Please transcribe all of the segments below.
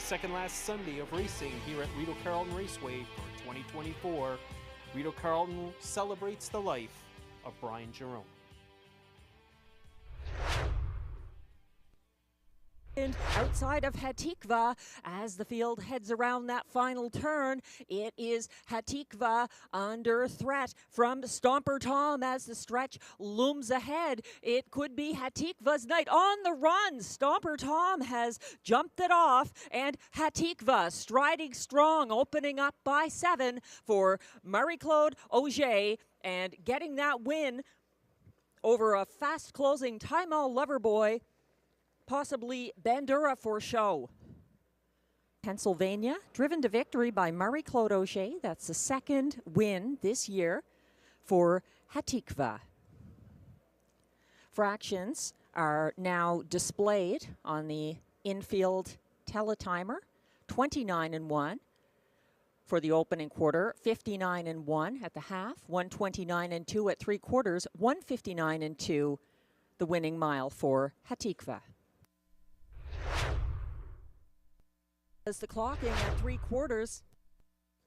second last Sunday of racing here at Rideau Carleton Raceway for 2024. Rideau Carleton celebrates the life of Brian Jerome. Outside of Hatikva, as the field heads around that final turn, it is Hatikva under threat from Stomper Tom as the stretch looms ahead. It could be Hatikva's night on the run. Stomper Tom has jumped it off, and Hatikva striding strong, opening up by 7 for Marie-Claude Auger, and getting that win over a fast-closing Time-All Loverboy, possibly Bandura for show. Pennsylvania, driven to victory by Marie-Claude Auger. That's the second win this year for Hatikva. Fractions are now displayed on the infield teletimer. 29-1 for the opening quarter, 59-1 at the half, 129-2 at 3/4, 159-2 the winning mile for Hatikva. As the clocking at 3/4,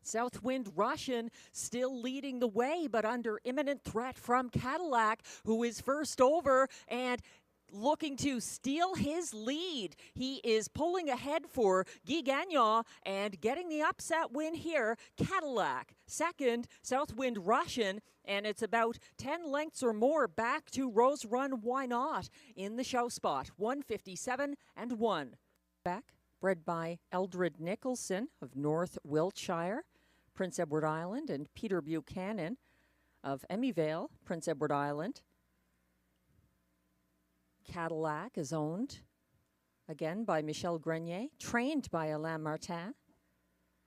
Southwind Russian still leading the way, but under imminent threat from Cadillac, who is first over and looking to steal his lead. He is pulling ahead for Guy Gagnon and getting the upset win here. Cadillac, second, Southwind Russian, and it's about 10 lengths or more back to Rose Run Why Not in the show spot. 157-1. Back. Bred by Eldred Nicholson of North Wiltshire, Prince Edward Island, and Peter Buchanan of Emmyvale, Prince Edward Island. Cadillac is owned again by Michel Grenier, trained by Alain Martin,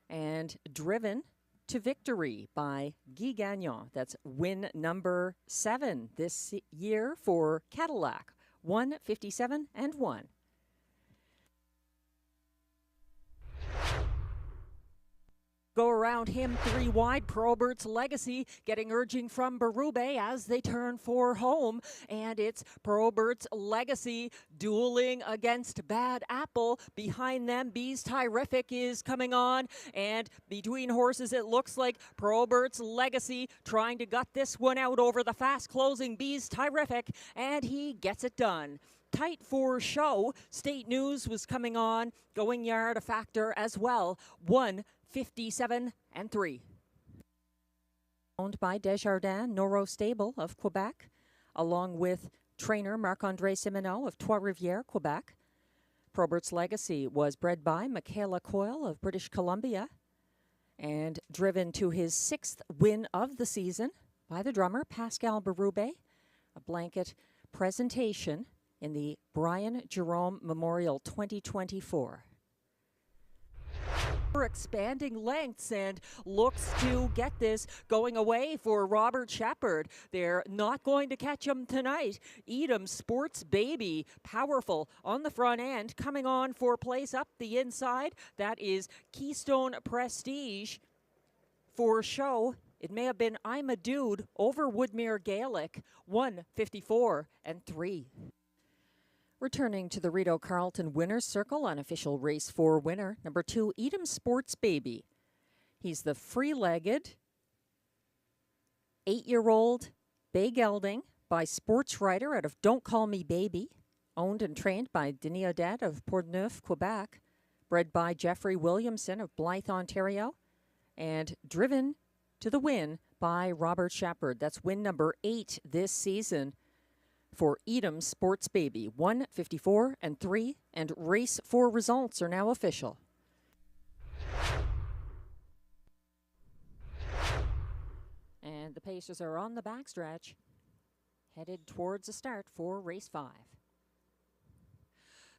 and driven to victory by Guy Gagnon. That's win number 7 this year for Cadillac. 157-1. Go around him 3 wide. Probert's Legacy getting urging from Berube as they turn for home. And it's Probert's Legacy dueling against Bad Apple. Behind them, Bees Terrific is coming on. And between horses, it looks like Probert's Legacy trying to gut this one out over the fast-closing Bees Terrific. And he gets it done. Tight for show. State News was coming on. Going Yard a factor as well. 157-3. Owned by Desjardins Noro Stable of Quebec, along with trainer Marc-André Simoneau of Trois-Rivières, Quebec. Probert's Legacy was bred by Michaela Coyle of British Columbia and driven to his 6th win of the season by the drummer Pascal Berube. A blanket presentation in the Brian Jerome Memorial 2024. Expanding lengths and looks to get this going away for Robert Shepard. They're not going to catch him tonight. Edam Sports Baby, powerful on the front end, coming on for place up the inside. That is Keystone Prestige for show. It may have been I'm a Dude over Woodmere Gaelic. 154-3. Returning to the Rideau Carleton Winner's Circle, unofficial race 4 winner, number 2, Edam Sports Baby. He's the free-legged 8-year-old bay gelding by Sports Rider out of Don't Call Me Baby, owned and trained by Denis Odette of Portneuf, Quebec, bred by Jeffrey Williamson of Blythe, Ontario, and driven to the win by Robert Shepard. That's win number 8 this season for Edam Sports Baby. 154-3, and race 4 results are now official. And the Pacers are on the backstretch, headed towards the start for race 5.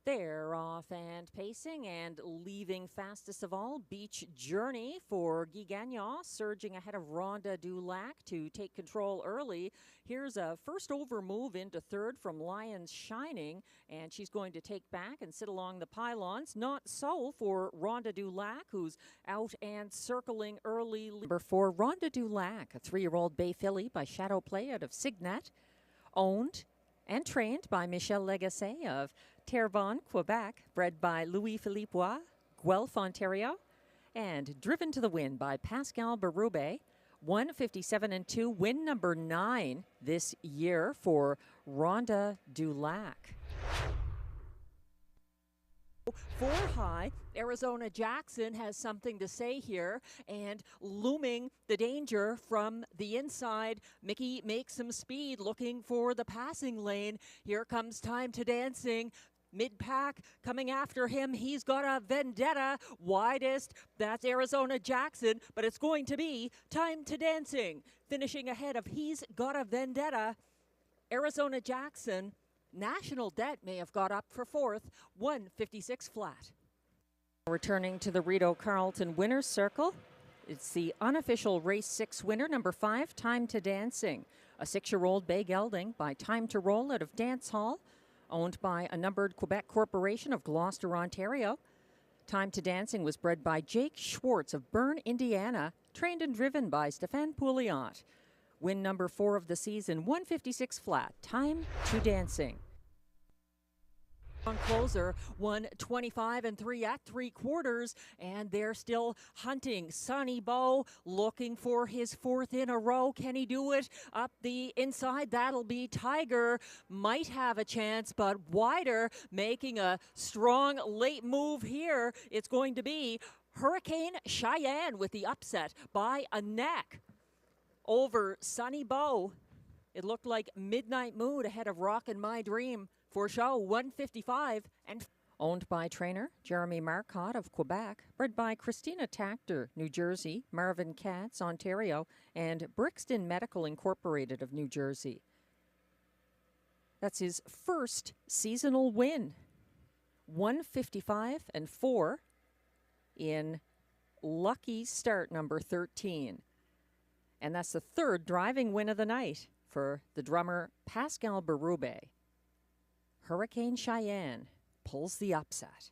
They're off and pacing and leaving fastest of all. Beach Journey for Guy Gagnon, surging ahead of Rhonda Dulac to take control early. Here's a first over move into third from Lions Shining, and she's going to take back and sit along the pylons. Not so for Rhonda Dulac, who's out and circling early. Number 4, Rhonda Dulac, a 3-year-old bay filly by Shadow Play out of Signet, owned and trained by Michel Legacy of Terrebonne, Quebec, bred by Louis-Philippe Guelph, Ontario, and driven to the win by Pascal Berube. 1:57.2, win number 9 this year for Rhonda Dulac. 4 high, Arizona Jackson has something to say here, and looming the danger from the inside. Mickey makes some speed, looking for the passing lane. Here comes Time to Dancing. Mid-pack coming after him. He's got a vendetta. Widest, that's Arizona Jackson, but it's going to be Time to Dancing. Finishing ahead of He's Got a Vendetta. Arizona Jackson. National Debt may have got up for 4th, 1:56 flat. Returning to the Rideau Carleton Winners Circle, it's the unofficial race 6 winner, number 5, Time to Dancing. A 6-year-old bay gelding by Time to Roll out of Dance Hall, owned by a numbered Quebec corporation of Gloucester, Ontario. Time to Dancing was bred by Jake Schwartz of Bern, Indiana, trained and driven by Stéphane Pouliot. Win number 4 of the season, 1:56 flat. Time to Dancing. On closer, 1:25.3 at 3/4, and they're still hunting. Sonny Bow looking for his 4th in a row. Can he do it? Up the inside, that'll be Tiger. Might have a chance, but wider, making a strong late move here. It's going to be Hurricane Cheyenne with the upset by a neck over Sonny Bow. It looked like Midnight Mood ahead of Rockin' My Dream for show 1:55, and owned by trainer Jeremy Marcotte of Quebec, bred by Christina Tactor, New Jersey, Marvin Katz, Ontario, and Brixton Medical Incorporated of New Jersey. That's his first seasonal win. 1:55.4 in lucky start number 13. And that's the 3rd driving win of the night for the drummer Pascal Berube. Hurricane Cheyenne pulls the upset.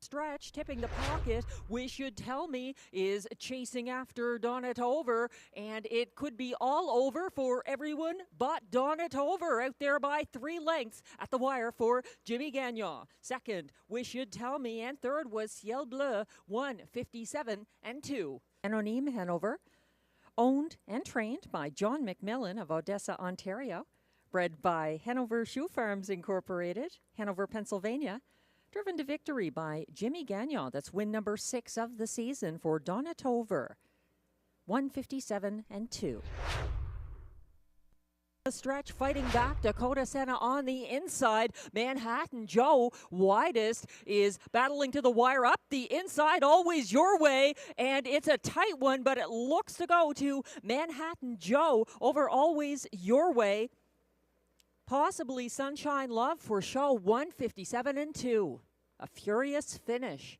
Stretch tipping the pocket. Wish You'd Tell Me is chasing after Donatover, and it could be all over for everyone but Donatover, out there by 3 lengths at the wire for Jimmy Gagnon. 2nd, Wish You'd Tell Me, and 3rd was Ciel Bleu, 1:57.2. Anonyme Hanover, owned and trained by John McMillan of Odessa, Ontario, bred by Hanover Shoe Farms Incorporated, Hanover, Pennsylvania, driven to victory by Jimmy Gagnon. That's win number 6 of the season for Donatover. 1:57.2. The stretch fighting back, Dakota Senna on the inside. Manhattan Joe, widest, is battling to the wire up the inside, Always Your Way, and it's a tight one, but it looks to go to Manhattan Joe over Always Your Way. Possibly Sunshine Love for show 1:57.2. A furious finish.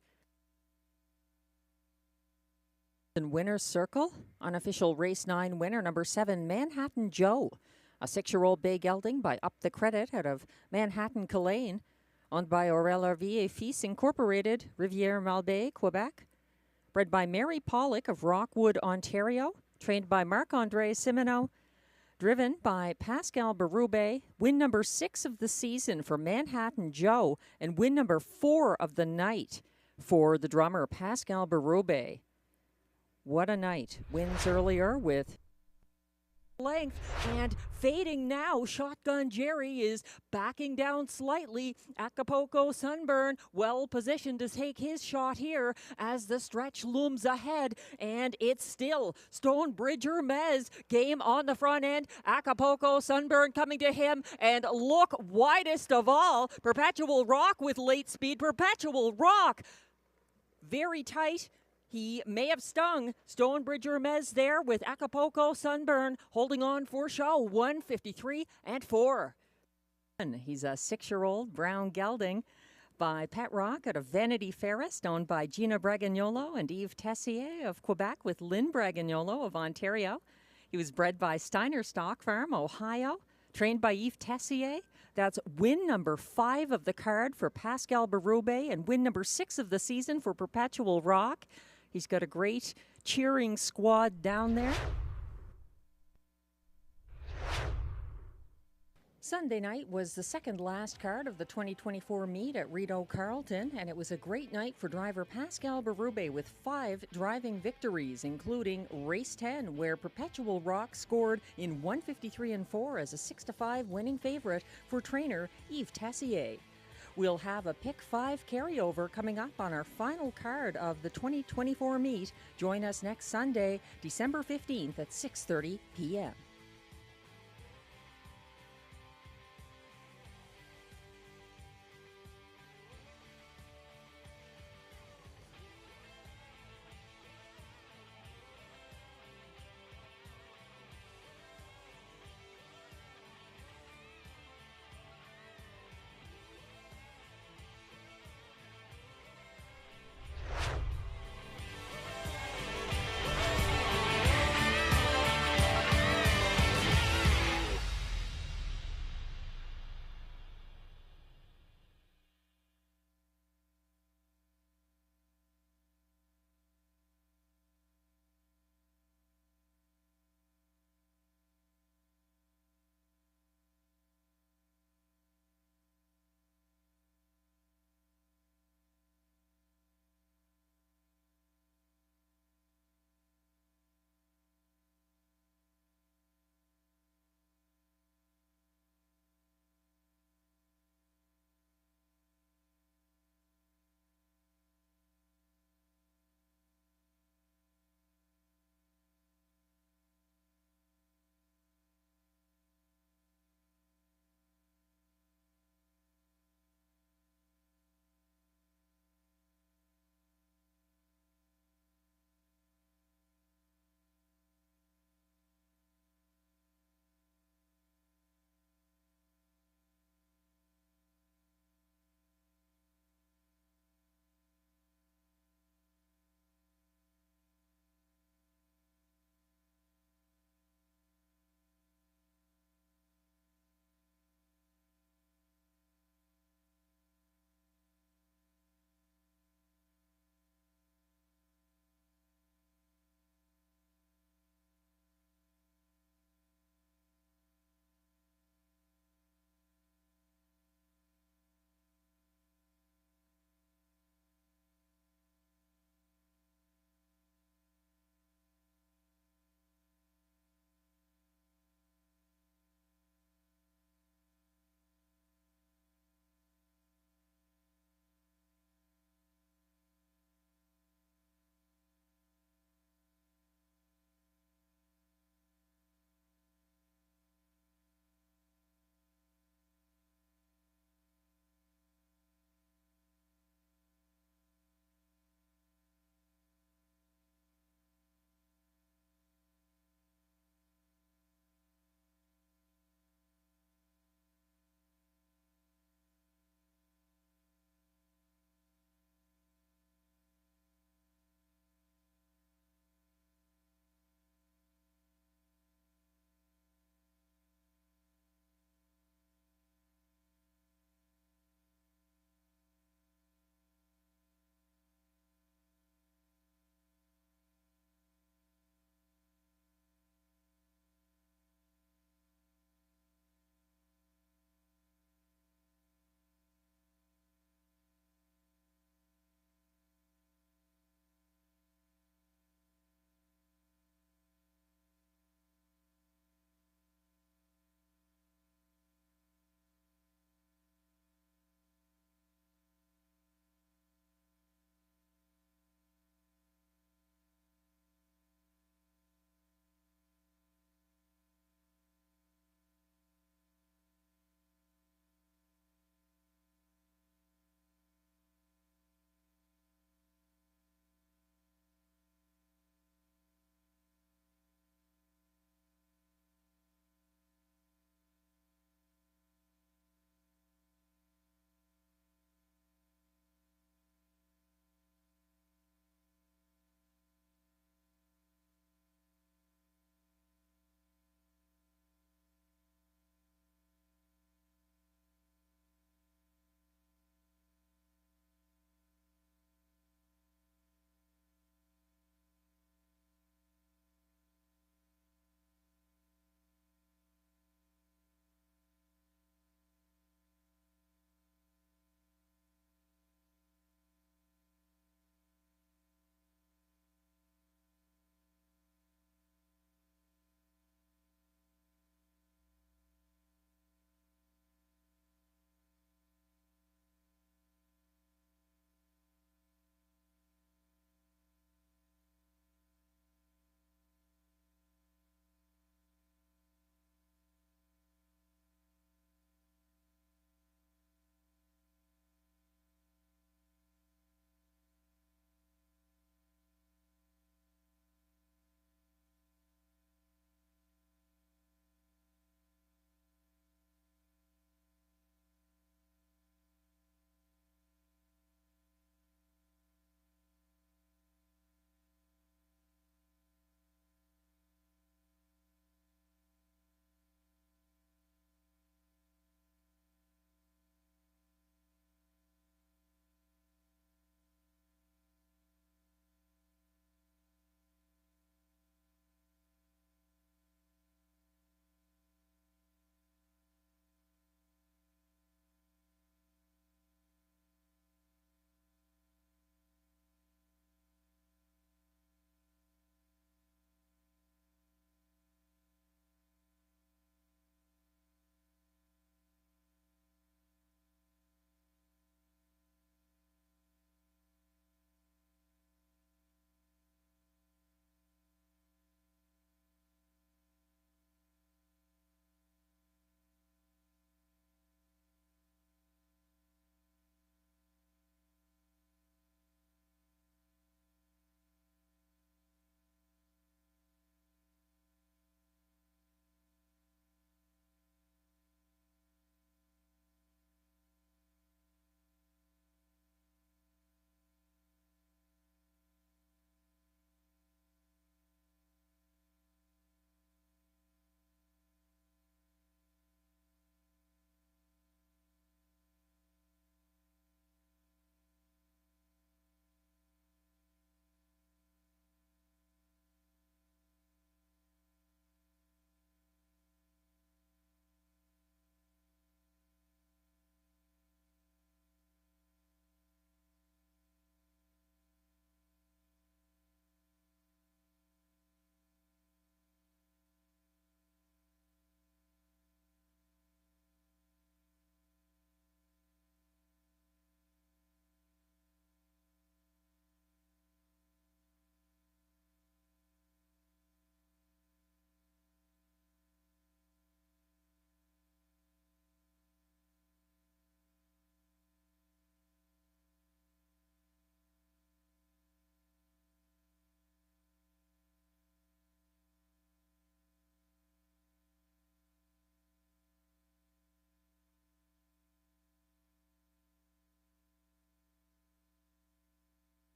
In Winner's Circle, unofficial race 9 winner, number 7, Manhattan Joe. A 6-year-old bay gelding by Up the Credit out of Manhattan, Culane, owned by Aurel Hervier Fils Incorporated, Rivière-Malbaie, Quebec. Bred by Mary Pollock of Rockwood, Ontario, trained by Marc-André Simoneau, driven by Pascal Berube. Win number 6 of the season for Manhattan Joe, and win number 4 of the night for the drummer Pascal Berube. What a night. Wins earlier with length and fading now. Shotgun Jerry is backing down slightly. Acapulco Sunburn well positioned to take his shot here as the stretch looms ahead, and it's still Stonebridge Hermes game on the front end. Acapulco Sunburn coming to him, and look, widest of all, Perpetual Rock with late speed. Perpetual Rock very tight. He may have stung Stonebridge Hermes there with Acapulco Sunburn holding on for show 1:53.4. He's a 6-year-old brown gelding by Pet Rock out of Vanity Fairest, owned by Gina Bragagnolo and Yves Tessier of Quebec with Lynn Bragagnolo of Ontario. He was bred by Steiner Stock Farm, Ohio, trained by Yves Tessier. That's win number 5 of the card for Pascal Berube and win number 6 of the season for Perpetual Rock. He's got a great cheering squad down there. Sunday night was the second last card of the 2024 meet at Rideau Carleton, and it was a great night for driver Pascal Berube with 5 driving victories, including race 10, where Perpetual Rock scored in 1:53 and 4 as a 6-5 winning favorite for trainer Yves Tessier. We'll have a Pick 5 carryover coming up on our final card of the 2024 meet. Join us next Sunday, December 15th at 6:30 p.m.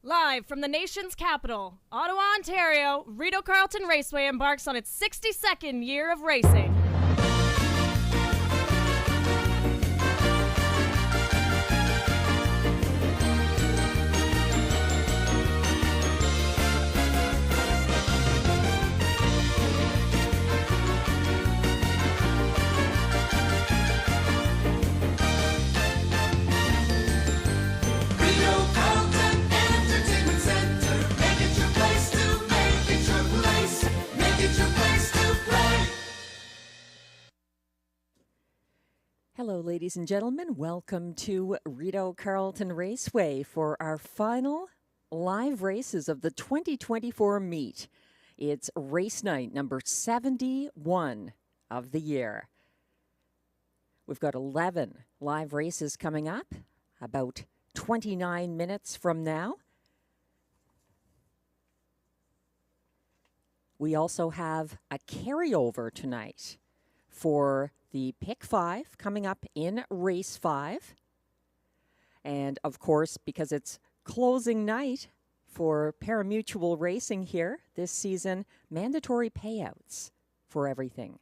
Live from the nation's capital, Ottawa, Ontario, Rideau Carleton Raceway embarks on its 62nd year of racing. Hello, ladies and gentlemen. Welcome to Rideau Carleton Raceway for our final live races of the 2024 meet. It's race night number 71 of the year. We've got 11 live races coming up, about 29 minutes from now. We also have a carryover tonight for the Pick 5 coming up in Race 5. And, of course, because it's closing night for parimutuel racing here this season, mandatory payouts for everything.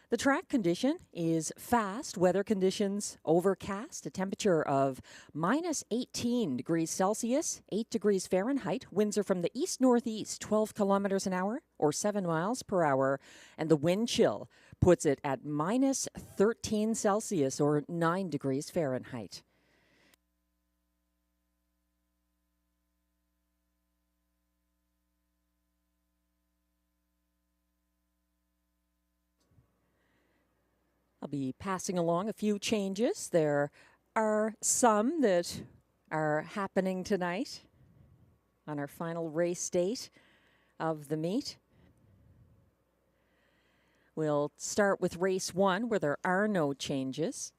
The track condition is fast, weather conditions overcast, a temperature of minus 18 degrees Celsius, 8 degrees Fahrenheit. Winds are from the east-northeast, 12 kilometers an hour or 7 miles per hour. And the wind chill puts it at minus 13 Celsius or 9 degrees Fahrenheit. I'll be passing along a few changes. There are some that are happening tonight on our final race date of the meet. We'll start with race 1, where there are no changes.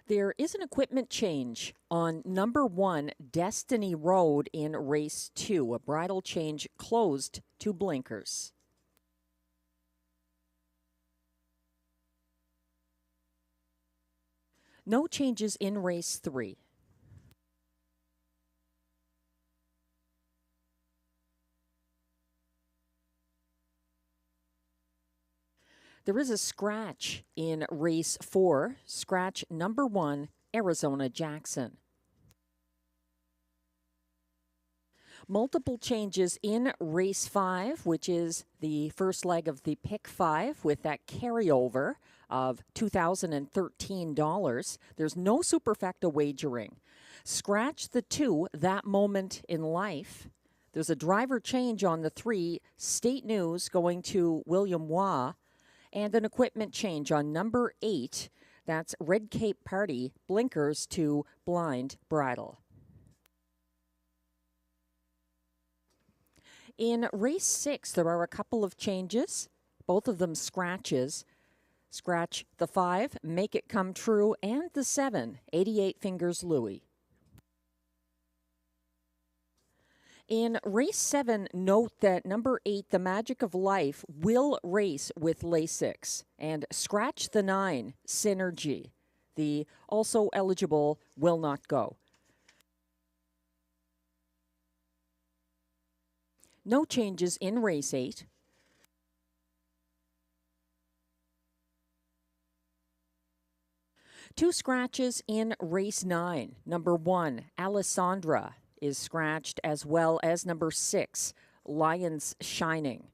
There is an equipment change on number 1 Destiny Road in race 2. A bridle change closed to blinkers. No changes in race 3. There is a scratch in race 4, scratch number 1, Arizona Jackson. Multiple changes in race 5, which is the first leg of the Pick 5 with that carryover of $2,013. There's no superfecta wagering. Scratch the 2, That Moment in Life. There's a driver change on the 3, State News going to William Waugh. And an equipment change on number 8, that's Red Cape Party, blinkers to blind bridle. In race 6, there are a couple of changes, both of them scratches. Scratch the 5, Make It Come True, and the 7, 88 Fingers Louie. In race 7, note that number 8, The Magic of Life, will race with Lasix. And scratch the 9, Synergy. The also eligible will not go. No changes in race 8. Two scratches in race 9. Number 1, Alessandra is scratched, as well as number 6, Lions Shining.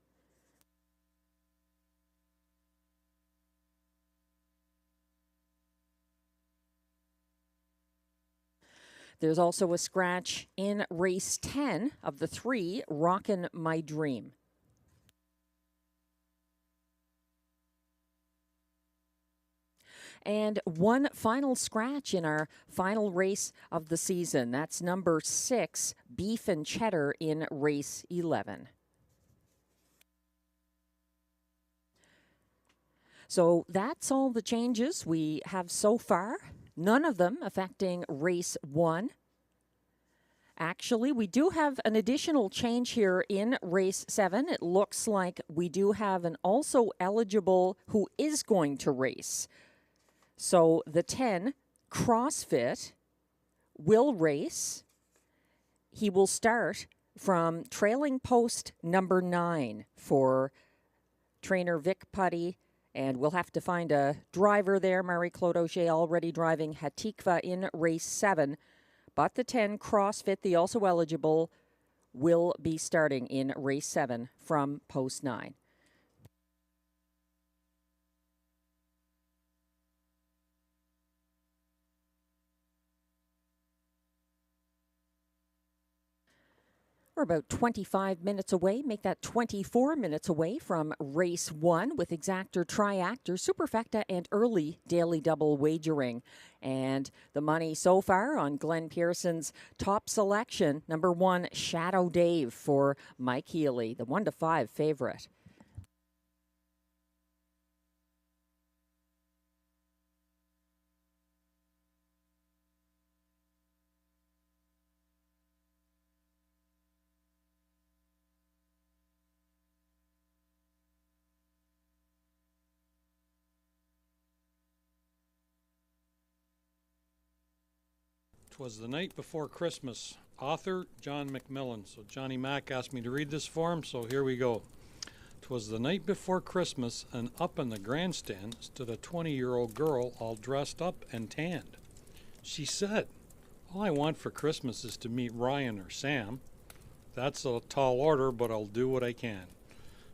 There's also a scratch in race 10 of the 3, Rockin' My Dream. And one final scratch in our final race of the season. That's number 6, Beef and Cheddar, in race 11. So that's all the changes we have so far. None of them affecting race 1. Actually, we do have an additional change here in race 7. It looks like we do have an also eligible who is going to race. So the 10 CrossFit will race. He will start from trailing post number 9 for trainer Vic Putty. And we'll have to find a driver there. Marie-Claude Auger already driving Hatikva in race 7. But the 10 CrossFit, the also eligible, will be starting in race 7 from post 9. We're about 25 minutes away, make that 24 minutes away from race 1 with exactor, triactor, superfecta, and early daily double wagering. And the money so far on Glenn Pearson's top selection, number 1, Shadow Dave for Mike Healy, the 1-5 favorite. "'Twas the night before Christmas." Author, John McMillan. So Johnny Mac asked me to read this for him, so here we go. "'Twas the night before Christmas, and up in the grandstand stood a 20-year-old girl all dressed up and tanned. She said, 'All I want for Christmas is to meet Ryan or Sam. That's a tall order, but I'll do what I can.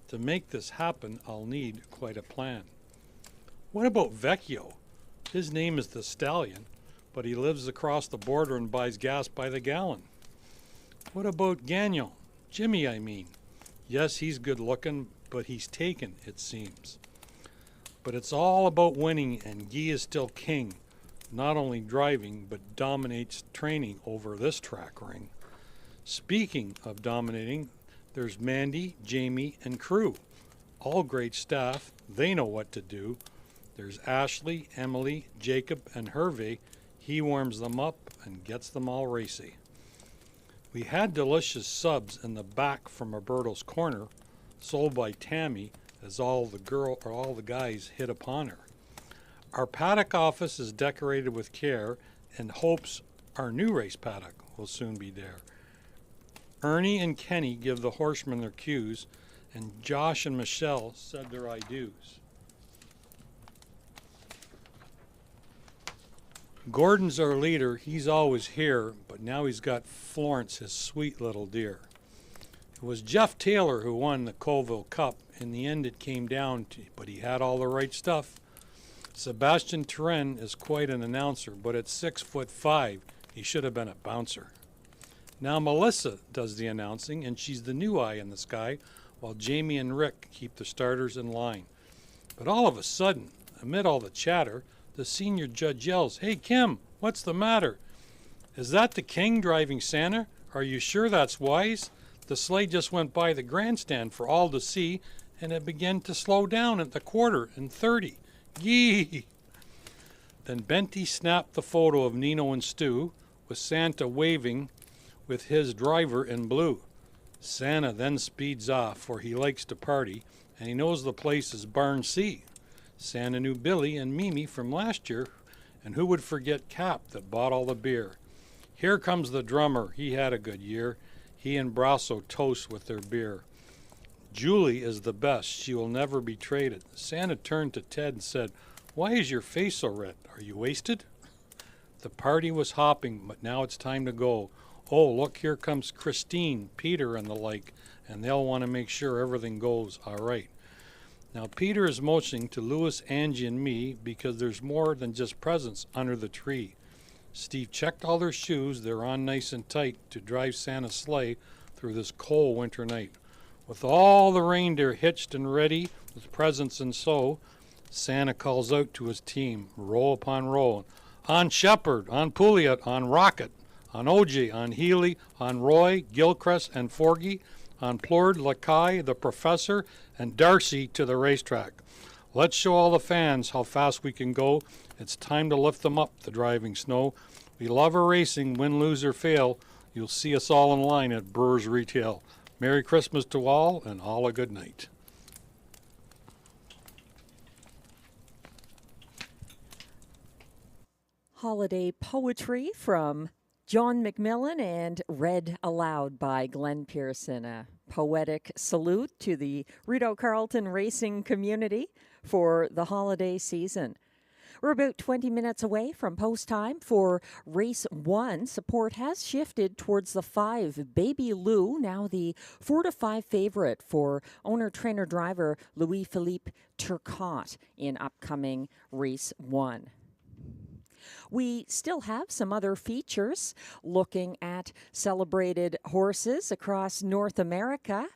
To make this happen, I'll need quite a plan. What about Vecchio? His name is the Stallion, but he lives across the border and buys gas by the gallon. What about Gagnon? Jimmy, I mean. Yes, he's good looking, but he's taken, it seems. But it's all about winning, and Guy is still king, not only driving, but dominates training over this track ring. Speaking of dominating, there's Mandy, Jamie, and crew. All great staff, they know what to do. There's Ashley, Emily, Jacob, and Hervey. He warms them up and gets them all racy. We had delicious subs in the back from Roberto's Corner, sold by Tammy, as all the guys hit upon her. Our paddock office is decorated with care, and hopes our new race paddock will soon be there. Ernie and Kenny give the horsemen their cues, and Josh and Michelle said their I do's. Gordon's our leader. He's always here, but now he's got Florence, his sweet little dear. It was Jeff Taylor who won the Colville Cup. In the end, it came down to, but he had all the right stuff. Sebastian Turenne is quite an announcer, but at 6'5", he should have been a bouncer. Now Melissa does the announcing, and she's the new eye in the sky, while Jamie and Rick keep the starters in line. But all of a sudden, amid all the chatter, the senior judge yells, "Hey, Kim, what's the matter? Is that the king driving Santa? Are you sure that's wise? The sleigh just went by the grandstand for all to see, and it began to slow down at the quarter and 30. Yee!" Then Benty snapped the photo of Nino and Stu, with Santa waving with his driver in blue. Santa then speeds off, for he likes to party, and he knows the place is Barn C. Santa knew Billy and Mimi from last year, and who would forget Cap that bought all the beer? Here comes the drummer, he had a good year. He and Brasso toast with their beer. Julie is the best, she will never be traded. Santa turned to Ted and said, "Why is your face so red? Are you wasted?" The party was hopping, but now it's time to go. Oh, look, here comes Christine, Peter, and the like, and they'll want to make sure everything goes all right. Now, Peter is motioning to Louis, Angie, and me because there's more than just presents under the tree. Steve checked all their shoes. They're on nice and tight to drive Santa's sleigh through this cold winter night. With all the reindeer hitched and ready with presents and so, Santa calls out to his team, row upon row. On Shepherd, on Pouliot, on Rocket, on OJ, on Healy, on Roy, Gilchrist, and Forgy, on Plord, Lacaille, the Professor, and Darcy to the racetrack. Let's show all the fans how fast we can go. It's time to lift them up the driving snow. We love our racing, win, lose, or fail. You'll see us all in line at Brewers Retail. Merry Christmas to all, and all a good night. Holiday poetry from John McMillan and read aloud by Glenn Pearson. A poetic salute to the Rideau Carleton racing community for the holiday season. We're about 20 minutes away from post time for race 1. Support has shifted towards the 5. Baby Lou, now the 4-5 favorite for owner-trainer-driver Louis-Philippe Turcotte in upcoming race 1. We still have some other features looking at celebrated horses across North America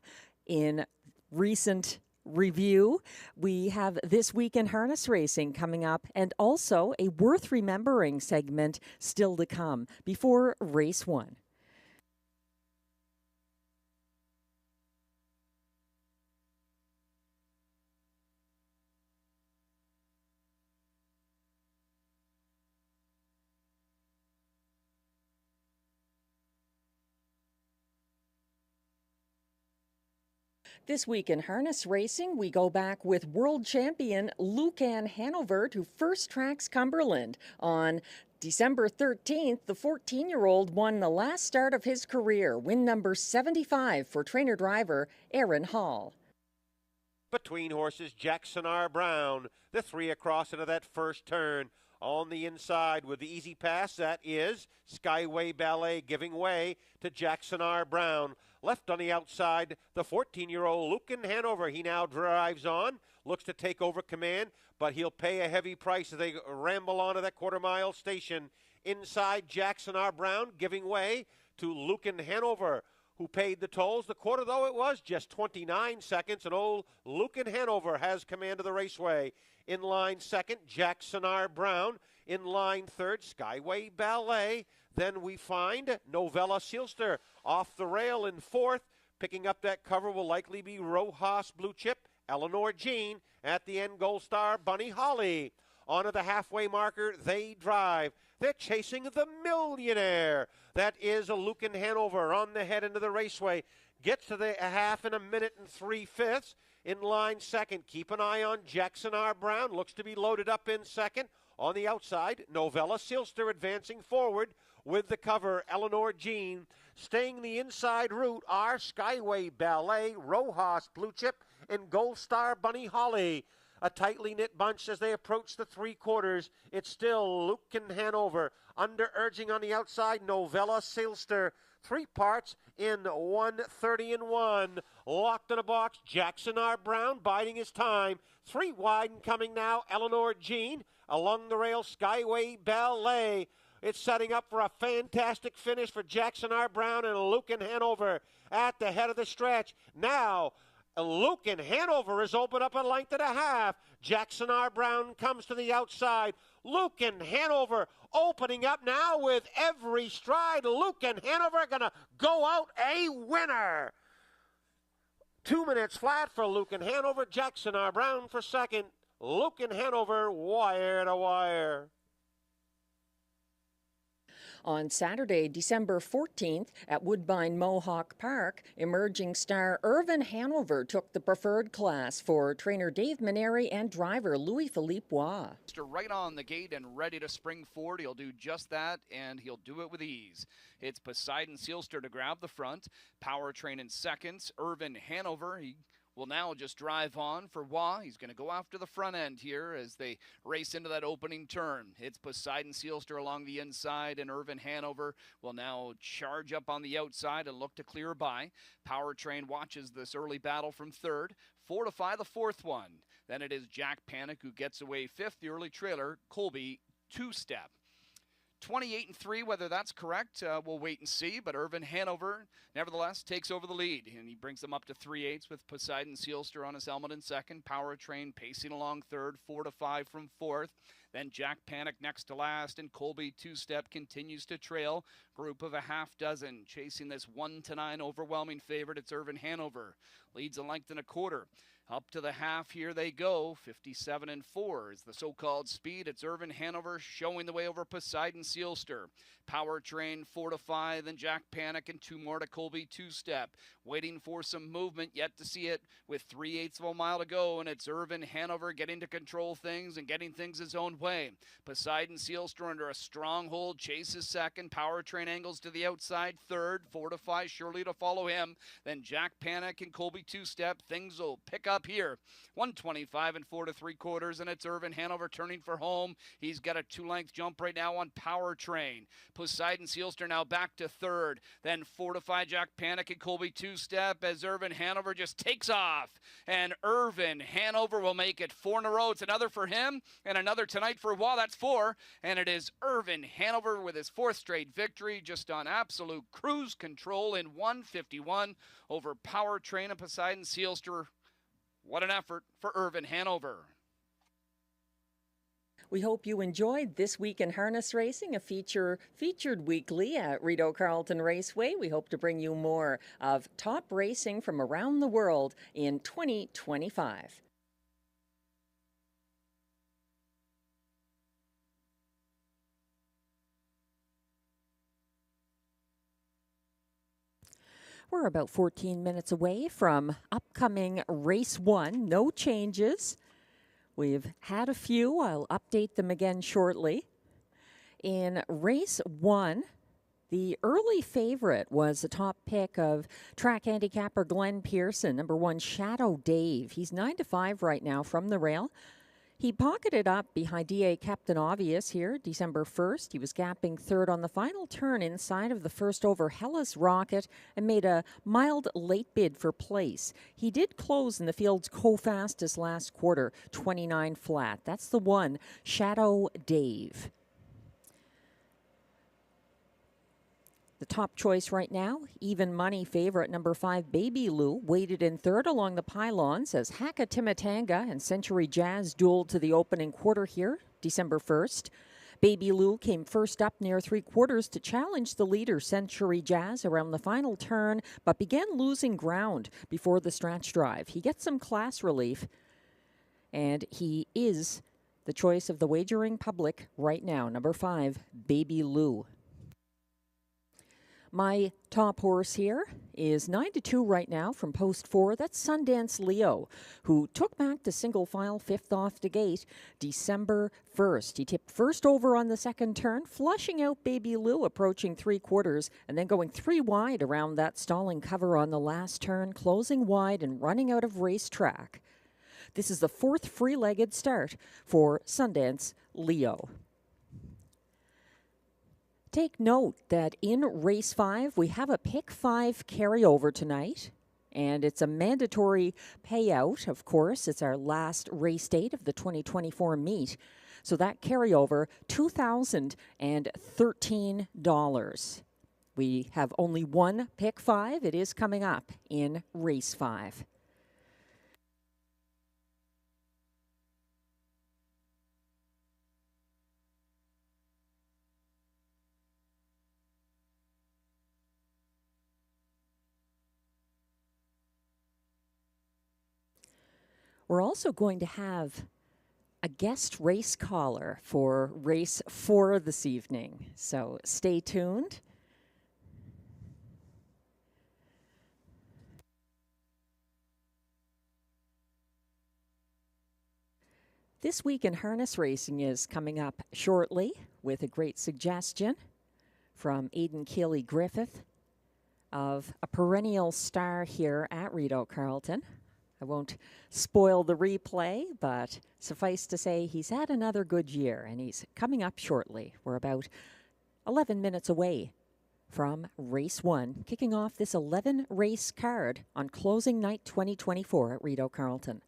in recent review. We have This Week in Harness Racing coming up, and also a worth remembering segment still to come before race 1. This week in harness racing, we go back with world champion Lucan Hanover to First Tracks Cumberland. On December 13th, the 14-year-old won the last start of his career, win number 75 for trainer-driver Aaron Hall. Between horses, Jackson R. Brown, the 3 across into that first turn. On the inside with the easy pass, that is Skyway Ballet giving way to Jackson R. Brown. Left on the outside, the 14-year-old Lucan Hanover. He now drives on, looks to take over command, but he'll pay a heavy price as they ramble on to that quarter-mile station. Inside, Jackson R. Brown giving way to Lucan Hanover, who paid the tolls. The quarter, though, it was just 29 seconds, and old Lucan Hanover has command of the raceway. In line second, Jackson R. Brown. In line third, Skyway Ballet. Then we find Novella Sealster off the rail in fourth. Picking up that cover will likely be Rojas Blue Chip, Eleanor Jean. At the end, Gold Star Bunny Holly. Onto the halfway marker, they drive. They're chasing the Millionaire. That is a Lucan Hanover on the head into the raceway. Gets to the half in a minute and 3/5. In line second, keep an eye on Jackson R. Brown. Looks to be loaded up in second. On the outside, Novella Sealster advancing forward with the cover, Eleanor Jean. Staying the inside route are Skyway Ballet, Rojas Blue Chip, and Gold Star Bunny Holly. A tightly knit bunch as they approach the 3/4. It's still Lucan Hanover. Under urging on the outside, Novella Sealster. 3 parts in 1:30-1. Locked in a box, Jackson R. Brown biding his time. 3 wide and coming now, Eleanor Jean. Along the rail, Skyway Ballet. It's setting up for a fantastic finish for Jackson R. Brown and Lucan Hanover at the head of the stretch. Now, Lucan Hanover is open up a length and a half. Jackson R. Brown comes to the outside. Lucan Hanover opening up now with every stride. Lucan Hanover going to go out a winner. 2 minutes flat for Lucan Hanover. Jackson R. Brown for second. Lucan Hanover wire to wire. On Saturday, December 14th, at Woodbine Mohawk Park, emerging star Irvin Hanover took the preferred class for trainer Dave Maneri and driver Louis-Philippe Bois. Right on the gate and ready to spring forward. He'll do just that, and he'll do it with ease. It's Poseidon Sealster to grab the front. Powertrain in seconds. Irvin Hanover, he will now just drive on for Wah. He's going to go after the front end here as they race into that opening turn. It's Poseidon Sealster along the inside, and Irvin Hanover will now charge up on the outside and look to clear by. Powertrain watches this early battle from third. Fortify the fourth one. Then it is Jack Panic who gets away fifth. The early trailer, Colby, two-step. 28-3, whether that's correct, we'll wait and see. But Irvin Hanover, nevertheless, takes over the lead, and he brings them up to 3/8 with Poseidon Sealster on his helmet in second. Powertrain pacing along third, 4-5 from fourth. Then Jack Panic next to last, and Colby two-step continues to trail. Group of a half dozen chasing this 1-9 overwhelming favorite. It's Irvin Hanover. Leads a length and a quarter. Up to the half, here they go. 57-4 is the so-called speed. It's Irvin Hanover showing the way over Poseidon Sealster. Powertrain 4 to 5, then Jack Panic and 2 more to Colby two-step. Waiting for some movement, yet to see it with 3/8 of a mile to go, and it's Irvin Hanover getting to control things and getting things his own way. Poseidon Sealster under a strong hold, chases second. Powertrain angles to the outside, third. 4 to 5 surely to follow him. Then Jack Panic and Colby two-step. Things will pick up here. 125 and 4 3/4, and it's Irvin Hanover turning for home. He's got a 2-length jump right now on Powertrain. Poseidon Sealster now back to third. Then 4 to 5 Jack Panic and Colby two-step as Irvin Hanover just takes off. And Irvin Hanover will make it 4 in a row. It's another for him and another tonight for Waugh. That's 4. And it is Irvin Hanover with his 4th straight victory, just on absolute cruise control in 151 over Powertrain and Poseidon Sealster. What an effort for Irvin Hanover. We hope you enjoyed This Week in Harness Racing, a featured weekly at Rideau Carleton Raceway. We hope to bring you more of top racing from around the world in 2025. We're about 14 minutes away from upcoming Race 1. No changes. We've had a few. I'll update them again shortly. In Race 1, the early favorite was a top pick of track handicapper Glenn Pearson, number 1, Shadow Dave. He's 9 to 5 right now from the rail. He pocketed up behind DA Captain Obvious here, December 1st. He was gapping third on the final turn inside of the first over Hellas Rocket and made a mild late bid for place. He did close in the field's co-fastest last quarter, 29 flat. That's the 1, Shadow Dave. The top choice right now, even money favorite number 5, Baby Lou, waited in third along the pylons as Haka Timatanga and Century Jazz dueled to the opening quarter here, December 1st. Baby Lou came first up near 3/4 to challenge the leader, Century Jazz, around the final turn, but began losing ground before the stretch drive. He gets some class relief, and he is the choice of the wagering public right now, number 5, Baby Lou. My top horse here is 9 to 2 right now from post 4. That's Sundance Leo, who took back to single file 5th off the gate December 1st. He tipped first over on the second turn, flushing out Baby Lou, approaching 3/4, and then going 3 wide around that stalling cover on the last turn, closing wide and running out of racetrack. This is the 4th free-legged start for Sundance Leo. Take note that in Race 5, we have a Pick 5 carryover tonight, and it's a mandatory payout, of course. It's our last race date of the 2024 meet. So that carryover, $2,013. We have only one Pick 5. It is coming up in Race 5. We're also going to have a guest race caller for Race 4 this evening, so stay tuned. This Week in Harness Racing is coming up shortly with a great suggestion from Aidan Keeley-Griffith of a perennial star here at Rideau Carleton. I won't spoil the replay, but suffice to say he's had another good year, and he's coming up shortly. We're about 11 minutes away from Race 1, kicking off this 11-race card on closing night 2024 at Rideau Carleton.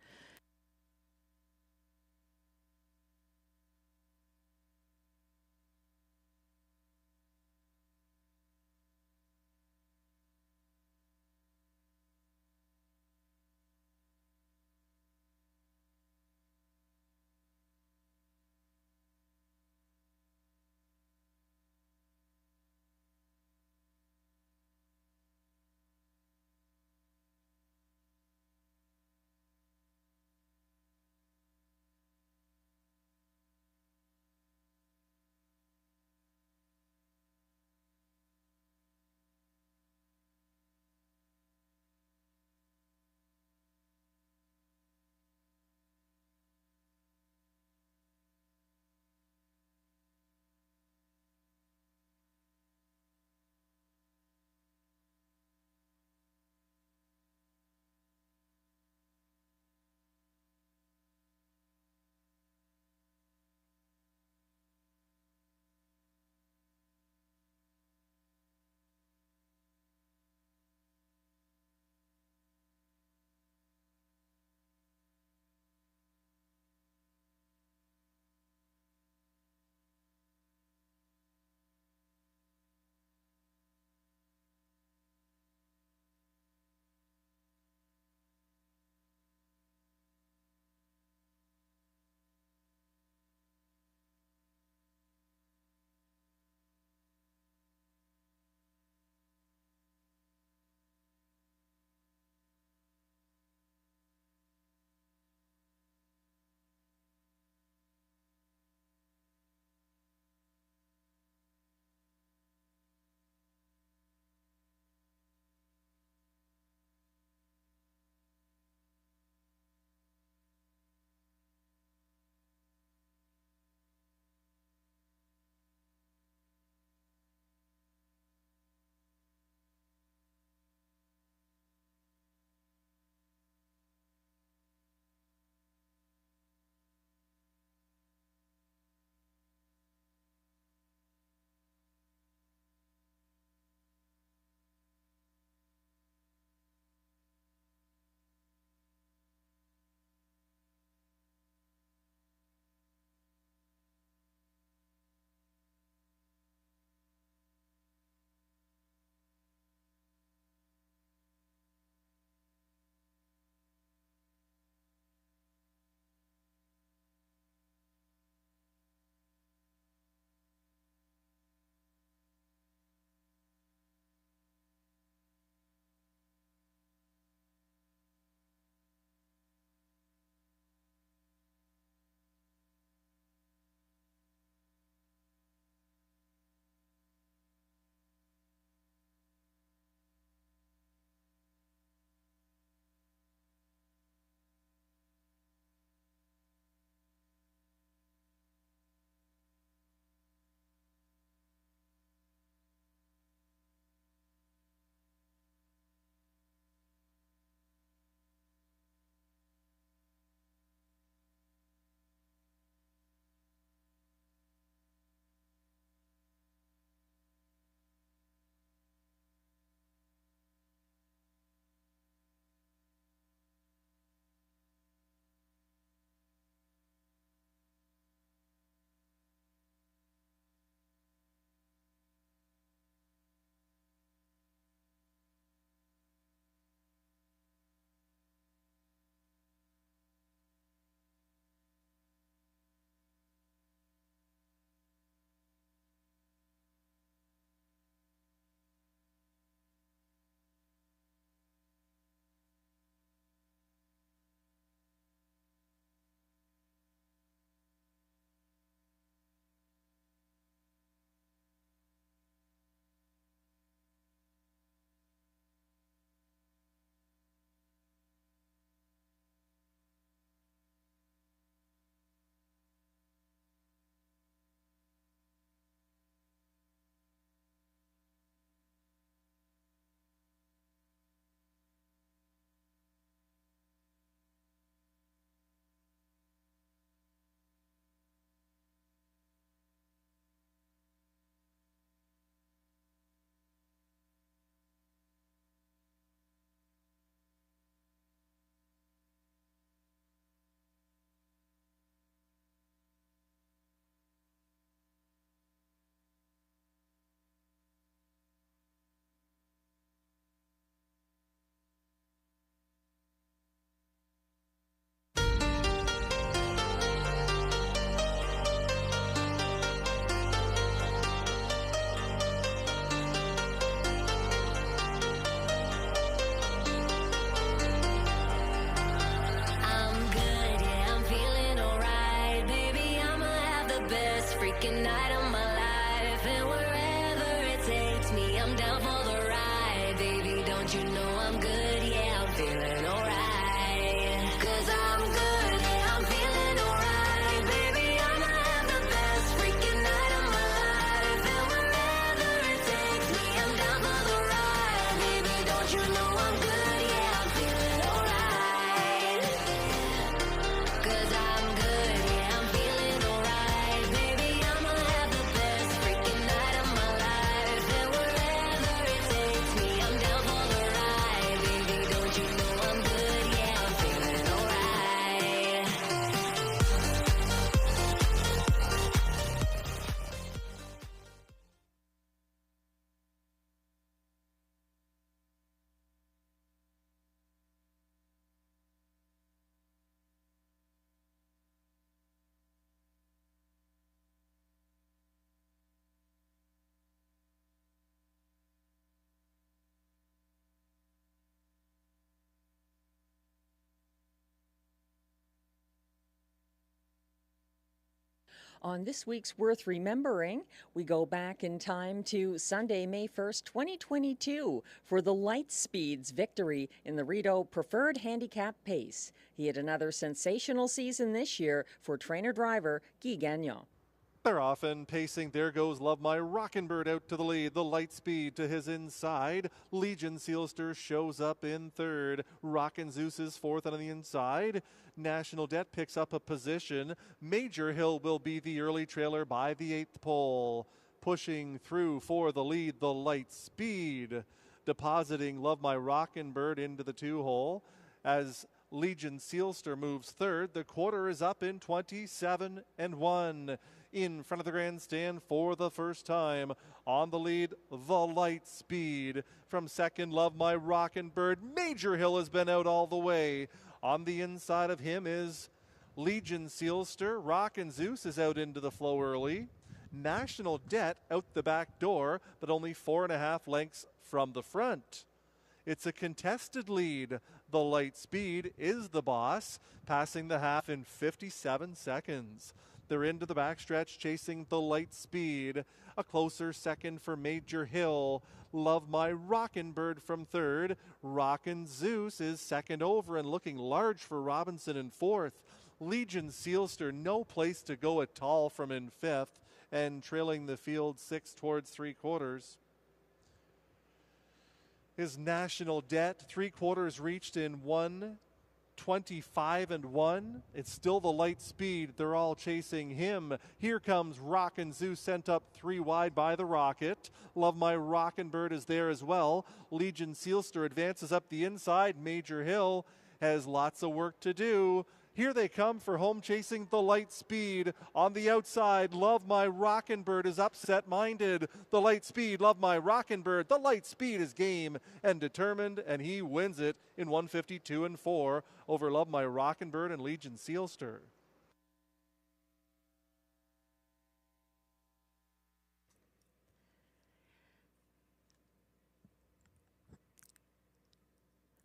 freaking night of my life. And wherever it takes me, I'm down for the ride. Baby, don't you know I'm good? Yeah, I'm feeling alright. 'Cause I'm good, yeah, I'm feeling alright. Baby, I'ma have the best freaking night of my life. And wherever it takes me, I'm down for the ride. Baby, don't you know I'm good? Yeah, I'm feeling alright. 'Cause I'm good, yeah, I'm feeling alright. Baby, I'ma have the best freaking night of my life. And wherever it takes me, I'm down for the ride. Baby, don't you know I'm good? Yeah, I'm feeling alright. On this week's Worth Remembering, we go back in time to Sunday, May 1st, 2022, for the Lightspeed's victory in the Rideau Preferred Handicap Pace. He had another sensational season this year for trainer-driver Guy Gagnon. They're often pacing. There goes Love My Rockin' Bird out to the lead. The Lightspeed to his inside. Legion Sealster shows up in third. Rockin' Zeus is fourth on the inside. National Debt picks up a position. Major Hill will be the early trailer by the 8th pole. Pushing through for the lead, the Lightspeed. Depositing Love My Rockin' Bird into the 2-hole. As Legion Sealster moves third, the quarter is up in 27-1. In front of the grandstand for the first time. On the lead, the Lightspeed. From second, Love My Rockin' Bird. Major Hill has been out all the way. On the inside of him is Legion Sealster. Rockin' Zeus is out into the flow early. National Debt out the back door, but only 4.5 lengths from the front. It's a contested lead. The Lightspeed is the boss, passing the half in 57 seconds. They're into the backstretch, chasing the Lightspeed. A closer second for Major Hill. Love My Rockin' Bird from third. Rockin' Zeus is second over and looking large for Robinson in fourth. Legion Sealster, no place to go at all from in fifth, and trailing the field 6 towards 3/4. His National Debt, 3/4 reached in 1:25-1. It's still the Lightspeed. They're all chasing him. Here comes Rockin' Zeus, sent up 3 wide by the Rocket. Love My Rockin' Bird is there as well. Legion Sealster advances up the inside. Major Hill has lots of work to do. Here they come for home, chasing the Lightspeed. On the outside, Love My Rockin' Bird is upset-minded. The Lightspeed, Love My Rockin' Bird. The Lightspeed is game and determined, and he wins it in 1:52-4 over Love My Rockin' Bird and Legion Sealster.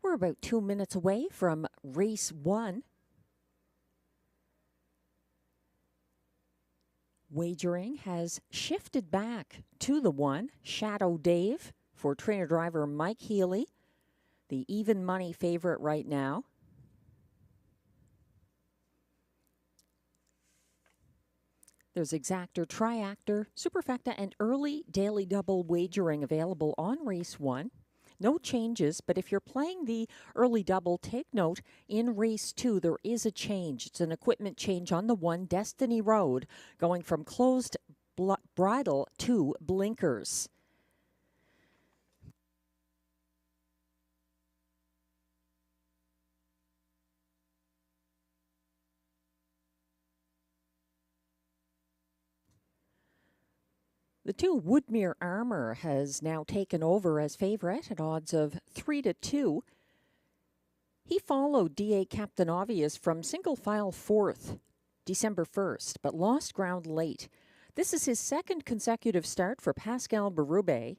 We're about 2 minutes away from race 1. Wagering has shifted back to the 1, Shadow Dave, for trainer-driver Mike Healy, the even money favorite right now. There's exactor, triactor, superfecta, and early daily double wagering available on race 1. No changes, but if you're playing the early double, take note, in race 2, there is a change. It's an equipment change on the 1, Destiny Road, going from closed bridle to blinkers. The 2, Woodmere Armour, has now taken over as favorite at odds of 3-2. He followed DA Captain Obvious from single file 4th December 1st, but lost ground late. This is his second consecutive start for Pascal Berube.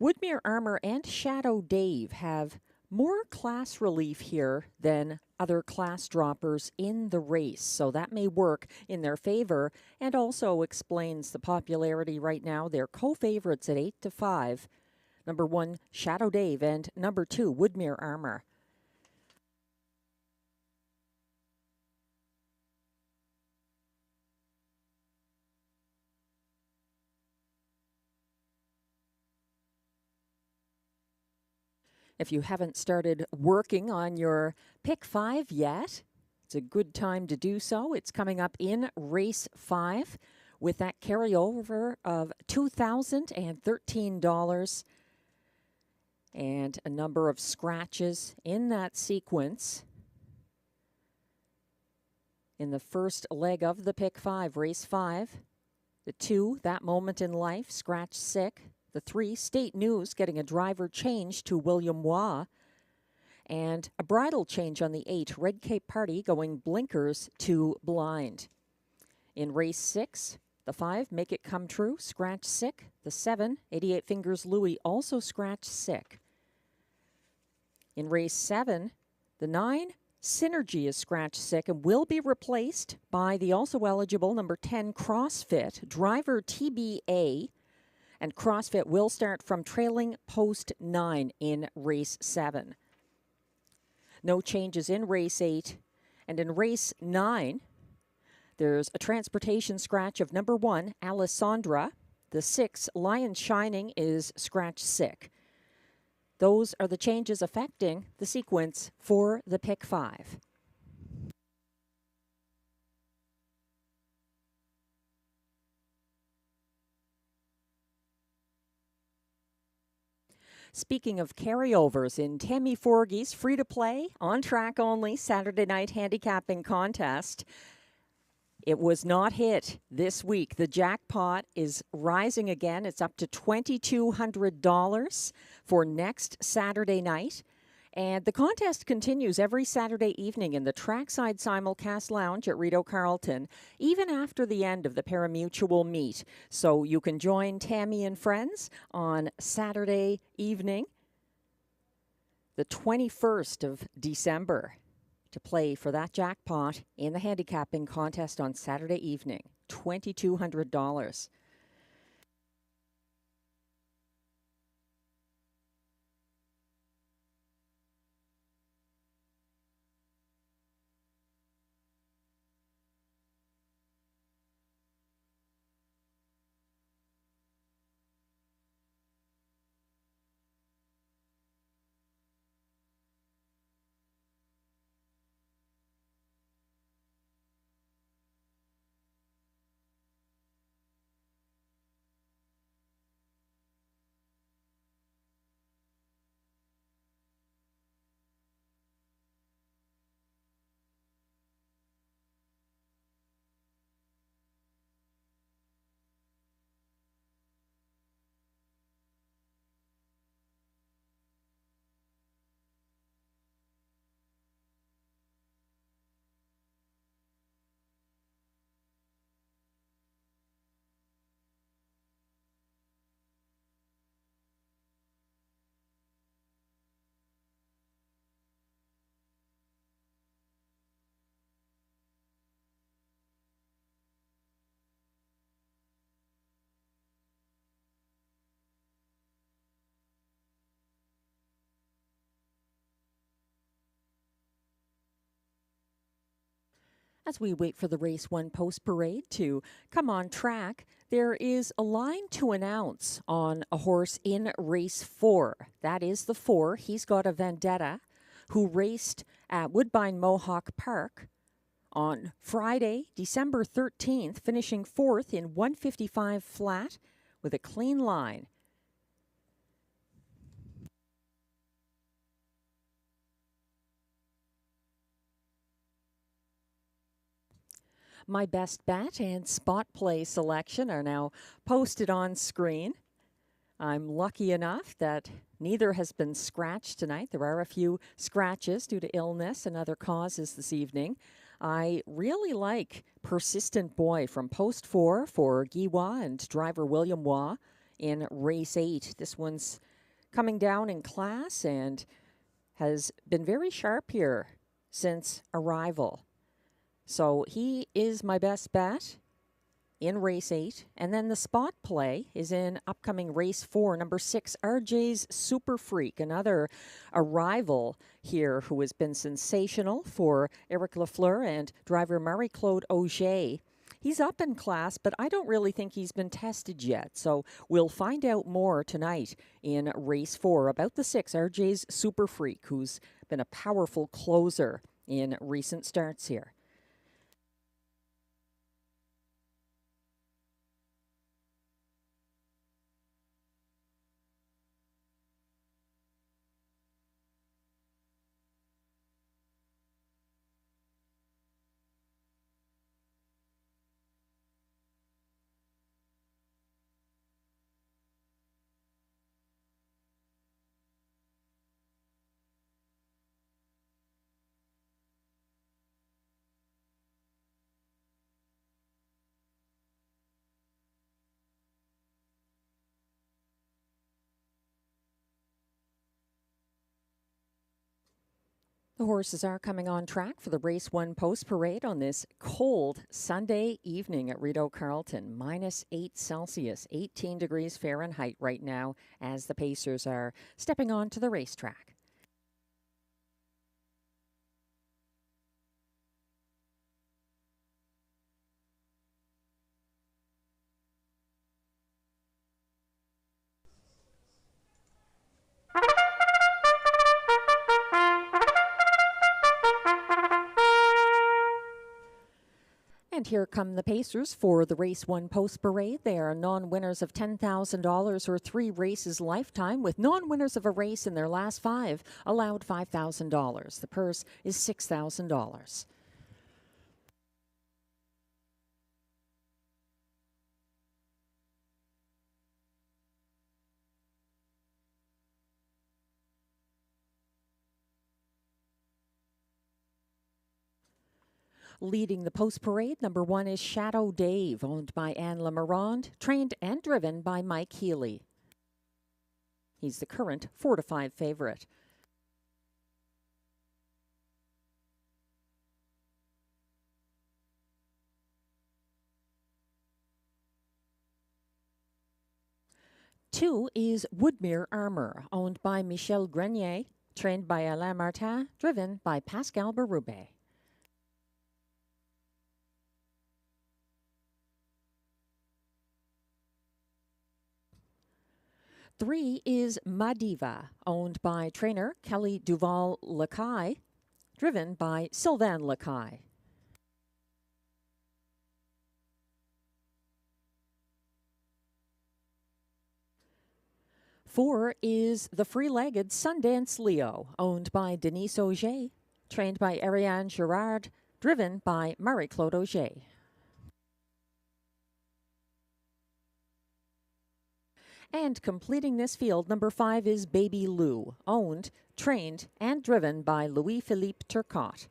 Woodmere Armour and Shadow Dave have more class relief here than other class droppers in the race, so that may work in their favor and also explains the popularity right now. They're co-favorites at 8-5. Number 1, Shadow Dave, and number 2, Woodmere Armor. If you haven't started working on your pick 5 yet, it's a good time to do so. It's coming up in race 5 with that carryover of $2,013 and a number of scratches in that sequence. In the first leg of the pick 5, race 5, the 2, That Moment in Life, scratch sick. The 3, State News, getting a driver change to William Waugh. And a bridle change on the 8, Red Cape Party, going blinkers to blind. In race 6, the 5, Make It Come True, scratch sick. The 7, 88 Fingers Louie, also scratch sick. In race 7, the 9, Synergy is scratch sick and will be replaced by the also eligible number 10, CrossFit, driver TBA. And CrossFit will start from trailing post 9 in race 7. No changes in race 8. And in race 9, there's a transportation scratch of number 1, Alessandra. The 6, Lion Shining, is scratch sick. Those are the changes affecting the sequence for the pick 5. Speaking of carryovers, in Tammy Forgey's free-to-play, on-track only Saturday night handicapping contest, it was not hit this week. The jackpot is rising again. It's up to $2,200 for next Saturday night. And the contest continues every Saturday evening in the Trackside Simulcast Lounge at Rideau Carleton, even after the end of the parimutuel meet. So you can join Tammy and friends on Saturday evening, the 21st of December, to play for that jackpot in the handicapping contest on Saturday evening, $2,200. As we wait for the Race 1 Post Parade to come on track, there is a line to announce on a horse in Race 4. That is the 4. He's got a Vendetta, who raced at Woodbine Mohawk Park on Friday, December 13th, finishing 4th in 155 flat with a clean line. My best bet and spot play selection are now posted on screen. I'm lucky enough that neither has been scratched tonight. There are a few scratches due to illness and other causes this evening. I really like Persistent Boy from Post 4 for Giwa and driver William Waugh in Race 8. This one's coming down in class and has been very sharp here since arrival. So he is my best bet in race 8. And then the spot play is in upcoming race 4, number 6, RJ's Super Freak, another arrival here who has been sensational for Eric Lafleur and driver Marie-Claude Auger. He's up in class, but I don't really think he's been tested yet. So we'll find out more tonight in race 4 about the 6, RJ's Super Freak, who's been a powerful closer in recent starts here. The horses are coming on track for the Race 1 Post Parade on this cold Sunday evening at Rideau Carleton. -8 Celsius, 18 degrees Fahrenheit right now as the Pacers are stepping onto the racetrack. And here come the Pacers for the Race 1 Post Parade. They are non-winners of $10,000 or 3 races lifetime, with non-winners of a race in their last 5 allowed $5,000. The purse is $6,000. Leading the post parade, number 1 is Shadow Dave, owned by Anne Lemarand, trained and driven by Mike Healy. He's the current 4-5 favorite. Two is Woodmere Armour, owned by Michel Grenier, trained by Alain Martin, driven by Pascal Berube. Three is Madiva, owned by trainer Kelly Duval-Lacaille, driven by Sylvain Lacaille. Four is the free-legged Sundance Leo, owned by Denise Auger, trained by Ariane Girard, driven by Marie-Claude Auger. And completing this field, number 5 is Baby Lou, owned, trained, and driven by Louis-Philippe Turcotte.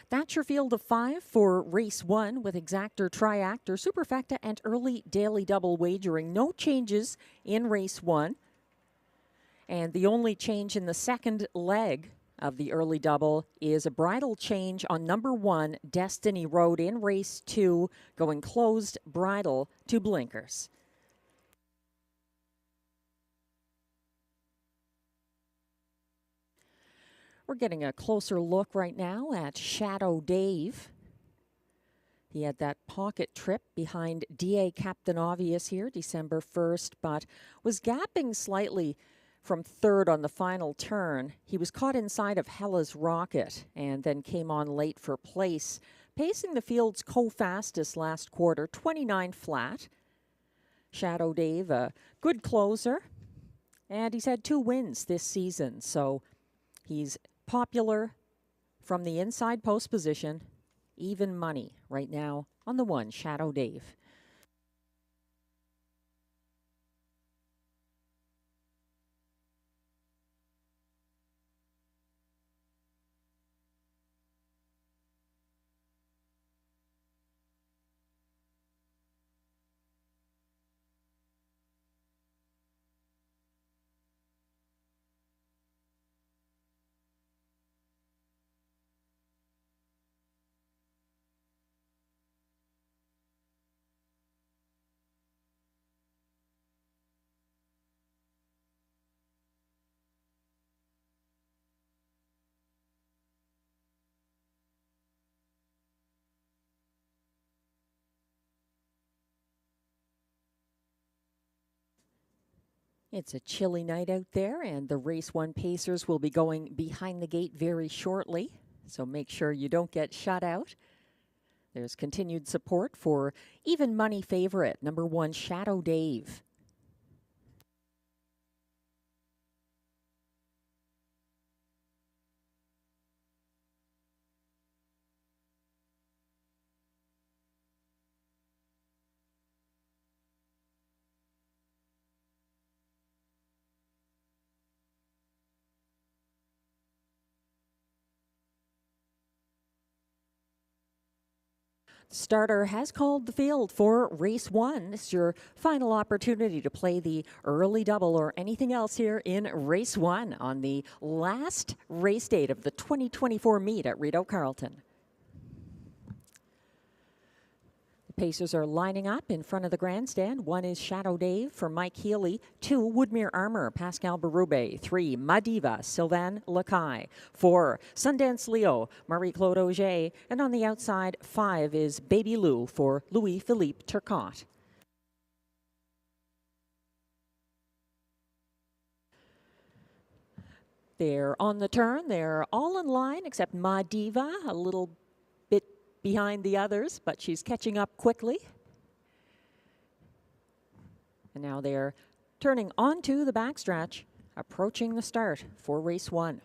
That's your field of 5 for race 1 with exactor, triactor, superfecta, and early daily double wagering. No changes in race 1. And the only change in the second leg of the early double is a bridle change on number 1, Destiny Road, in race 2, going closed bridle to blinkers. We're getting a closer look right now at Shadow Dave. He had that pocket trip behind D.A. Captain Obvious here, December 1st, but was gapping slightly from third on the final turn. He was caught inside of Hella's Rocket and then came on late for place, pacing the field's co-fastest last quarter, 29 flat. Shadow Dave, a good closer, and he's had 2 wins this season, so he's popular from the inside post position. Even money right now on the 1, Shadow Dave. It's a chilly night out there, and the Race 1 Pacers will be going behind the gate very shortly, so make sure you don't get shut out. There's continued support for even money favorite, number 1, Shadow Dave. Starter has called the field for race 1. It's your final opportunity to play the early double or anything else here in race 1 on the last race date of the 2024 meet at Rideau Carleton. The Pacers are lining up in front of the grandstand. 1 is Shadow Dave for Mike Healy. 2, Woodmere Armor, Pascal Berube. 3, Madiva, Sylvain Lacaille. 4, Sundance Leo, Marie-Claude Auger. And on the outside, 5 is Baby Lou for Louis-Philippe Turcotte. They're on the turn. They're all in line except Madiva, a little bit behind the others, but she's catching up quickly. And now they're turning onto the backstretch, approaching the start for race 1.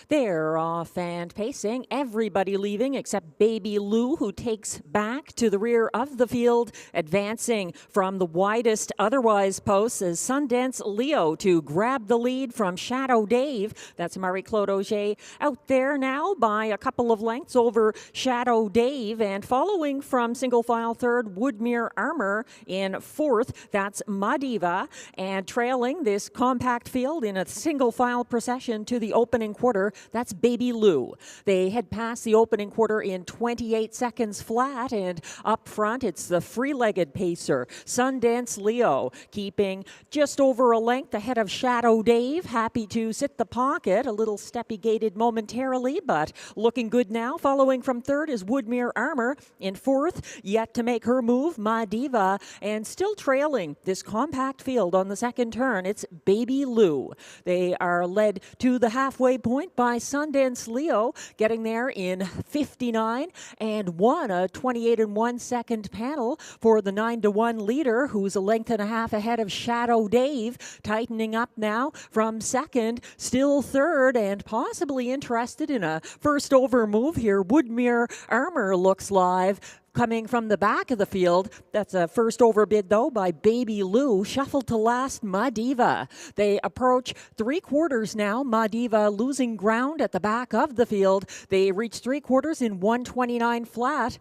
They're off and pacing. Everybody leaving except Baby Lou, who takes back to the rear of the field, advancing from the widest otherwise posts as Sundance Leo to grab the lead from Shadow Dave. That's Marie-Claude Auger out there now by a couple of lengths over Shadow Dave, and following from single file third, Woodmere Armor in fourth. That's Madiva, and trailing this compact field in a single file procession to the opening quarter. That's Baby Lou. They head past the opening quarter in 28 seconds flat, and up front it's the free-legged pacer, Sundance Leo, keeping just over a length ahead of Shadow Dave, happy to sit the pocket, a little steppy-gated momentarily, but looking good now. Following from third is Woodmere Armor. In fourth, yet to make her move, Madiva, and still trailing this compact field on the second turn, it's Baby Lou. They are led to the halfway point by Sundance Leo, getting there in 59 and 1, a 28 and 1 second panel for the 9-1 leader, who's a length and a half ahead of Shadow Dave, tightening up now from second, still third, and possibly interested in a first over move here. Woodmere Armor looks live. Coming from the back of the field, that's a first overbid though by Baby Lou, shuffled to last Madiva. They approach 3/4 now, Madiva losing ground at the back of the field. They reach 3/4 in 1:29 flat.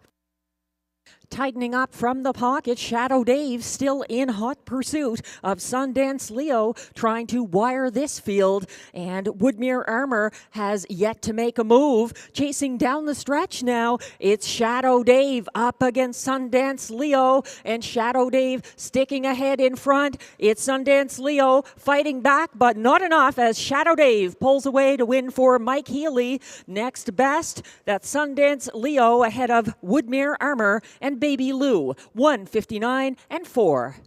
Tightening up from the pocket, Shadow Dave still in hot pursuit of Sundance Leo, trying to wire this field, and Woodmere Armor has yet to make a move. Chasing down the stretch now, it's Shadow Dave up against Sundance Leo, and Shadow Dave sticking ahead in front. It's Sundance Leo fighting back, but not enough as Shadow Dave pulls away to win for Mike Healy. Next best, that's Sundance Leo ahead of Woodmere Armor and Baby Lou, 1:59 and 4.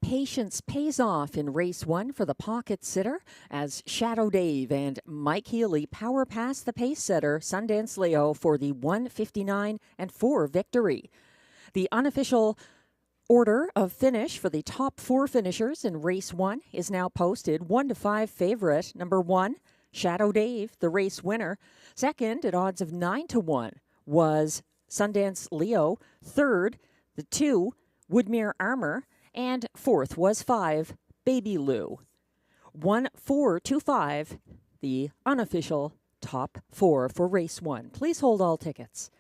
Patience pays off in race 1 for the pocket sitter as Shadow Dave and Mike Healy power past the pace setter Sundance Leo for the 1:59 and 4 victory. The unofficial order of finish for the top 4 finishers in race 1 is now posted. 1 to 5 favorite, number 1, Shadow Dave, the race winner. Second, at odds of 9-1, was Sundance Leo. Third, the 2, Woodmere Armor. And fourth was 5, Baby Lou. 1-4-2-5, the unofficial top 4 for race 1. Please hold all tickets.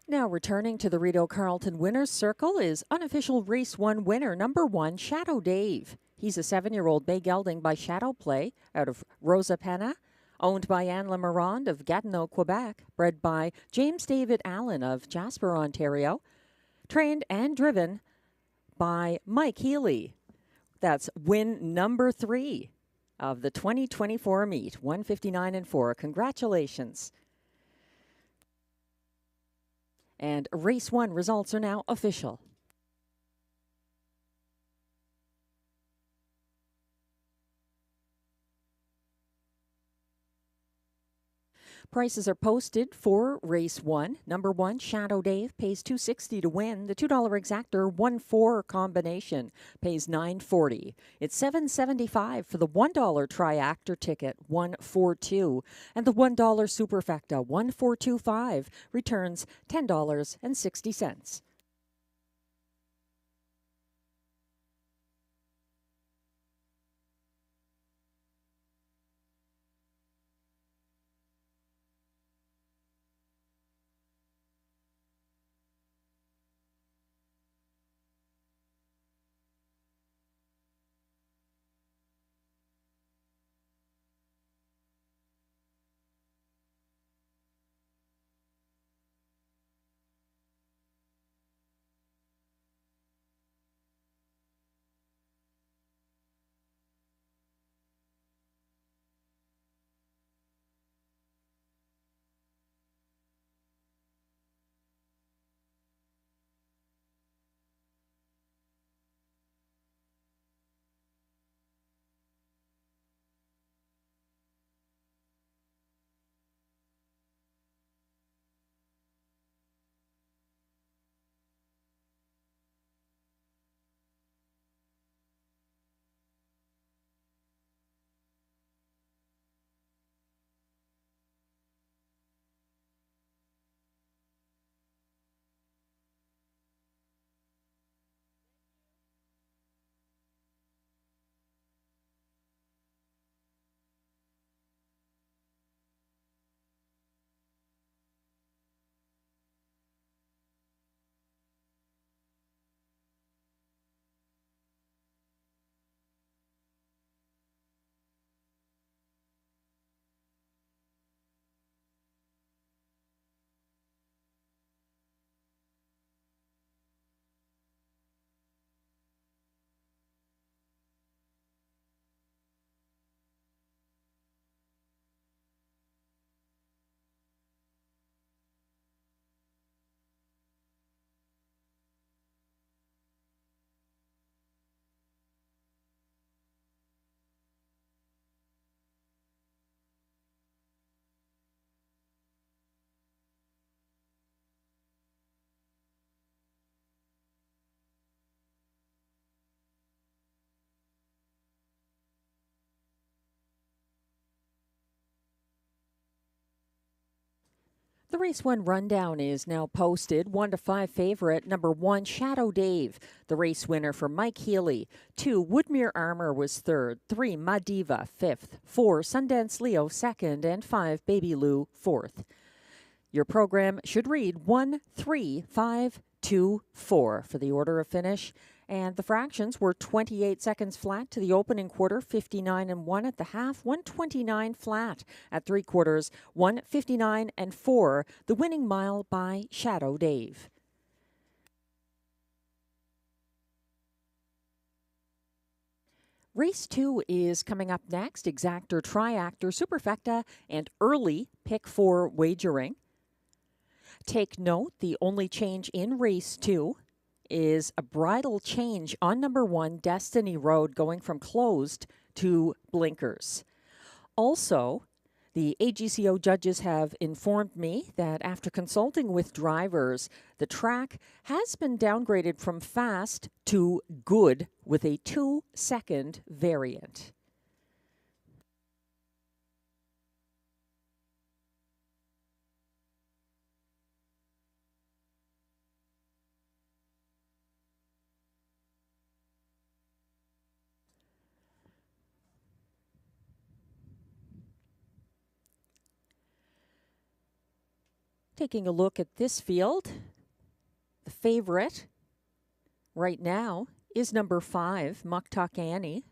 Now returning to the Rideau Carleton Winners Circle is unofficial race 1 winner, number 1, Shadow Dave. He's a 7-year-old bay gelding by Shadow Play out of Rosa Penna, owned by Anne Lemarand of Gatineau, Quebec, bred by James David Allen of Jasper, Ontario, trained and driven by Mike Healy. That's win number 3 of the 2024 meet, 159-4. Congratulations. And race 1 results are now official. Prices are posted for race 1. Number 1, Shadow Dave, pays $2.60 to win. The $2 exactor 1-4 combination pays $9.40. It's $7.75 for the $1 triactor ticket, $1.42. And the $1 superfecta, $1.425, returns $10.60. The race 1 rundown is now posted. 1 to 5 favorite, number 1, Shadow Dave, the race winner for Mike Healy. 2, Woodmere Armor was third. 3, Madiva, fifth. 4, Sundance Leo, second. And 5, Baby Lou, fourth. Your program should read 1, 3, 5, 2, 4 for the order of finish. And the fractions were 28 seconds flat to the opening quarter, 59 and 1 at the half, 129 flat at three quarters, 159 and 4, the winning mile by Shadow Dave. Race 2 is coming up next. Exactor, Triactor, Superfecta, and early pick 4 wagering. Take note, the only change in race 2 is a bridle change on number 1, Destiny Road, going from closed to blinkers. Also, the AGCO judges have informed me that after consulting with drivers, the track has been downgraded from fast to good with a 2-second variant. Taking a look at this field, the favorite right now is number 5, Muktuk Annie,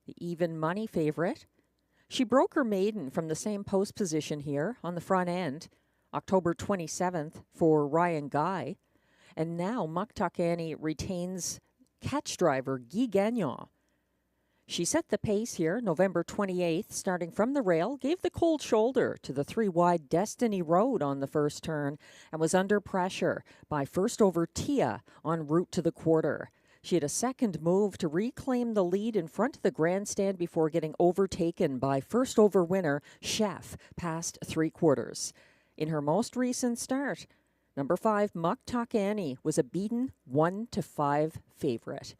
the even money favorite. She broke her maiden from the same post position here on the front end, October 27th for Ryan Guy. And now Muktuk Annie retains catch driver Guy Gagnon. She set the pace here November 28th, starting from the rail, gave the cold shoulder to the 3-wide Destiny Road on the first turn, and was under pressure by first over Tia en route to the quarter. She had a second move to reclaim the lead in front of the grandstand before getting overtaken by first over winner Chef past three quarters. In her most recent start, number 5, Muktuk Annie was a beaten 1 to 5 favorite.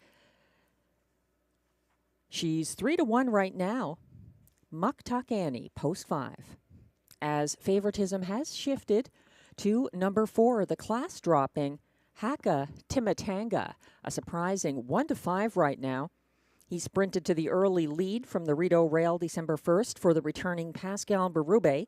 She's 3 to 1 right now. Muktuk Annie, post 5. As favoritism has shifted to number 4, the class dropping Haka Timatanga, a surprising 1 to 5 right now. He sprinted to the early lead from the Rideau Rail December 1st for the returning Pascal Berube.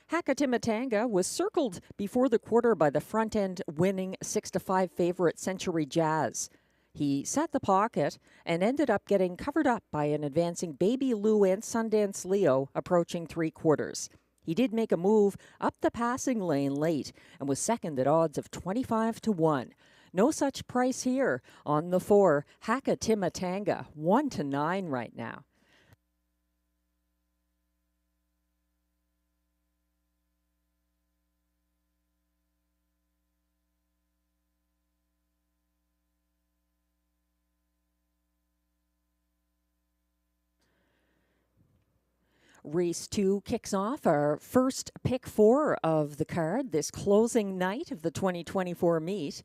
Haka Timatanga was circled before the quarter by the front end winning 6 to 5 favorite Century Jazz. He set the pocket and ended up getting covered up by an advancing Baby Lou and Sundance Leo approaching three quarters. He did make a move up the passing lane late and was second at odds of 25 to 1. No such price here on the 4, Haka Timatanga, 1 to 9 right now. Race 2 kicks off our first pick 4 of the card, this closing night of the 2024 meet.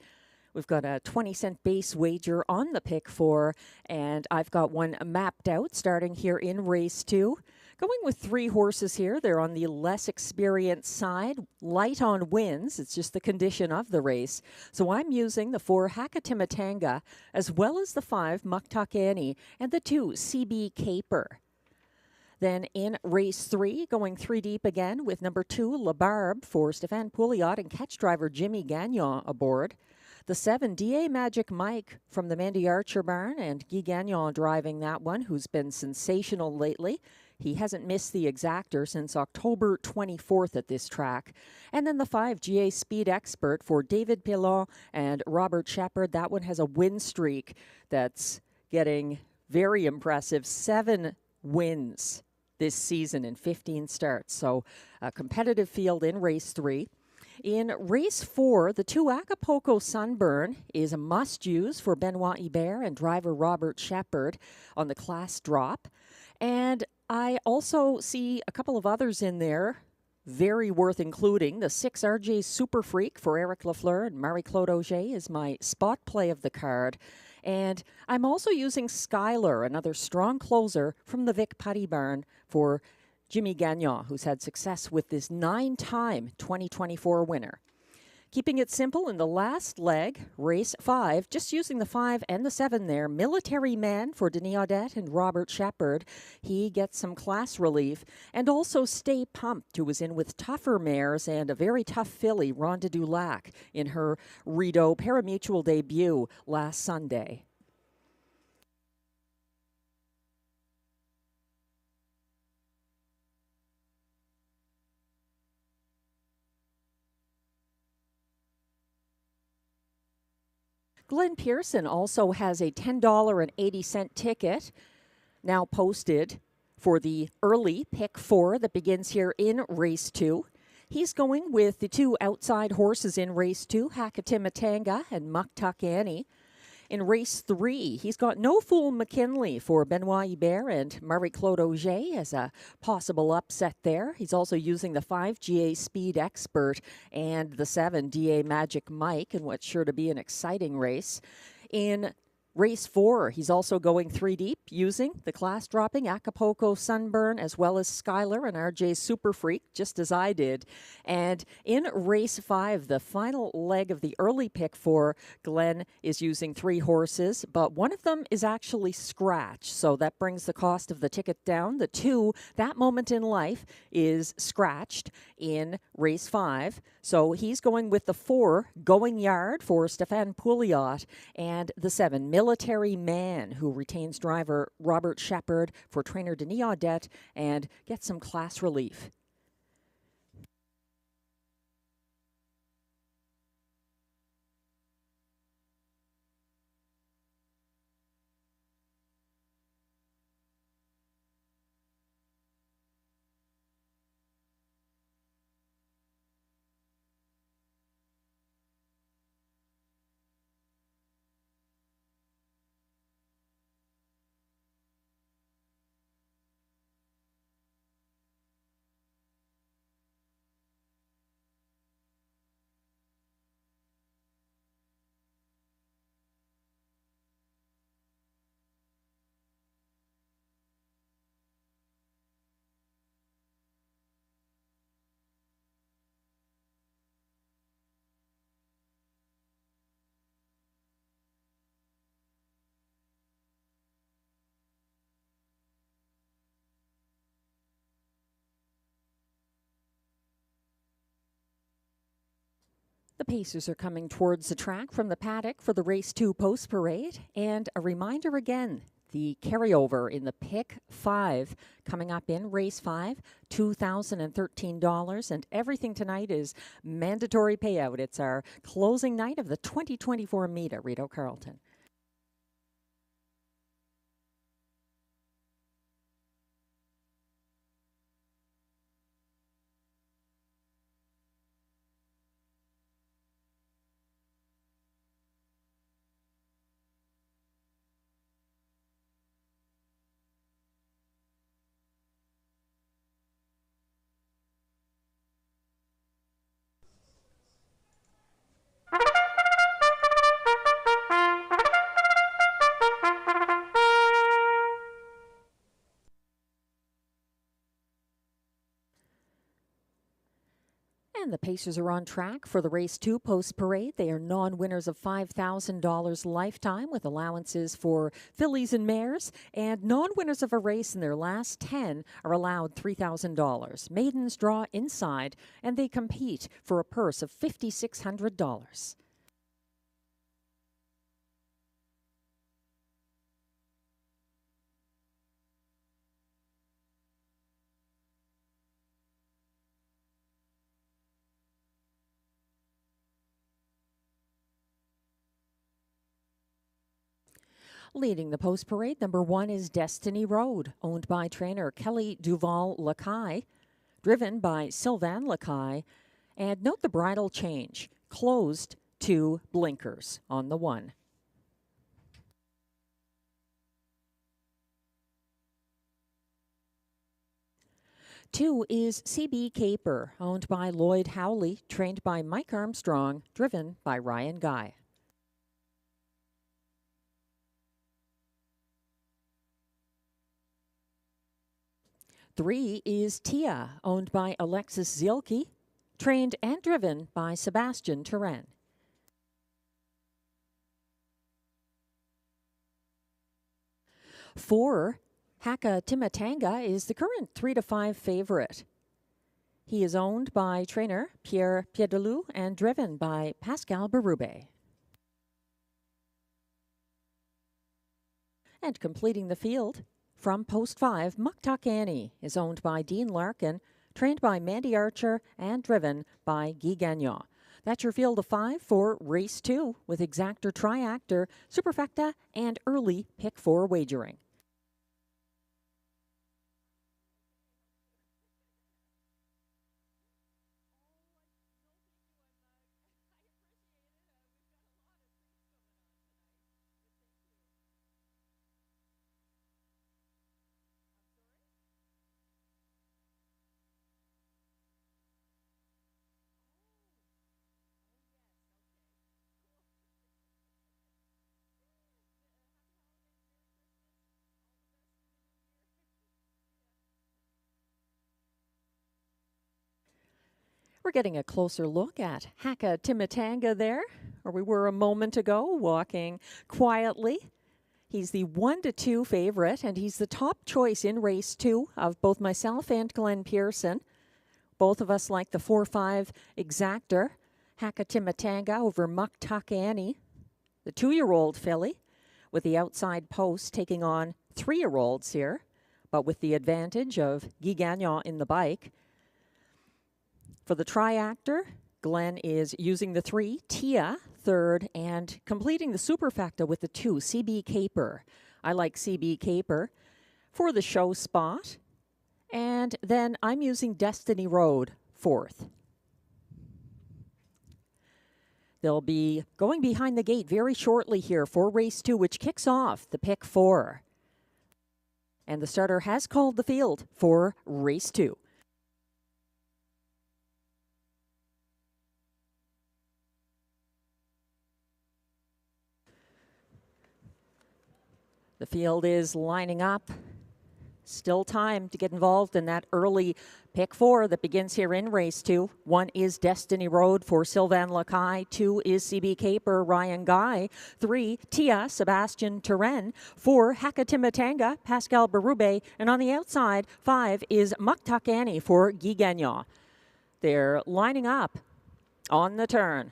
We've got a 20-cent base wager on the pick 4, and I've got one mapped out starting here in race 2. Going with 3 horses here. They're on the less experienced side, light on wins. It's just the condition of the race. So I'm using the 4 Haka Timatanga, as well as the 5 Muktuk Annie, and the 2 CB Caper. Then in race 3, going 3 deep again with number 2, La Barbe for Stéphane Pouliot and catch driver Jimmy Gagnon aboard. The 7, DA Magic Mike from the Mandy Archer Barn, and Guy Gagnon driving that one, who's been sensational lately. He hasn't missed the exactor since October 24th at this track. And then the 5, GA Speed Expert for David Pilon and Robert Shepard. That one has a win streak that's getting very impressive. 7 wins this season in 15 starts. So a competitive field in race 3. In race 4, the 2 Acapulco Sunburn is a must-use for Benoit Hébert and driver Robert Shepard on the class drop. And I also see a couple of others in there, very worth including. The 6 RJ Super Freak for Eric Lafleur and Marie-Claude Auger is my spot play of the card. And I'm also using Skylar, another strong closer from the Vic Putty Barn, for Jimmy Gagnon, who's had success with this 9-time 2024 winner. Keeping it simple in the last leg, race 5, just using the 5 and the 7 there. Military Man for Denis Audette and Robert Shepard. He gets some class relief. And also Stay Pumped, who was in with tougher mares and a very tough filly, Rhonda Dulac, in her Rideau Parimutuel debut last Sunday. Glenn Pearson also has a $10.80 ticket now posted for the early pick 4 that begins here in race 2. He's going with the 2 outside horses in race 2, Hakatimatanga and Muktuk Annie. In race 3, he's got No Fool McKinley for Benoit Hubert and Marie-Claude Auger as a possible upset there. He's also using the 5 GA Speed Expert and the 7 DA Magic Mike in what's sure to be an exciting race. In race 4, he's also going 3 deep using the class-dropping Acapulco Sunburn as well as Skylar and RJ Super Freak, just as I did. And in race 5, the final leg of the early pick 4, Glenn is using 3 horses, but one of them is actually scratched, so that brings the cost of the ticket down. The 2, That Moment in Life, is scratched in race 5, so he's going with the 4, Going Yard for Stéphane Pouliot, and the 7, Military Man, who retains driver Robert Shepard for trainer Denis Audette and gets some class relief. The Pacers are coming towards the track from the paddock for the Race 2 Post Parade. And a reminder again, the carryover in the pick 5 coming up in race 5, $2,013. And everything tonight is mandatory payout. It's our closing night of the 2024 meet at Rideau Carleton. And the Pacers are on track for the Race 2 Post Parade. They are non-winners of $5,000 lifetime with allowances for fillies and mares. And non-winners of a race in their last 10 are allowed $3,000. Maidens draw inside and they compete for a purse of $5,600. Leading the post parade, number 1 is Destiny Road, owned by trainer Kelly Duval-Lacaille, driven by Sylvain Lacaille. And note the bridle change, closed to blinkers on the 1. Two is CB Caper, owned by Lloyd Howley, trained by Mike Armstrong, driven by Ryan Guy. 3 is Tia, owned by Alexis Zielke, trained and driven by Sebastian Turen. Four, Haka Timatanga is the current 3 to 5 favorite. He is owned by trainer Pierre Piedalou and driven by Pascal Berube. And completing the field, from post 5, Muktuk Annie is owned by Dean Larkin, trained by Mandy Archer and driven by Guy Gagnon. That's your field of 5 for race 2 with exactor, triactor, superfecta, and early pick 4 wagering. We're getting a closer look at Haka Timatanga there, where we were a moment ago, walking quietly. He's the 1 to 2 favorite, and he's the top choice in race 2 of both myself and Glenn Pearson. Both of us like the 4-5 exactor, Haka Timatanga over Muktuk Annie, the 2-year-old filly, with the outside post taking on 3-year-olds here, but with the advantage of Guy Gagnon in the bike. For the triactor, Glenn is using the 3, Tia, third, and completing the superfecta with the 2, CB Caper. I like CB Caper for the show spot. And then I'm using Destiny Road, fourth. They'll be going behind the gate very shortly here for race 2, which kicks off the pick 4. And the starter has called the field for race 2. The field is lining up. Still time to get involved in that early pick 4 that begins here in race 2. 1 is Destiny Road for Sylvain Lacaille. 2 is CB Caper, Ryan Guy. 3, Tia, Sebastian Turen. 4, Haka Timatanga, Pascal Berube. And on the outside, 5 is Muktuk Annie for Guy Gagnon. They're lining up on the turn.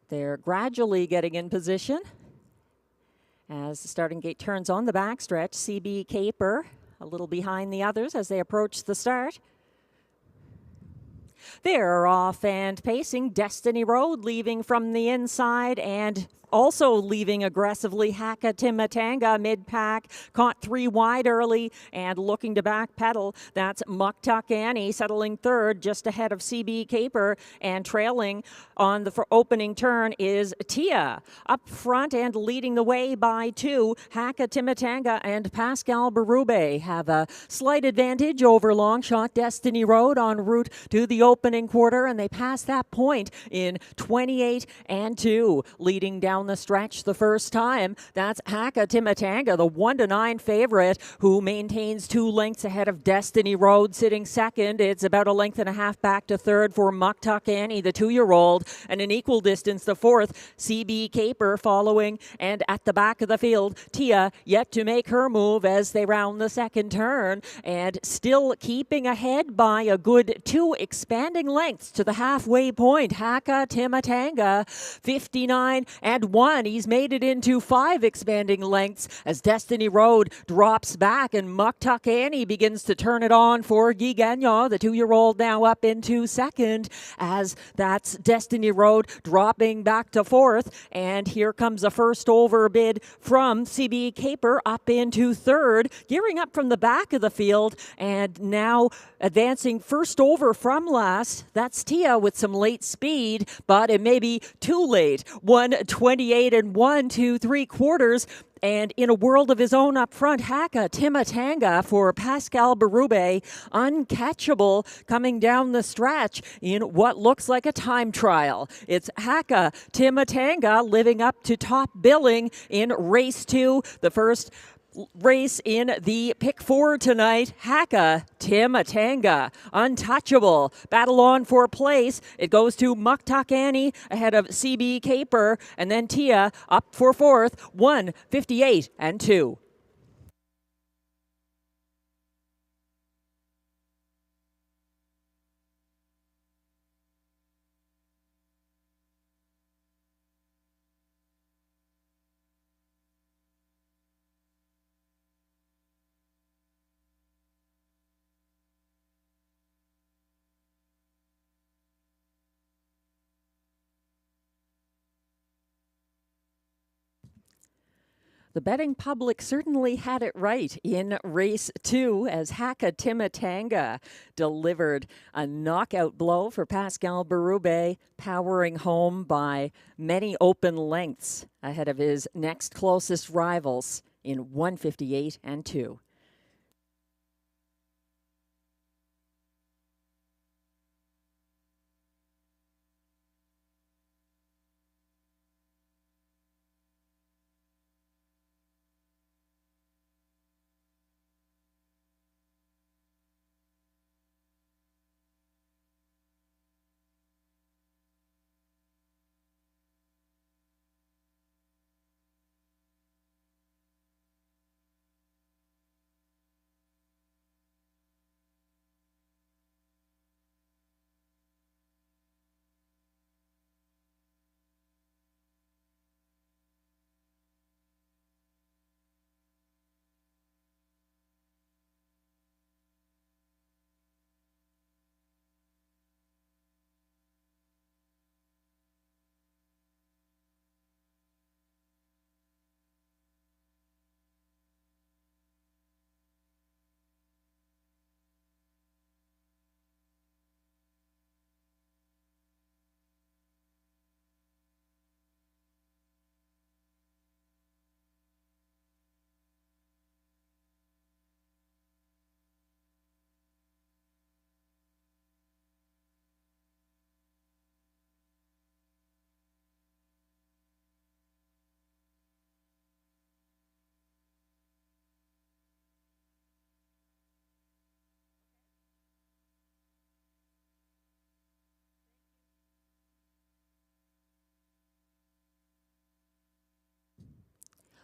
They're gradually getting in position as the starting gate turns on the backstretch. CB Caper a little behind the others as they approach the start. They're off and pacing. Destiny Road leaving from the inside and also leaving aggressively. Haka Timatanga mid-pack, caught 3 wide early and looking to backpedal. That's Muktuk Annie settling third just ahead of CB Caper, and trailing on the opening turn is Tia. Up front and leading the way by 2, Haka Timatanga and Pascal Berube have a slight advantage over Longshot Destiny Road en route to the opening quarter, and they pass that point in 28-2, leading down the stretch the first time. That's Haka Timatanga, the 1 to 9 favorite, who maintains 2 lengths ahead of Destiny Road, sitting second. It's about a length and a half back to third for Muktuk Annie, the 2-year-old, and an equal distance the fourth, CB Caper following. And at the back of the field, Tia yet to make her move as they round the second turn, and still keeping ahead by a good 2 expanding lengths to the halfway point. Haka Timatanga, 59-1. He's made it into 5 expanding lengths as Destiny Road drops back, and Muktuk Annie begins to turn it on for Guy Gagnon, the 2-year-old, now up into second, as that's Destiny Road dropping back to fourth. And here comes a first over bid from CB Caper up into third, gearing up from the back of the field, and now advancing first over from last last. That's Tia with some late speed, but it may be too late. 1:28 and 1 2 3/4. And in a world of his own up front, Haka Timatanga for Pascal Berube, uncatchable coming down the stretch in what looks like a time trial. It's Haka Timatanga living up to top billing in race 2, the first race in the pick 4 tonight. Haka Timatanga, untouchable, battle on for place. It goes to Muktak Annie ahead of CB Caper, and then Tia up for 4th, 1:58 and 2. The betting public certainly had it right in race 2 as Haka Timatanga delivered a knockout blow for Pascal Berube, powering home by many open lengths ahead of his next closest rivals in 1:58 and 2.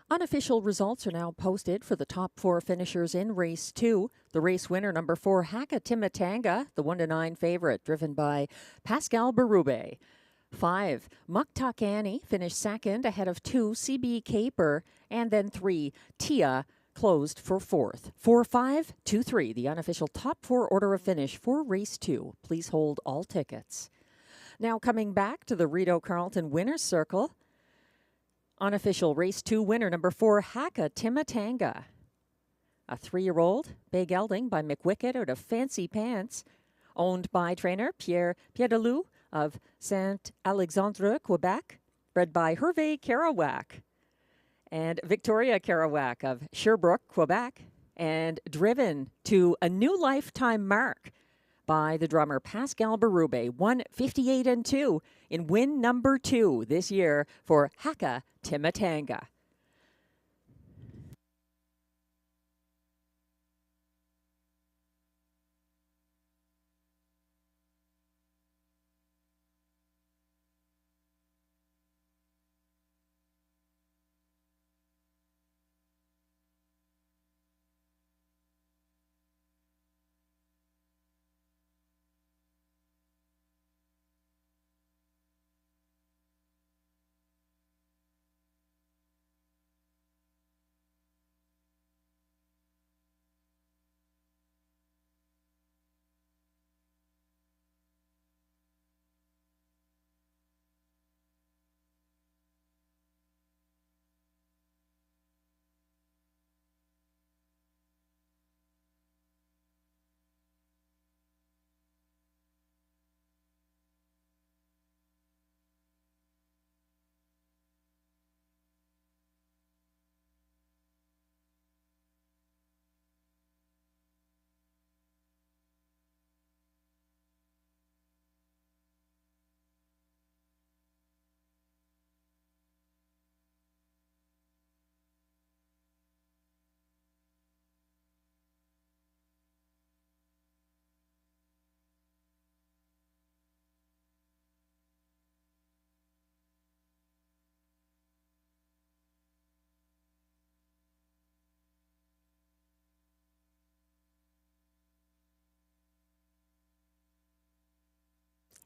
Unofficial results are now posted for the top 4 finishers in race 2. The race winner, number 4, Haka Timatanga, the 1-9 favorite, driven by Pascal Berube. 5, Muktak Annie finished second ahead of 2, CB Caper, and then 3, Tia closed for 4th. 4, 5, 2, 3, the unofficial top 4 order of finish for race 2. Please hold all tickets. Now coming back to the Rideau Carleton winner's circle, unofficial race 2 winner, number 4, Haka Timatanga. A 3-year-old, bay gelding by McWicked out of Fancy Pants, owned by trainer Pierre Piedalou of Saint-Alexandre, Quebec, bred by Hervé Kerouac and Victoria Kerouac of Sherbrooke, Quebec, and driven to a new lifetime mark by the drummer Pascal Berube, 1:58 and 2 in win number 2 this year for Haka Timatanga.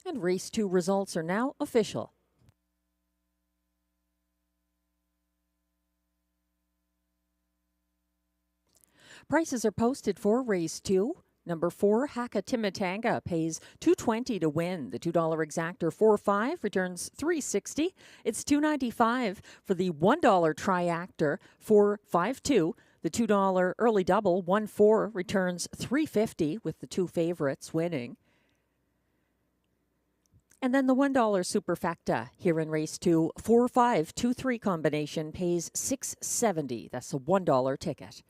And race 2 results are now official. Prices are posted for race 2. Number 4, Haka Timitanga, pays $2.20 to win. The $2 exactor 4-5 returns $3.60. It's $2.95 for the $1 triactor 4-5-2. The $2 early double 1-4 returns $3.50 with the 2 favorites winning. And then the $1 superfecta here in race 2, 4-5-2-3 combination pays $6.70. That's a $1 ticket.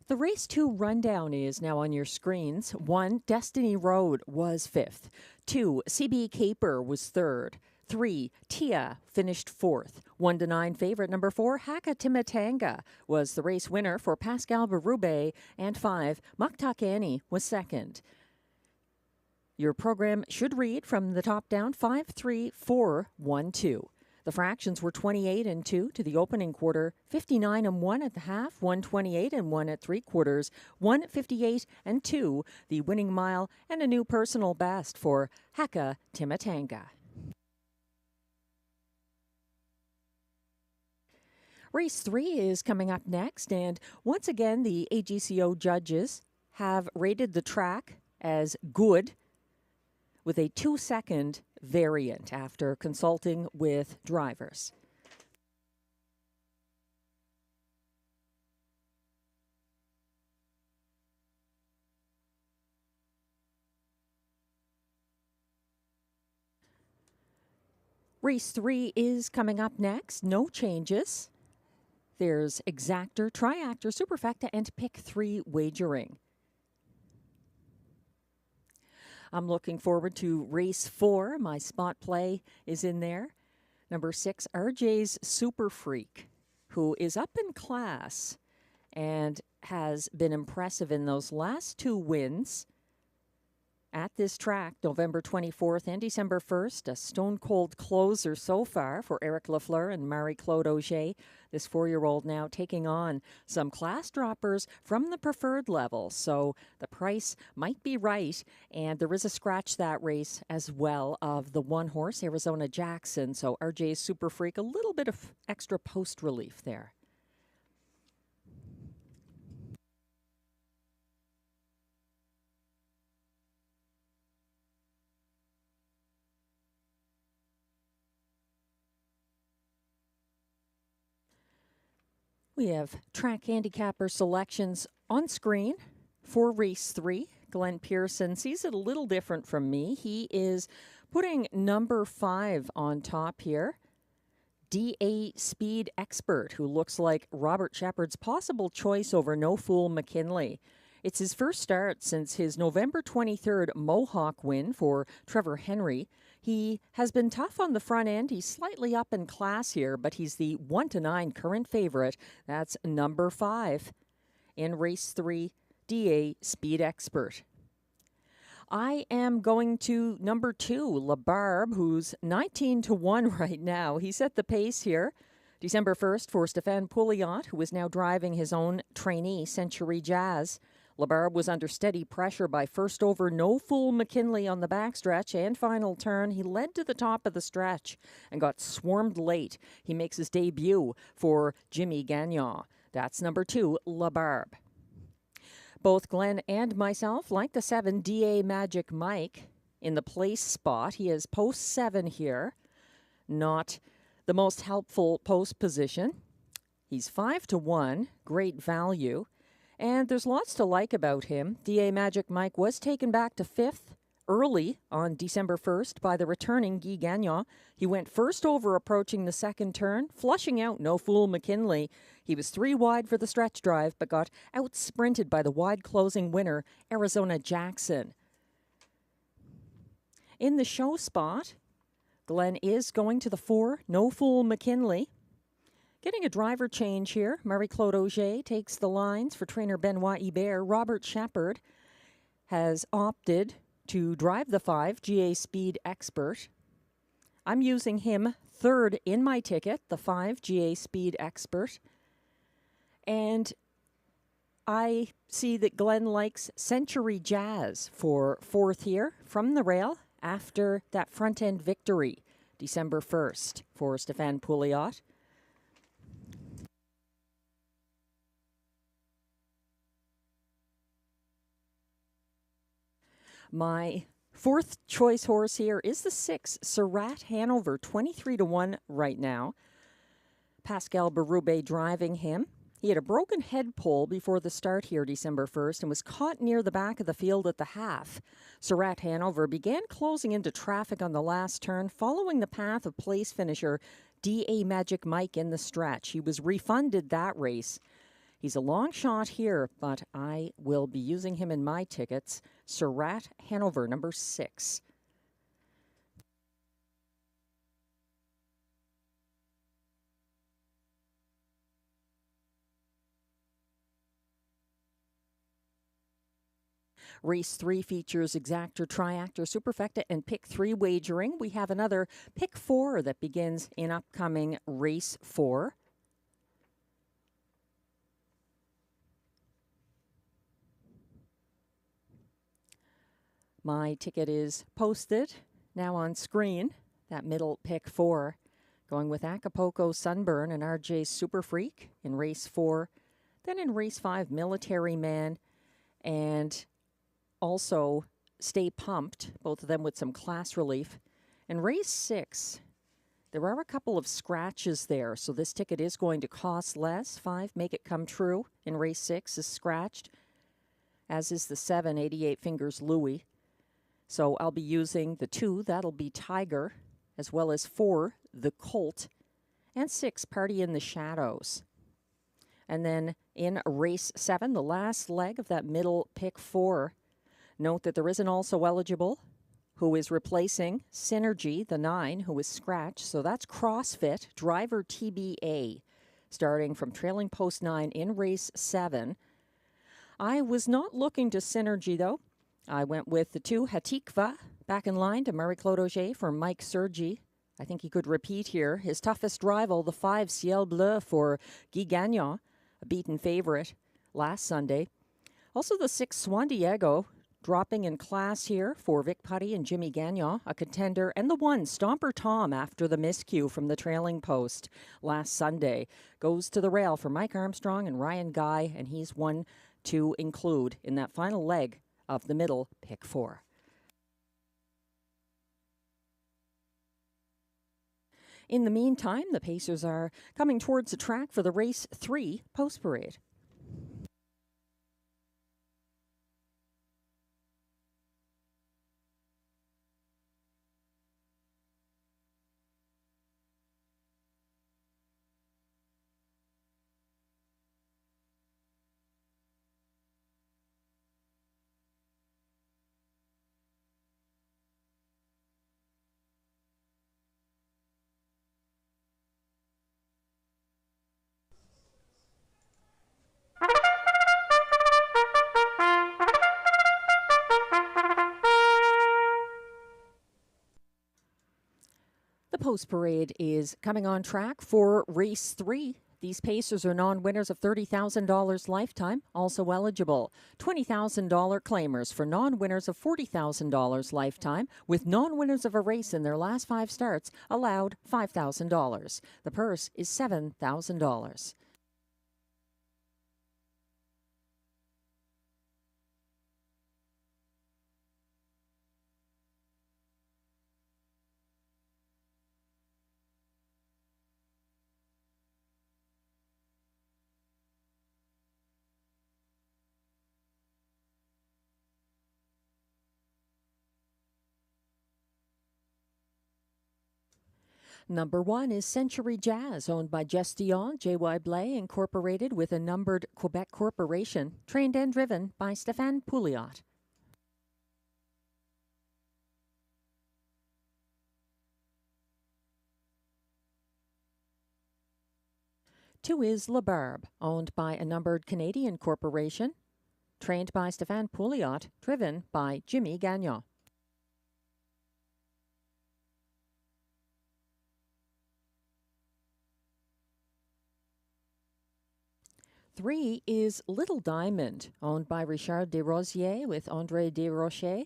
The race 2 rundown is now on your screens. 1, Destiny Road was 5th. 2, CB Caper was 3rd. 3, Tia finished 4th. 1-9 favorite number 4, Haka Timitanga was the race winner for Pascal Berube. And 5, Maktakani was 2nd. Your program should read from the top down 5, 3, 4, 1, 2. The fractions were 28 and 2 to the opening quarter, 59 and 1 at the half, 128 and 1 at 3/4, 158 and 2 the winning mile, and a new personal best for Haka Timitanga. Race 3 is coming up next, and once again the AGCO judges have rated the track as good with a 2-second variant after consulting with drivers. Race 3 is coming up next. No changes. There's exactor, triactor, superfecta, and pick 3 wagering. I'm looking forward to race 4. My spot play is in there. Number 6, RJ's Super Freak, who is up in class and has been impressive in those last 2 wins at this track, November 24th and December 1st. A stone-cold closer so far for Eric Lafleur and Marie-Claude Auger. This 4-year-old now taking on some class droppers from the preferred level. So the price might be right. And there is a scratch that race as well of the 1-horse, Arizona Jackson. So RJ's Super Freak, a little bit of extra post relief there. We have track handicapper selections on screen for race 3. Glenn Pearson sees it a little different from me. He is putting number 5 on top here. DA Speed Expert, who looks like Robert Shepard's possible choice over No Fool McKinley. It's his first start since his November 23rd Mohawk win for Trevor Henry. He has been tough on the front end. He's slightly up in class here, but he's the 1-9 current favorite. That's number 5 in race 3, DA Speed Expert. I am going to number 2, LaBarbe, who's 19-1 right now. He set the pace here December 1st for Stéphane Pouliot, who is now driving his own trainee, Century Jazz. LaBarbe was under steady pressure by first over No Fool McKinley on the backstretch and final turn. He led to the top of the stretch and got swarmed late. He makes his debut for Jimmy Gagnon. That's number 2, LaBarbe. Both Glenn and myself like the 7 DA Magic Mike in the place spot. He is post 7 here. Not the most helpful post position. He's 5-1, great value. And there's lots to like about him. DA Magic Mike was taken back to 5th early on December 1st by the returning Guy Gagnon. He went first over approaching the second turn, flushing out No Fool McKinley. He was 3 wide for the stretch drive, but got out-sprinted by the wide closing winner, Arizona Jackson. In the show spot, Glenn is going to the 4, No Fool McKinley. Getting a driver change here. Marie-Claude Auger takes the lines for trainer Benoit Hébert. Robert Shepard has opted to drive the 5, GA Speed Expert. I'm using him 3rd in my ticket, the 5, GA Speed Expert. And I see that Glenn likes Century Jazz for 4th here from the rail after that front-end victory, December 1st for Stéphane Pouliot. My 4th choice horse here is the 6, Surratt Hanover, 23-1 right now. Pascal Berube driving him. He had a broken head pole before the start here December 1st and was caught near the back of the field at the half. Surratt Hanover began closing into traffic on the last turn, following the path of place finisher DA Magic Mike in the stretch. He was refunded that race. He's a long shot here, but I will be using him in my tickets. Surratt Hanover, number 6. Race 3 features exactor, triactor, superfecta, and pick 3 wagering. We have another pick 4 that begins in upcoming race 4. My ticket is posted now on screen, that middle pick 4, going with Acapulco Sunburn and RJ Super Freak in race 4. Then in race 5, Military Man and also Stay Pumped, both of them with some class relief. In race 6, there are a couple of scratches there, so this ticket is going to cost less. 5, Make It Come True in race 6 is scratched, as is the 7, 88 Fingers Louie. So I'll be using the 2, that'll be Tiger, as well as 4, the Colt, and 6, Party in the Shadows. And then in race 7, the last leg of that middle pick 4, note that there is an also eligible who is replacing Synergy, the 9, who is scratched. So that's CrossFit, driver TBA, starting from trailing post 9 in race 7. I was not looking to Synergy, though. I went with the 2, Hatikva, back in line to Marie-Claude Auger for Mike Sergi. I think he could repeat here. His toughest rival, the 5, Ciel Bleu for Guy Gagnon, a beaten favorite last Sunday. Also the 6, Swan Diego, dropping in class here for Vic Putty and Jimmy Gagnon, a contender. And the 1, Stomper Tom, after the miscue from the trailing post last Sunday, goes to the rail for Mike Armstrong and Ryan Guy, and he's one to include in that final leg of the middle pick 4. In the meantime, the Pacers are coming towards the track for the Race 3 post-parade. The post-parade is coming on track for Race 3. These Pacers are non-winners of $30,000 lifetime, also eligible. $20,000 claimers for non-winners of $40,000 lifetime, with non-winners of a race in their last 5 starts allowed $5,000. The purse is $7,000. Number 1 is Century Jazz, owned by Gestion J.Y. Blais, incorporated with a numbered Quebec corporation, trained and driven by Stéphane Pouliot. Two is La Barbe, owned by a numbered Canadian corporation, trained by Stéphane Pouliot, driven by Jimmy Gagnon. Three is Little Diamond, owned by Richard Desrosiers with André Desrochers,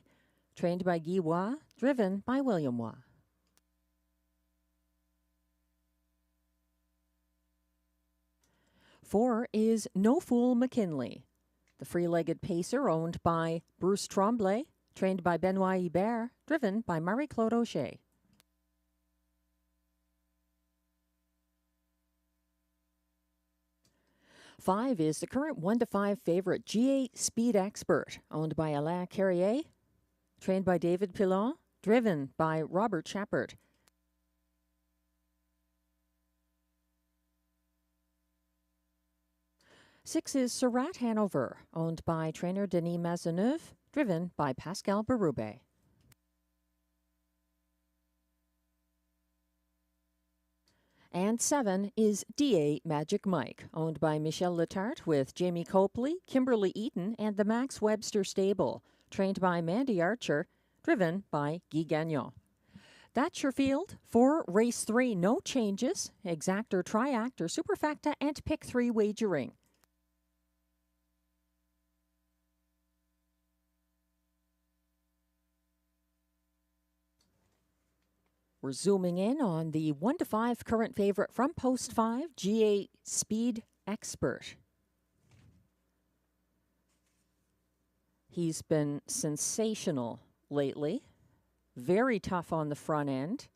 trained by Guy Waugh, driven by William Waugh. Four is No Fool McKinley, the free-legged pacer owned by Bruce Tremblay, trained by Benoit Hibert, driven by Marie-Claude Auger. Five is the current 1-5 favorite G8 Speed Expert, owned by Alain Carrier, trained by David Pilon, driven by Robert Shepard. Six is Surratt Hanover, owned by trainer Denis Maisonneuve, driven by Pascal Berube. And 7 is DA Magic Mike, owned by Michel Letarte with Jamie Copley, Kimberly Eaton, and the Max Webster Stable, trained by Mandy Archer, driven by Guy Gagnon. That's your field for Race 3. No changes, exact or triact or superfecta, and pick 3 wagering. We're zooming in on the 1-5 current favorite from Post 5, G8 Speed Expert. He's been sensational lately, very tough on the front end,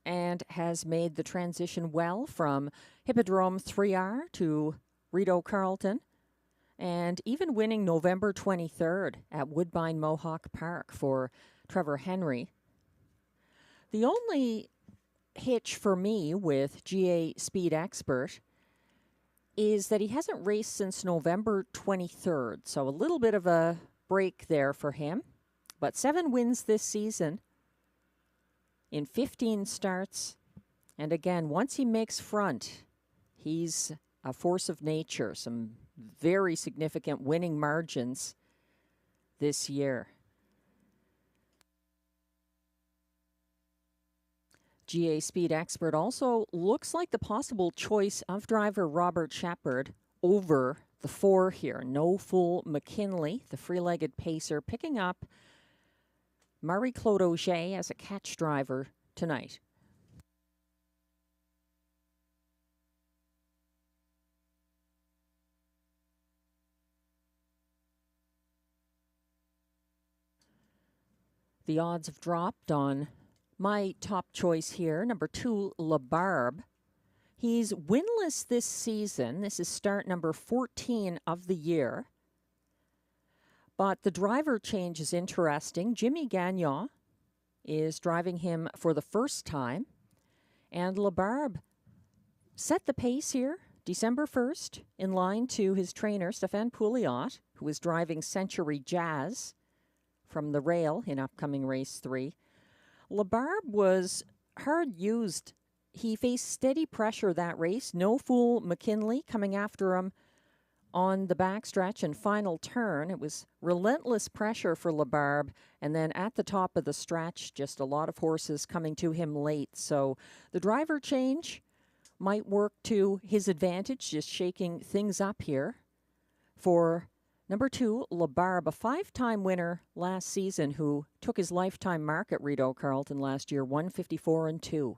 and has made the transition well from Hippodrome 3R to Rideau Carleton, and even winning November 23rd at Woodbine Mohawk Park for Trevor Henry. The only hitch for me with GA Speed Expert is that he hasn't raced since November 23rd, so a little bit of a break there for him. But 7 wins this season in 15 starts. And again, once he makes front, he's a force of nature. Some very significant winning margins this year. GA Speed Expert also looks like the possible choice of driver Robert Shepard over the 4 here. No Fool McKinley, the free-legged pacer, picking up Marie-Claude Auger as a catch driver tonight. The odds have dropped on My top choice here, number 2, La Barbe. He's winless this season. This is start number 14 of the year. But the driver change is interesting. Jimmy Gagnon is driving him for the first time. And La Barbe set the pace here December 1st in line to his trainer, Stéphane Pouliot, who is driving Century Jazz from the rail in upcoming race 3. La Barbe was hard used. He faced steady pressure that race. No Fool McKinley coming after him on the backstretch and final turn. It was relentless pressure for La Barbe. And then at the top of the stretch, just a lot of horses coming to him late. So the driver change might work to his advantage, just shaking things up here for number 2, La Barbe, a 5-time winner last season who took his lifetime mark at Rideau Carleton last year, 154-2.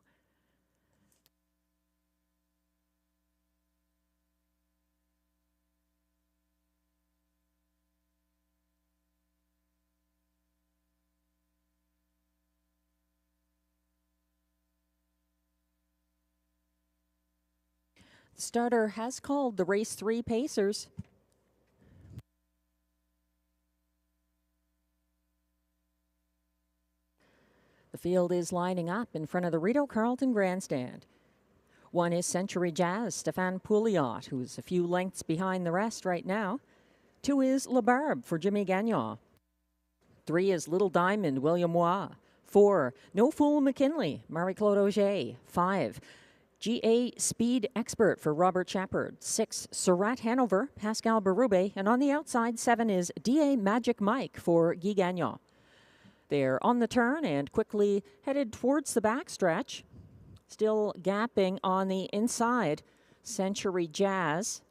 The starter has called the race 3 pacers. The field is lining up in front of the Rideau Carleton grandstand. 1 is Century Jazz, Stéphane Pouliot, who's a few lengths behind the rest right now. 2 is La Barbe for Jimmy Gagnon. 3 is Little Diamond, William Waugh. 4, No Fool McKinley, Marie-Claude Auger. 5, GA Speed Expert for Robert Shepard. 6, Surratt Hanover, Pascal Berube. And on the outside, 7 is DA Magic Mike for Guy Gagnon. They're on the turn and quickly headed towards the backstretch. Still gapping on the inside, Century Jazz.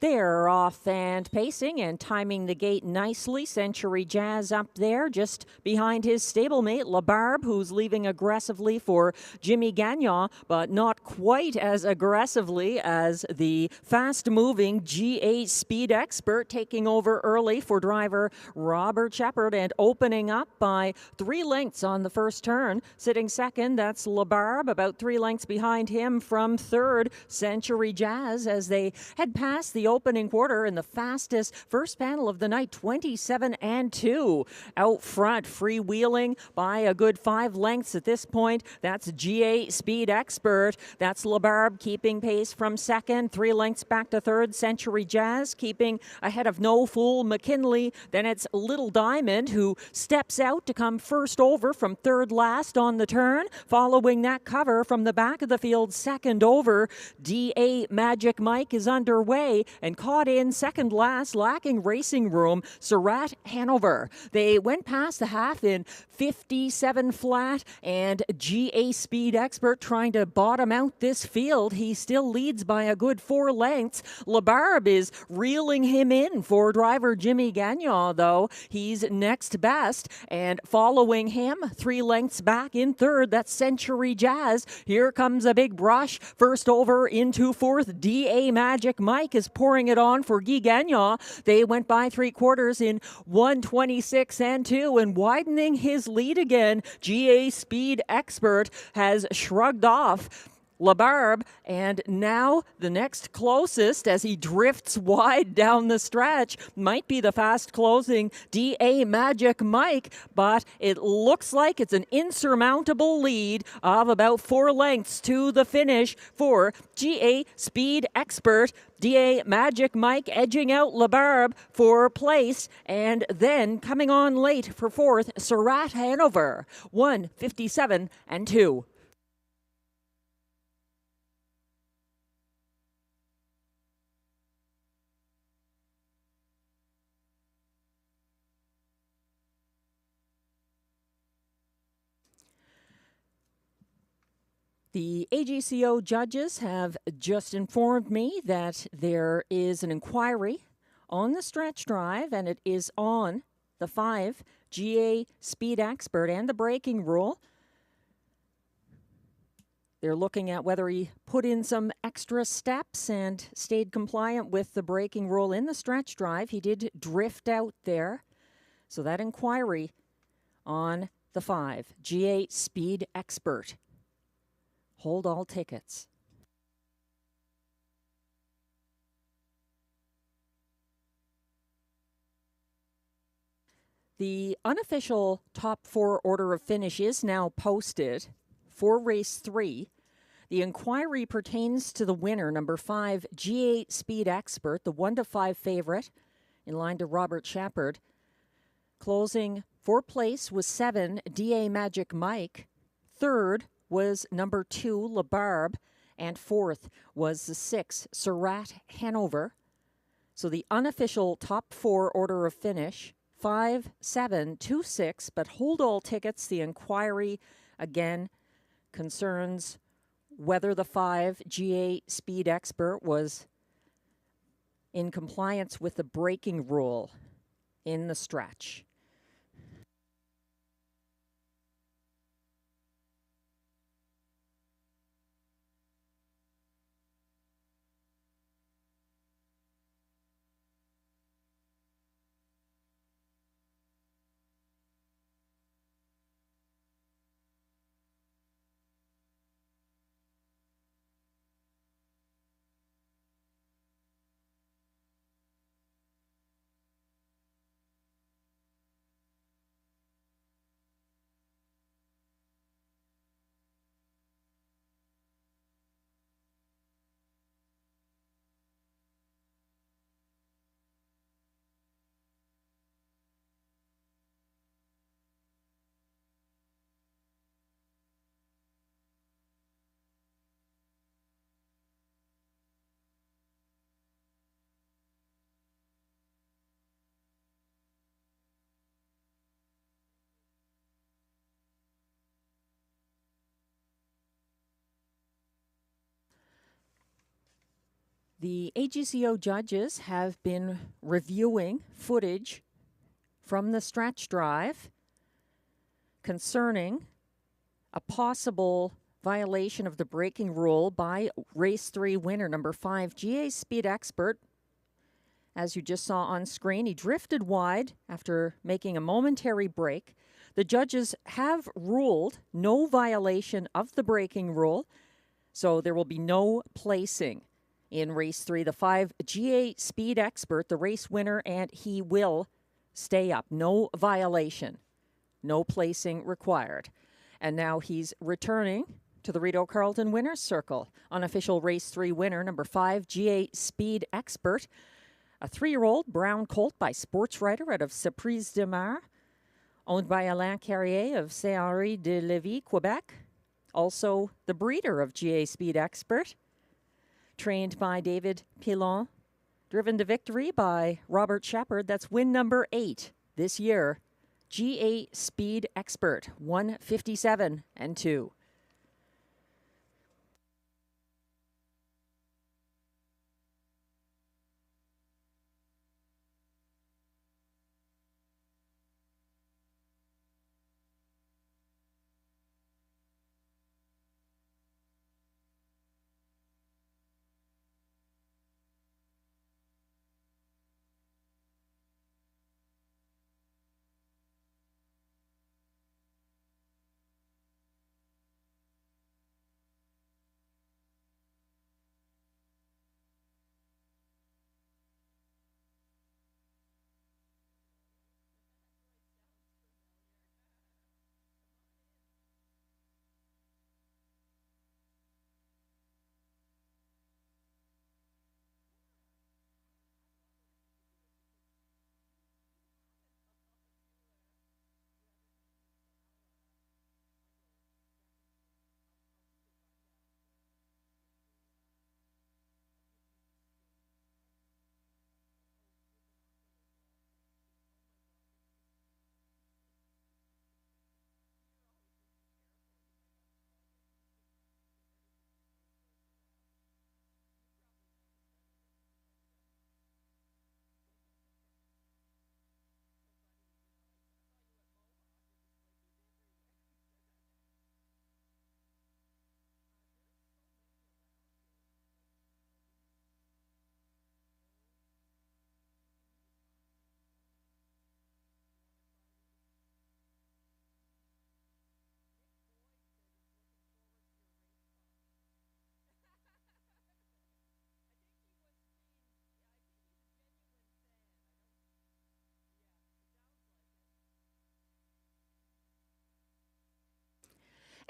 They're off and pacing and timing the gate nicely. Century Jazz up there just behind his stablemate, La Barbe, who's leaving aggressively for Jimmy Gagnon, but not quite as aggressively as the fast-moving GA Speed Expert, taking over early for driver Robert Shepard and opening up by 3 lengths on the first turn. Sitting second, that's La Barbe, about 3 lengths behind him from third, Century Jazz, as they head past the opening quarter in the fastest first panel of the night, 27-2. Out front, freewheeling by a good 5 lengths at this point. That's GA Speed Expert. That's La Barbe keeping pace from second, 3 lengths back to third. Century Jazz keeping ahead of No Fool McKinley. Then it's Little Diamond, who steps out to come first over from third last on the turn. Following that cover from the back of the field, second over, DA Magic Mike is underway and caught in second last, lacking racing room, Surratt Hanover. They went past the half in 57 flat, and GA Speed Expert trying to bottom out this field. He still leads by a good 4 lengths. La Barbe is reeling him in for driver Jimmy Gagnon, though. He's next best, and following him, 3 lengths back in third, that's Century Jazz. Here comes a big brush. First over into fourth, DA Magic Mike is pouring it on for Guy Gagnon. They went by 3/4 in 126-2 and widening his lead again. GA Speed Expert has shrugged off La Barbe, and now the next closest as he drifts wide down the stretch might be the fast closing DA Magic Mike, but it looks like it's an insurmountable lead of about 4 lengths to the finish for GA Speed Expert. DA Magic Mike edging out La Barbe for place, and then coming on late for fourth, Surratt Hanover, 157-2. The AGCO judges have just informed me that there is an inquiry on the stretch drive, and it is on the 5 GA Speed Expert and the braking rule. They're looking at whether he put in some extra steps and stayed compliant with the braking rule in the stretch drive. He did drift out there. So that inquiry on the 5, G8 Speed Expert. Hold all tickets. The unofficial top 4 order of finish is now posted for race 3. The inquiry pertains to the winner, number 5, G8 Speed Expert, the 1-5 favorite, in line to Robert Shepard. Closing for place was 7, DA Magic Mike. Third was number 2, LaBarbe. And fourth was the 6, Surratt Hanover. So the unofficial top 4 order of finish, 5, 7, 2, 6. But hold all tickets. The inquiry, again, concerns whether the 5 G8 Speed Expert was in compliance with the braking rule in the stretch. The AGCO judges have been reviewing footage from the stretch drive concerning a possible violation of the braking rule by race 3 winner, number 5, GA Speed Expert. As you just saw on screen, he drifted wide after making a momentary break. The judges have ruled no violation of the braking rule, so there will be no placing in race 3. The 5 GA Speed Expert, the race winner, and he will stay up. No violation. No placing required. And now he's returning to the Rideau Carleton Winners Circle. Unofficial race 3 winner, number 5 GA Speed Expert. A 3-year-old brown colt by Sports Writer out of Surprise de Mar, owned by Alain Carrier of Saint-Henri-de-Lévis, Quebec. Also the breeder of GA Speed Expert, trained by David Pilon, driven to victory by Robert Shepard. That's win number 8 this year. GA Speed Expert, 157-2.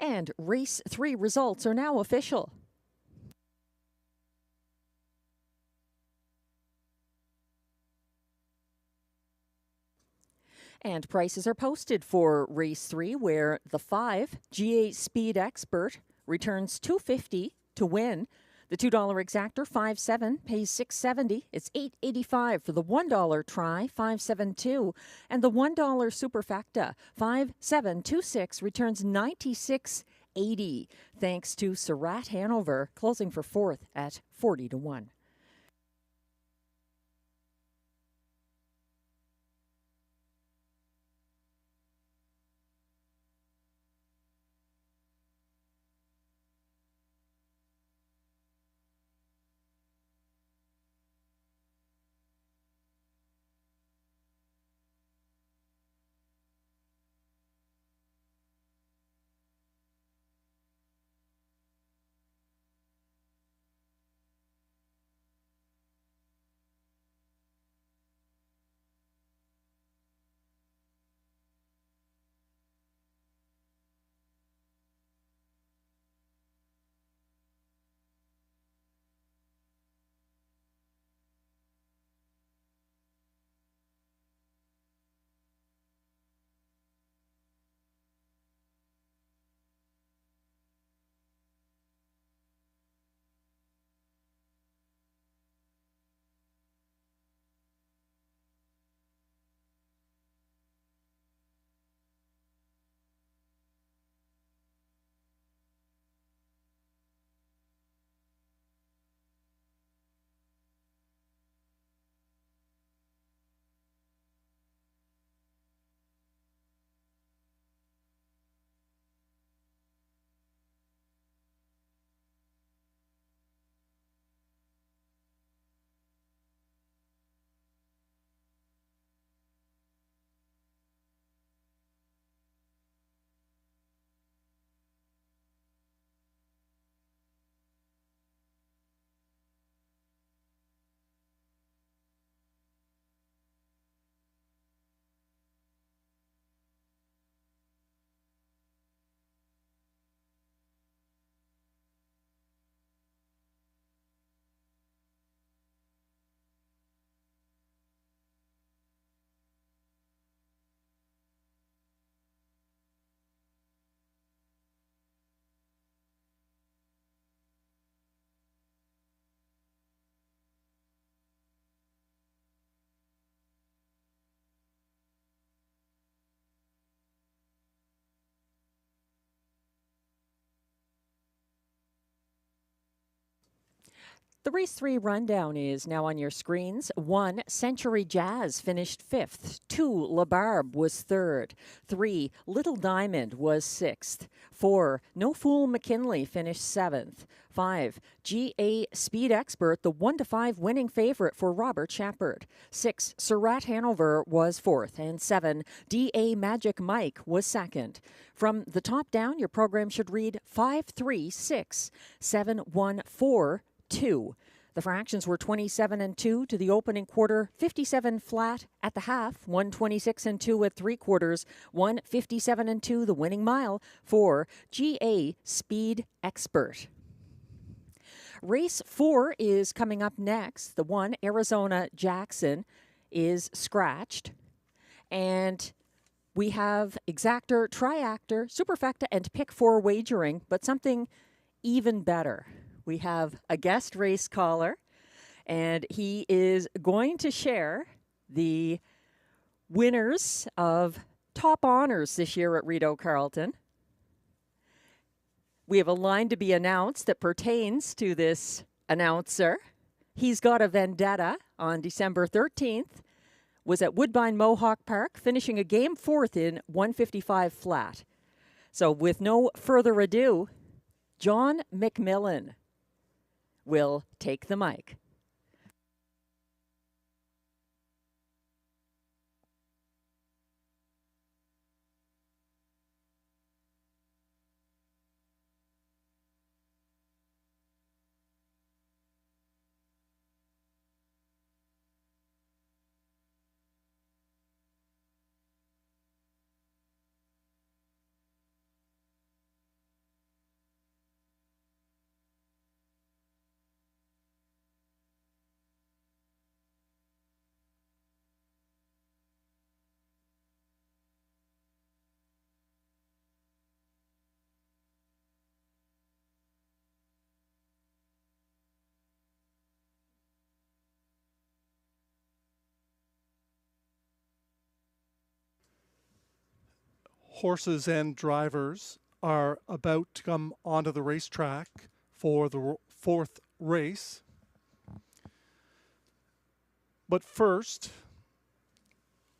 And race 3 results are now official. And prices are posted for race 3, where the 5 GA Speed Expert returns $250 to win. The $2 exactor, 5.7, pays $6.70. It's $8.85 for the $1 try, 5.72. And the $1 superfecta, 5.726, returns $96.80. Thanks to Surratt Hanover, closing for fourth at 40 to 1. The race 3 rundown is now on your screens. 1, Century Jazz finished 5th. 2, La Barbe was 3rd. 3, Little Diamond was 6th. 4, No Fool McKinley finished 7th. 5, GA Speed Expert, the 1-5 winning favorite for Robert Shepard. 6, Surratt Hanover was 4th. And 7, DA Magic Mike was 2nd. From the top down, your program should read 5-3-6, 7-1-4, 2. The fractions were 27 and 2 to the opening quarter, 57 flat at the half, 126 and 2 at 3/4, 157 and 2 the winning mile for GA Speed Expert. Race 4 is coming up next. The 1, Arizona Jackson, is scratched. And we have exactor, triactor, superfecta, and pick 4 wagering, but something even better. We have a guest race caller, and he is going to share the winners of top honors this year at Rideau Carleton. We have a line to be announced that pertains to this announcer. He's got a vendetta on December 13th, was at Woodbine Mohawk Park, finishing a game 4th in 155 flat. So with no further ado, John McMillan will take the mic. horses and drivers are about to come onto the racetrack for the fourth race. But first,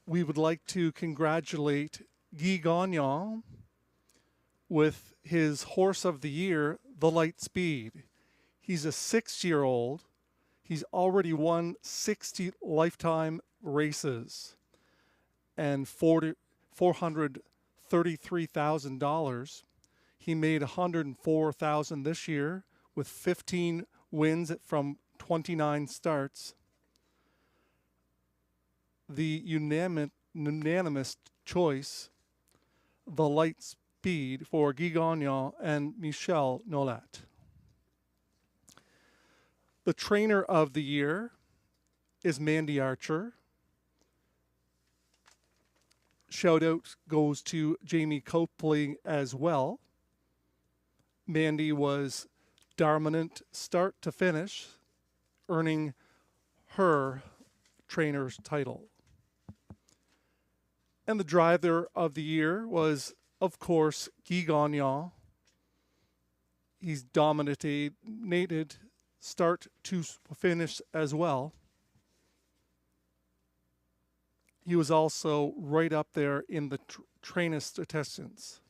we would like to congratulate Guy Gagnon with his Horse of the Year, the Light Speed. He's a 6-year-old. He's already won 60 lifetime races and $433,000. He made $104,000 this year with 15 wins from 29 starts. The unanimous choice, the Light Speed, for Guy Gagnon and Michel Nolet. The Trainer of the Year is Mandy Archer. Shout out goes to Jamie Copley as well. Mandy was dominant start to finish, earning her trainer's title. And the Driver of the Year was, of course, Guy Gagnon. He's dominated start to finish as well. He was also right up there in the trainer statistics.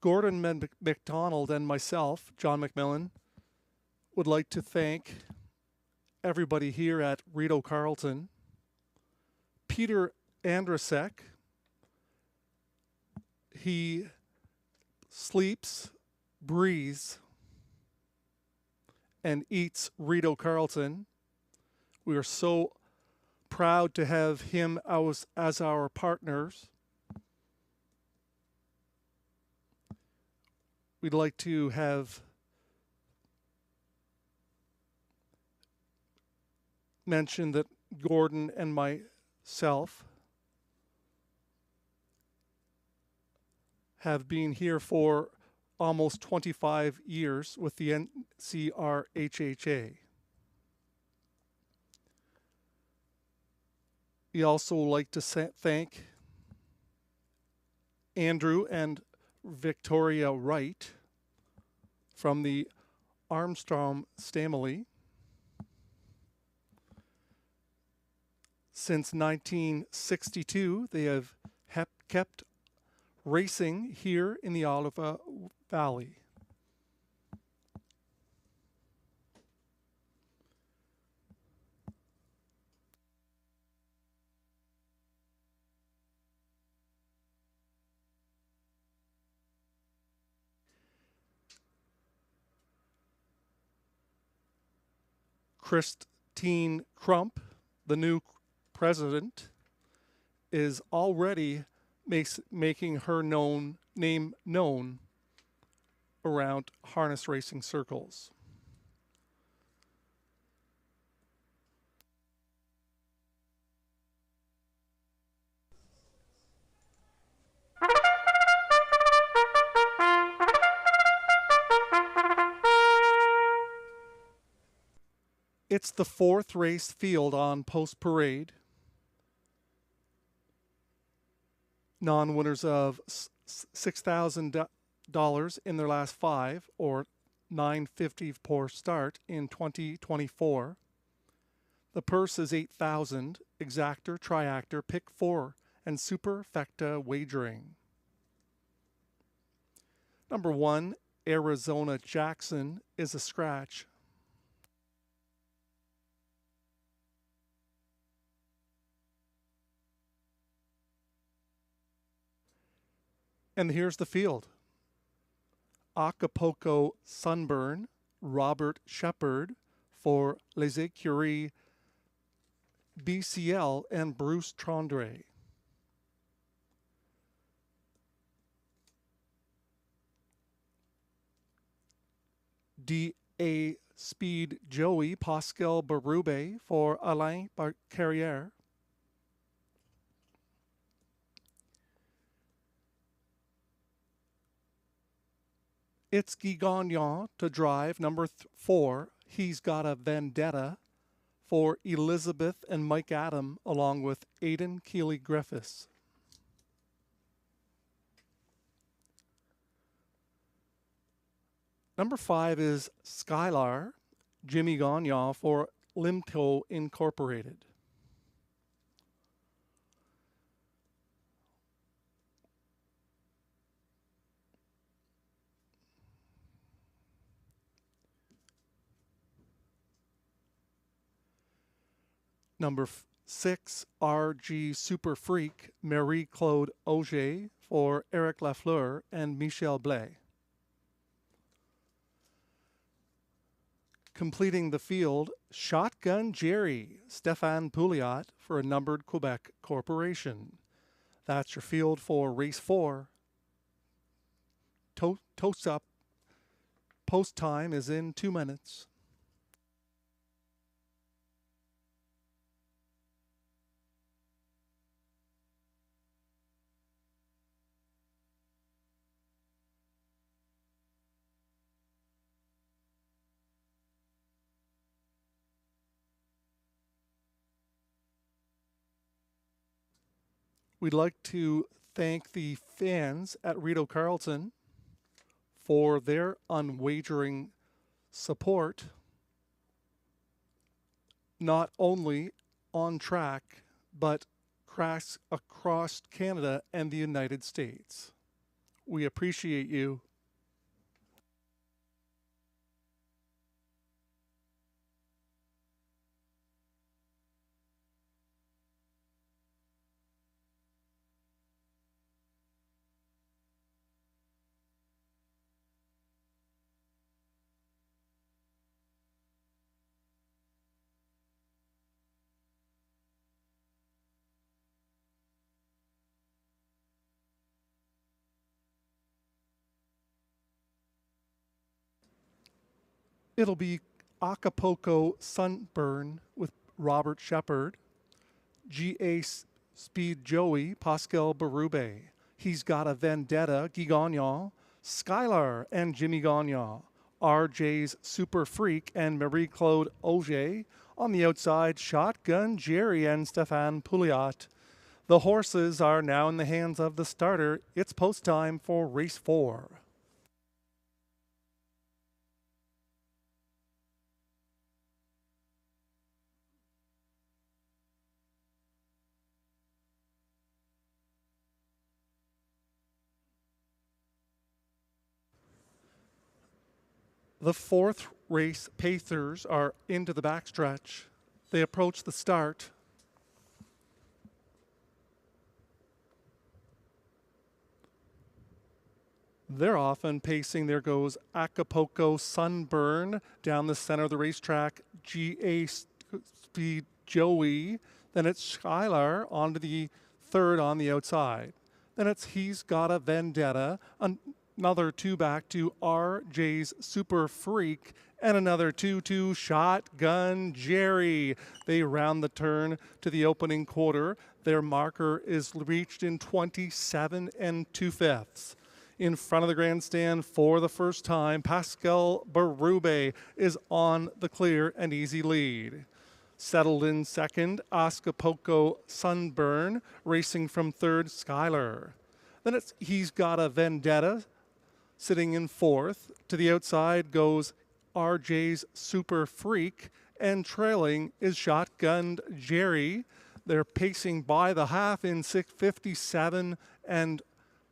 Gordon McDonald and myself, John McMillan, would like to thank everybody here at Rideau Carleton. Peter Andrasek, he sleeps, breathes, and eats Rideau Carleton. We are so proud to have him as our partners. We'd like to have mentioned that Gordon and myself have been here for almost 25 years with the NCRHHA. We also like to thank Andrew and Victoria Wright from the Armstrong family. Since 1962, they have kept racing here in the Oliva Valley. Christine Crump, the new president, is already making her name known around harness racing circles. It's the fourth race field on Post Parade. Non-winners of $6,000 in their last 5, or $950 per start in 2024. The purse is $8,000, exactor, triactor, pick 4, and superfecta wagering. Number 1, Arizona Jackson, is a scratch. And here's the field. Acapulco Sunburn, Robert Shepard for Les Écuries BCL and Bruce Trondre. DA Speed Joey Pascal Berube for Alain Carrière. It's Guy Gagnon to drive, number 4. He's Got a Vendetta for Elizabeth and Mike Adam, along with Aidan Keeley-Griffiths. Number 5 is Skylar, Jimmy Gagnon for Limco Incorporated. Number 6, RG Super Freak, Marie-Claude Auger for Eric Lafleur and Michel Blais. Completing the field, Shotgun Jerry, Stéphane Pouliot for a numbered Quebec corporation. That's your field for race 4. Toast up. Post time is in 2 minutes. We'd like to thank the fans at Rideau Carleton for their unwavering support, not only on track, but across Canada and the United States. We appreciate you. It'll be Acapulco Sunburn with Robert Shepard, GA Speed Joey, Pascal Berube. He's Got a Vendetta, Guy Gagnon, Skylar and Jimmy Gagnon, RJ's Super Freak and Marie-Claude Auger. On the outside, Shotgun Jerry and Stéphane Pouliot. The horses are now in the hands of the starter. It's post time for race 4. The 4th race pacers are into the backstretch. They approach the start. They're off and pacing. There goes Acapulco Sunburn down the center of the racetrack. GA Speed Joey. Then it's Skylar onto the 3rd on the outside. Then it's He's Got a Vendetta. Another 2 back to RJ's Super Freak, and another 2 to Shotgun Jerry. They round the turn to the opening quarter. Their marker is reached in 27 2/5. In front of the grandstand for the first time, Pascal Berube is on the clear and easy lead. Settled in second, Acapulco Sunburn, racing from 3rd, Skylar. Then it's He's Got a Vendetta, sitting in 4th. To the outside goes RJ's Super Freak, and trailing is Shotgun Jerry. They're pacing by the half in 6:57 and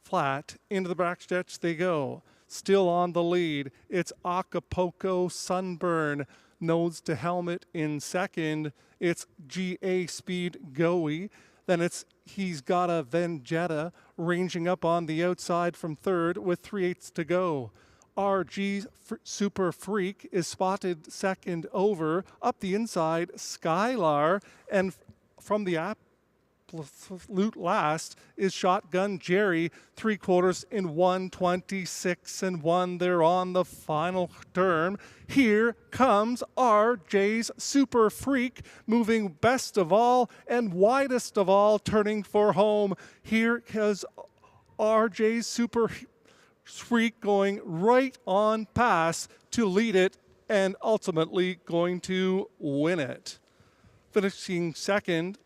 flat. Into the backstretch they go. Still on the lead, it's Acapulco Sunburn. Nose to helmet in second. It's GA Speed Goey. Then it's He's Got a Vendetta, ranging up on the outside from 3rd with 3/8 to go. RG Super Freak is spotted second over. Up the inside, Skylar, and from the absolute last is Shotgun Jerry, 3/4 in 1:26 and 1. They're on the final turn. Here comes RJ's Super Freak, moving best of all and widest of all, turning for home. Here is RJ's Super Freak going right on past to lead it and ultimately going to win it. Finishing second,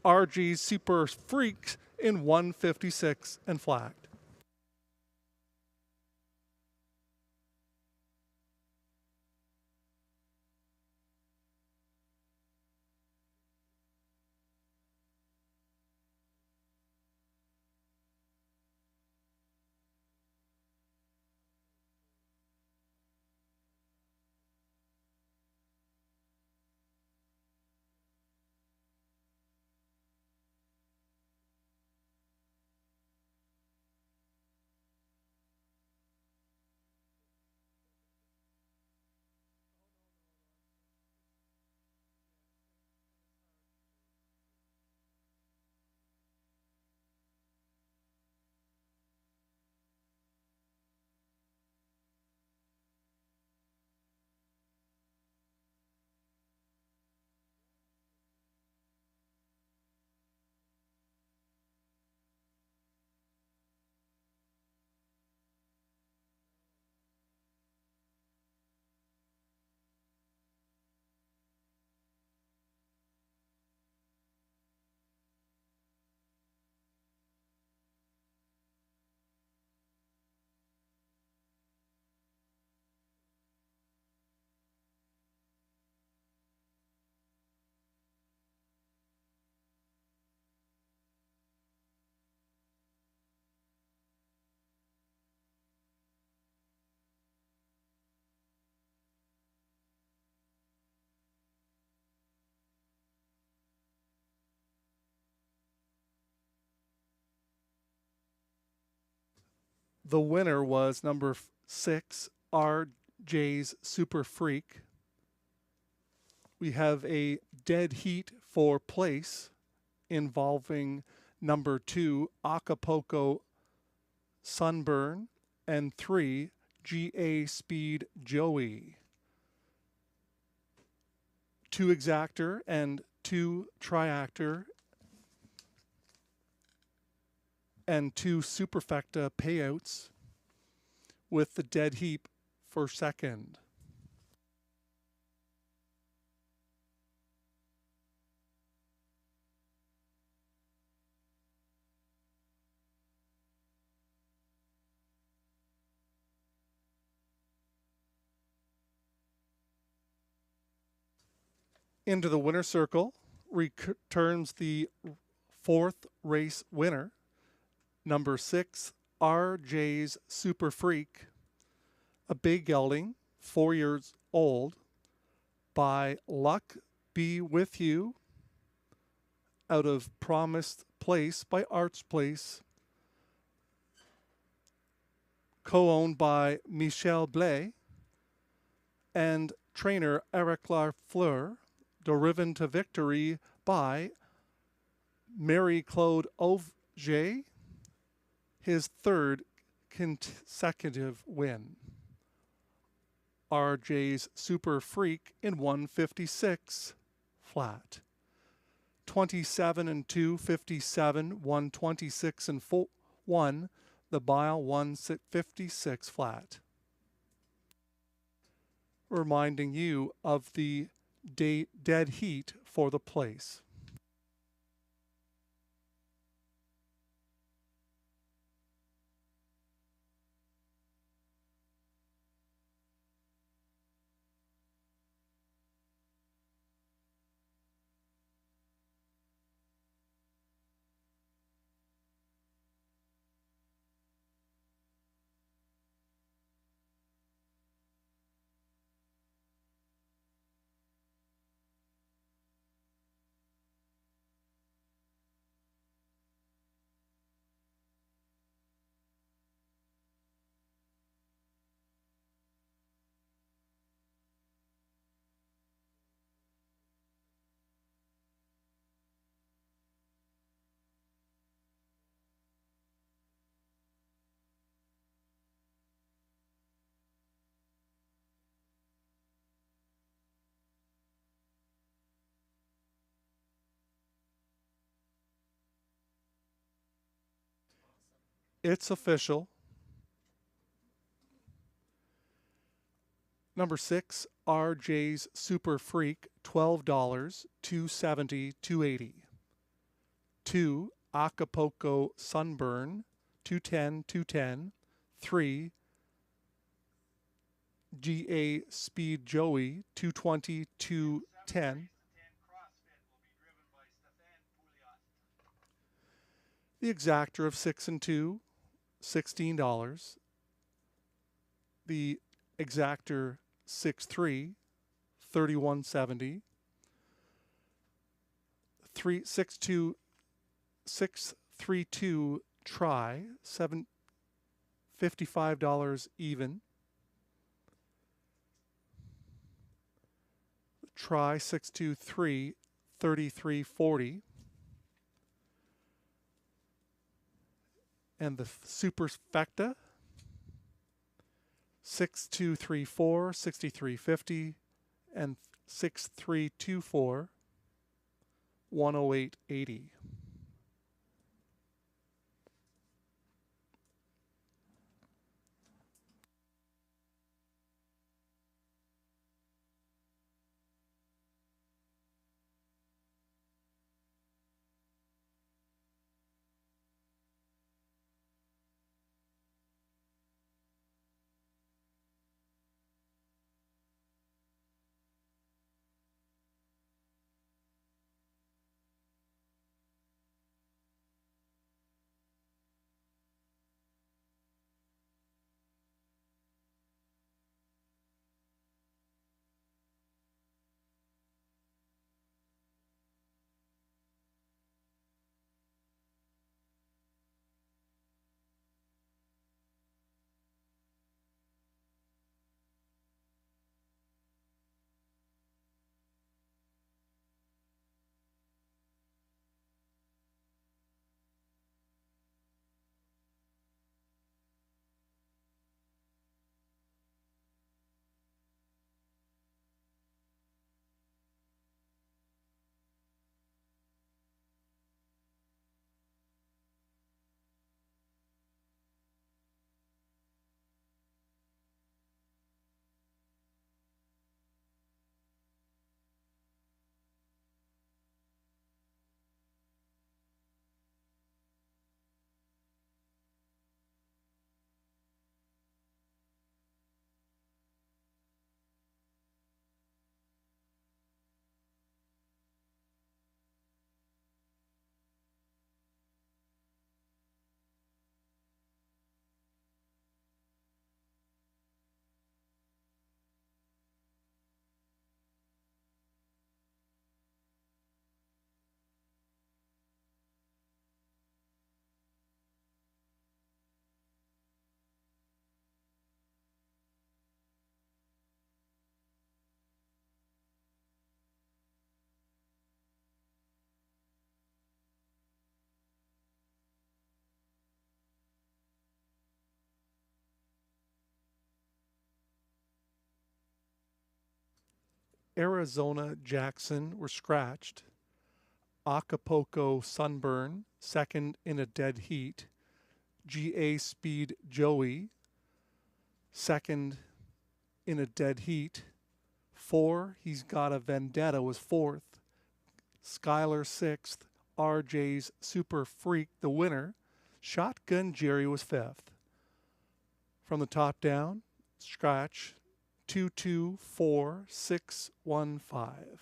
RG Super Freaks in 156 and flat. The winner was number 6, RJ's Super Freak. We have a dead heat for place involving number 2, Acapulco Sunburn, and 3, GA Speed Joey. 2 exactor and 2 triactor and 2 superfecta payouts with the dead heap for second. Into the winner's circle returns the 4th race winner, number 6, RJ's Super Freak, a big gelding, 4 years old, by Luck Be With You, out of Promised Place by Arts Place, co-owned by Michel Blais, and trainer Eric Lafleur, driven to victory by Marie-Claude Auger, his 3rd consecutive win. RJ's Super Freak in 156 flat. 27 and 2, 57, 126 and 1, the Bile 156 flat. Reminding you of the dead heat for the place. It's official. Number 6, RJ's Super Freak, $12, $270, $280. 2, Acapulco Sunburn, $210, $210. 3, GA Speed Joey, $220, $210. The Exactor of 6 and 2, $16. The Exactor 6-3, $31.70. 632 Try, $55 even. Try 623, $33.40. And the Superfecta 6234, $63.50, and 6324, $108.80. Arizona Jackson were scratched. Acapulco Sunburn, second in a dead heat. GA Speed Joey, second in a dead heat. 4, He's Got a Vendetta was fourth. Skylar sixth. RJ's Super Freak, the winner. Shotgun Jerry was fifth. From the top down, scratch 224615.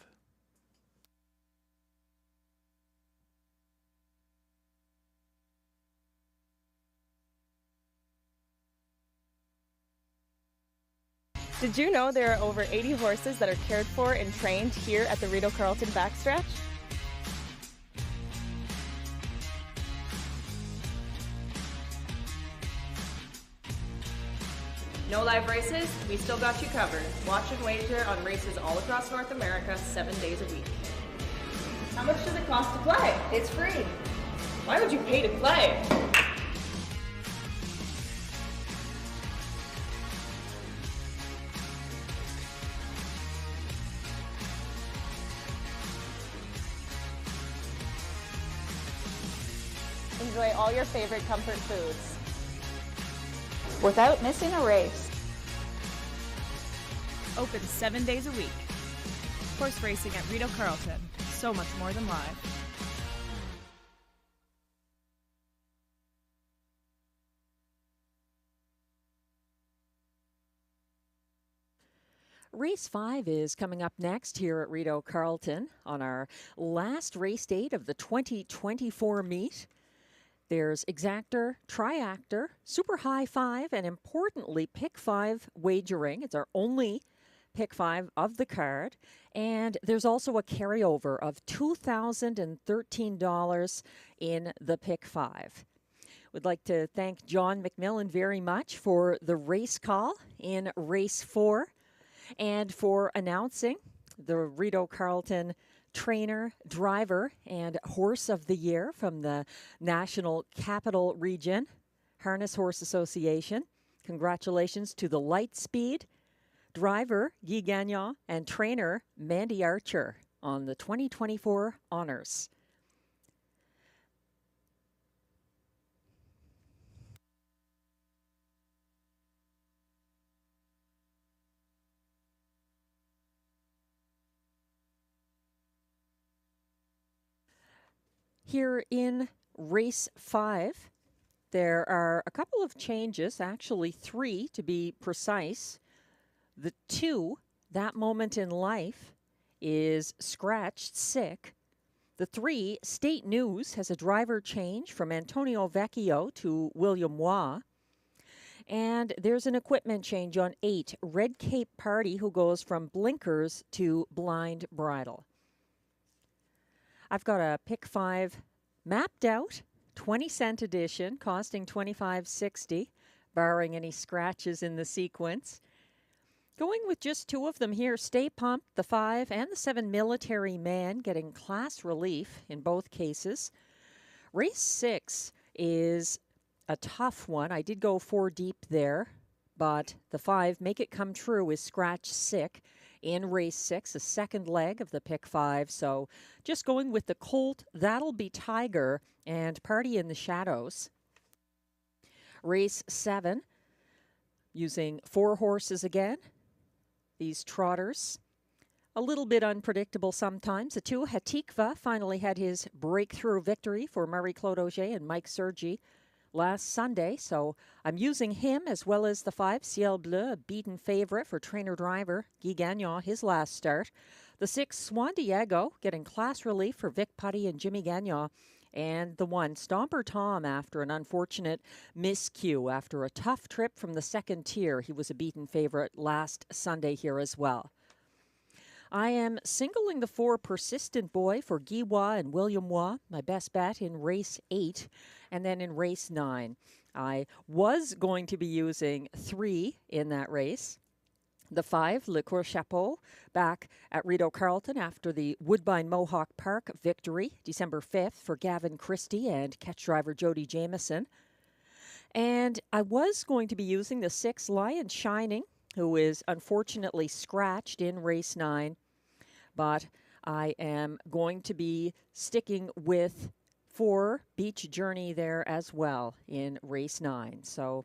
Did you know there are over 80 horses that are cared for and trained here at the Rideau Carleton backstretch? No live races? We still got you covered. Watch and wager on races all across North America 7 days a week. How much does it cost to play? It's free. Why would you pay to play? Enjoy all your favorite comfort foods without missing a race. open 7 days a week. Horse racing at Rideau Carleton. So much more than live. Race 5 is coming up next here at Rideau Carleton on our last race date of the 2024 meet. There's exactor, triactor, super high 5, and importantly, pick 5 wagering. It's our only pick 5 of the card. And there's also a carryover of $2,013 in the pick 5. Would like to thank John McMillan very much for the race call in race 4. And for announcing the Rideau Carleton trainer, driver, and horse of the year from the National Capital Region Harness Horse Association. Congratulations to the Lightspeed driver, Guy Gagnon, and trainer, Mandy Archer, on the 2024 honors. Here in race 5, there are a couple of changes, actually 3 to be precise. The 2, That Moment in Life, is scratched sick. The 3, State News, has a driver change from Antonio Vecchio to William Waugh. And there's an equipment change on 8, Red Cape Party, who goes from blinkers to blind bridle. I've got a pick 5 mapped out, 20-cent edition, costing $25.60, barring any scratches in the sequence. Going with just 2 of them here, Stay Pumped, the 5 and the 7 Military Man, getting class relief in both cases. Race 6 is a tough one. I did go 4 deep there, but the 5, Make It Come True, is scratch sick in race 6, a second leg of the pick 5. So just going with the Colt, That'll Be Tiger, and Party in the Shadows. Race 7, using 4 horses again. These trotters, a little bit unpredictable sometimes. The 2, Hatikva, finally had his breakthrough victory for Marie-Claude Auger and Mike Sergi last Sunday, so I'm using him as well as the 5, Ciel Bleu, a beaten favorite for trainer-driver Guy Gagnon, his last start. The 6, Swan Diego, getting class relief for Vic Putty and Jimmy Gagnon. And the 1, Stomper Tom, after an unfortunate miscue. After a tough trip from the second tier, he was a beaten favorite last Sunday here as well. I am singling the 4, Persistent Boy, for Guy Waugh and William Waugh, my best bet in race 8. And then in race 9, I was going to be using 3 in that race. The 5, Le Coeur Chapeau, back at Rideau Carleton after the Woodbine Mohawk Park victory, December 5th, for Gavin Christie and catch driver Jody Jameson. And I was going to be using the 6, Lion Shining, who is unfortunately scratched in race 9. But I am going to be sticking with 4, Beach Journey there as well in race 9. So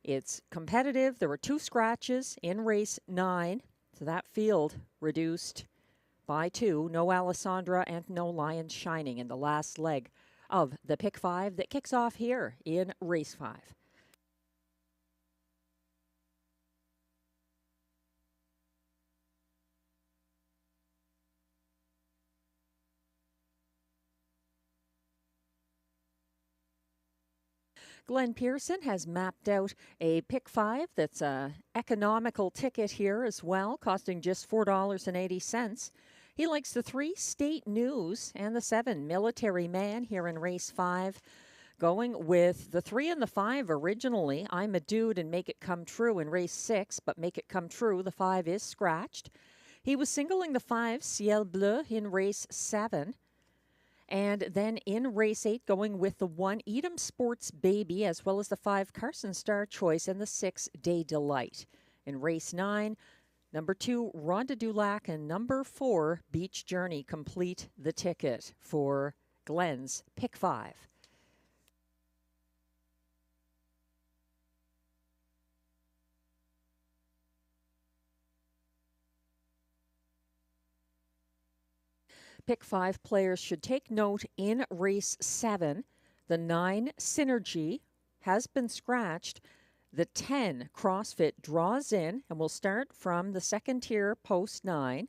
it's competitive. There were 2 scratches in race 9. So that field reduced by 2. No Alessandra and no Lion Shining in the last leg of the pick 5 that kicks off here in race 5. Glenn Pearson has mapped out a pick 5 that's a economical ticket here as well, costing just $4.80. He likes the 3, State News, and the 7, Military Man, here in race 5. Going with the 3 and the 5 originally, I'm a Dude and Make It Come True in race 6, but Make It Come True, the 5 is scratched. He was singling the 5, Ciel Bleu, in race 7. And then in race 8, going with the 1, Edam Sports Baby, as well as the 5, Carson Star Choice, and the 6, Day Delight. In race 9, number 2, Rhonda Dulac, and number 4, Beach Journey complete the ticket for Glenn's pick 5. Pick 5 players should take note in race 7. The 9 Synergy has been scratched. The 10 CrossFit draws in and will start from the second tier post 9.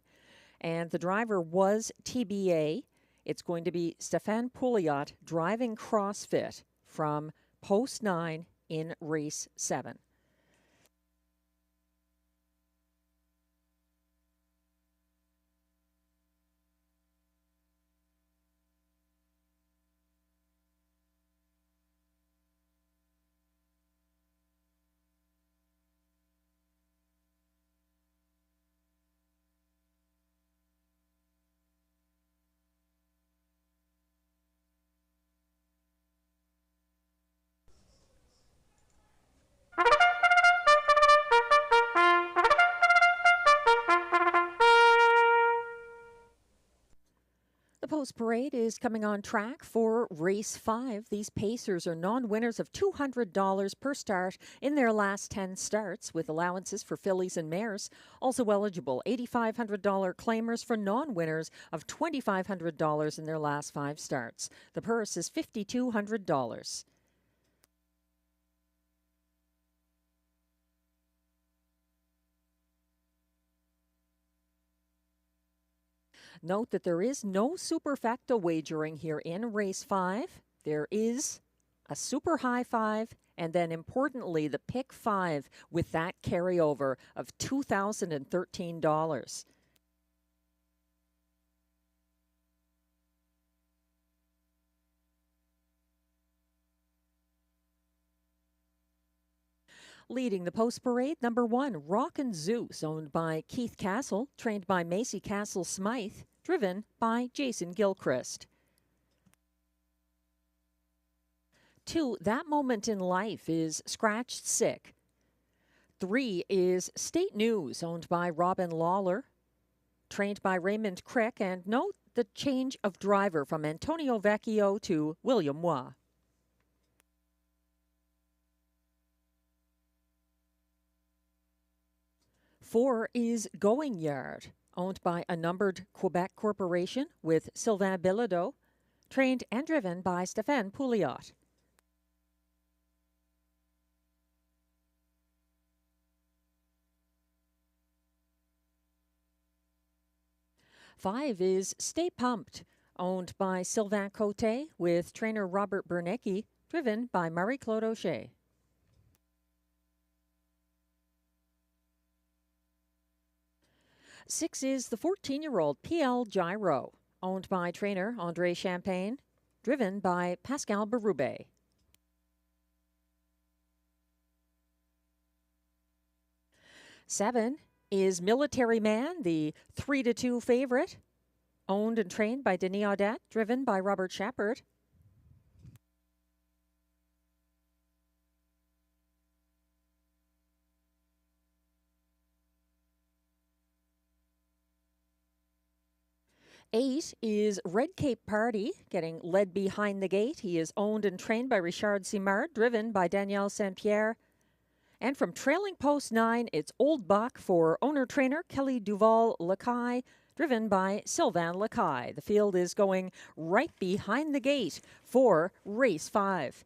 And the driver was TBA. It's going to be Stefan Pouliot driving CrossFit from post 9 in race 7. The post parade is coming on track for race 5. These pacers are non-winners of $200 per start in their last 10 starts, with allowances for fillies and mares. Also eligible, $8,500 claimers for non-winners of $2,500 in their last 5 starts. The purse is $5,200. Note that there is no superfecta wagering here in race 5. There is a super high 5, and then importantly, the pick 5 with that carryover of $2,013. Leading the post parade, number 1, Rockin' Zeus, owned by Keith Castle, trained by Macy Castle Smythe, driven by Jason Gilchrist. 2, That Moment in Life is Scratched Sick. 3 is State News, owned by Robin Lawler, trained by Raymond Crick, and note the change of driver from Antonio Vecchio to William Waugh. 4 is Going Yard, owned by a numbered Quebec corporation with Sylvain Bilodeau, trained and driven by Stefan Pouliot. 5 is Stay Pumped, owned by Sylvain Cote with trainer Robert Bernecki, driven by Marie-Claude O'Shea. 6 is the 14-year-old PL Gyro, owned by trainer Andre Champagne, driven by Pascal Berube. 7 is Military Man, the 3-2 favorite, owned and trained by Denis Audette, driven by Robert Shepard. 8 is Red Cape Party, getting led behind the gate. He is owned and trained by Richard Simard, driven by Danielle Saint-Pierre. And from trailing post 9, it's Old Buck for owner-trainer Kelly Duval-Lacaille, driven by Sylvain Lacaille. The field is going right behind the gate for race 5.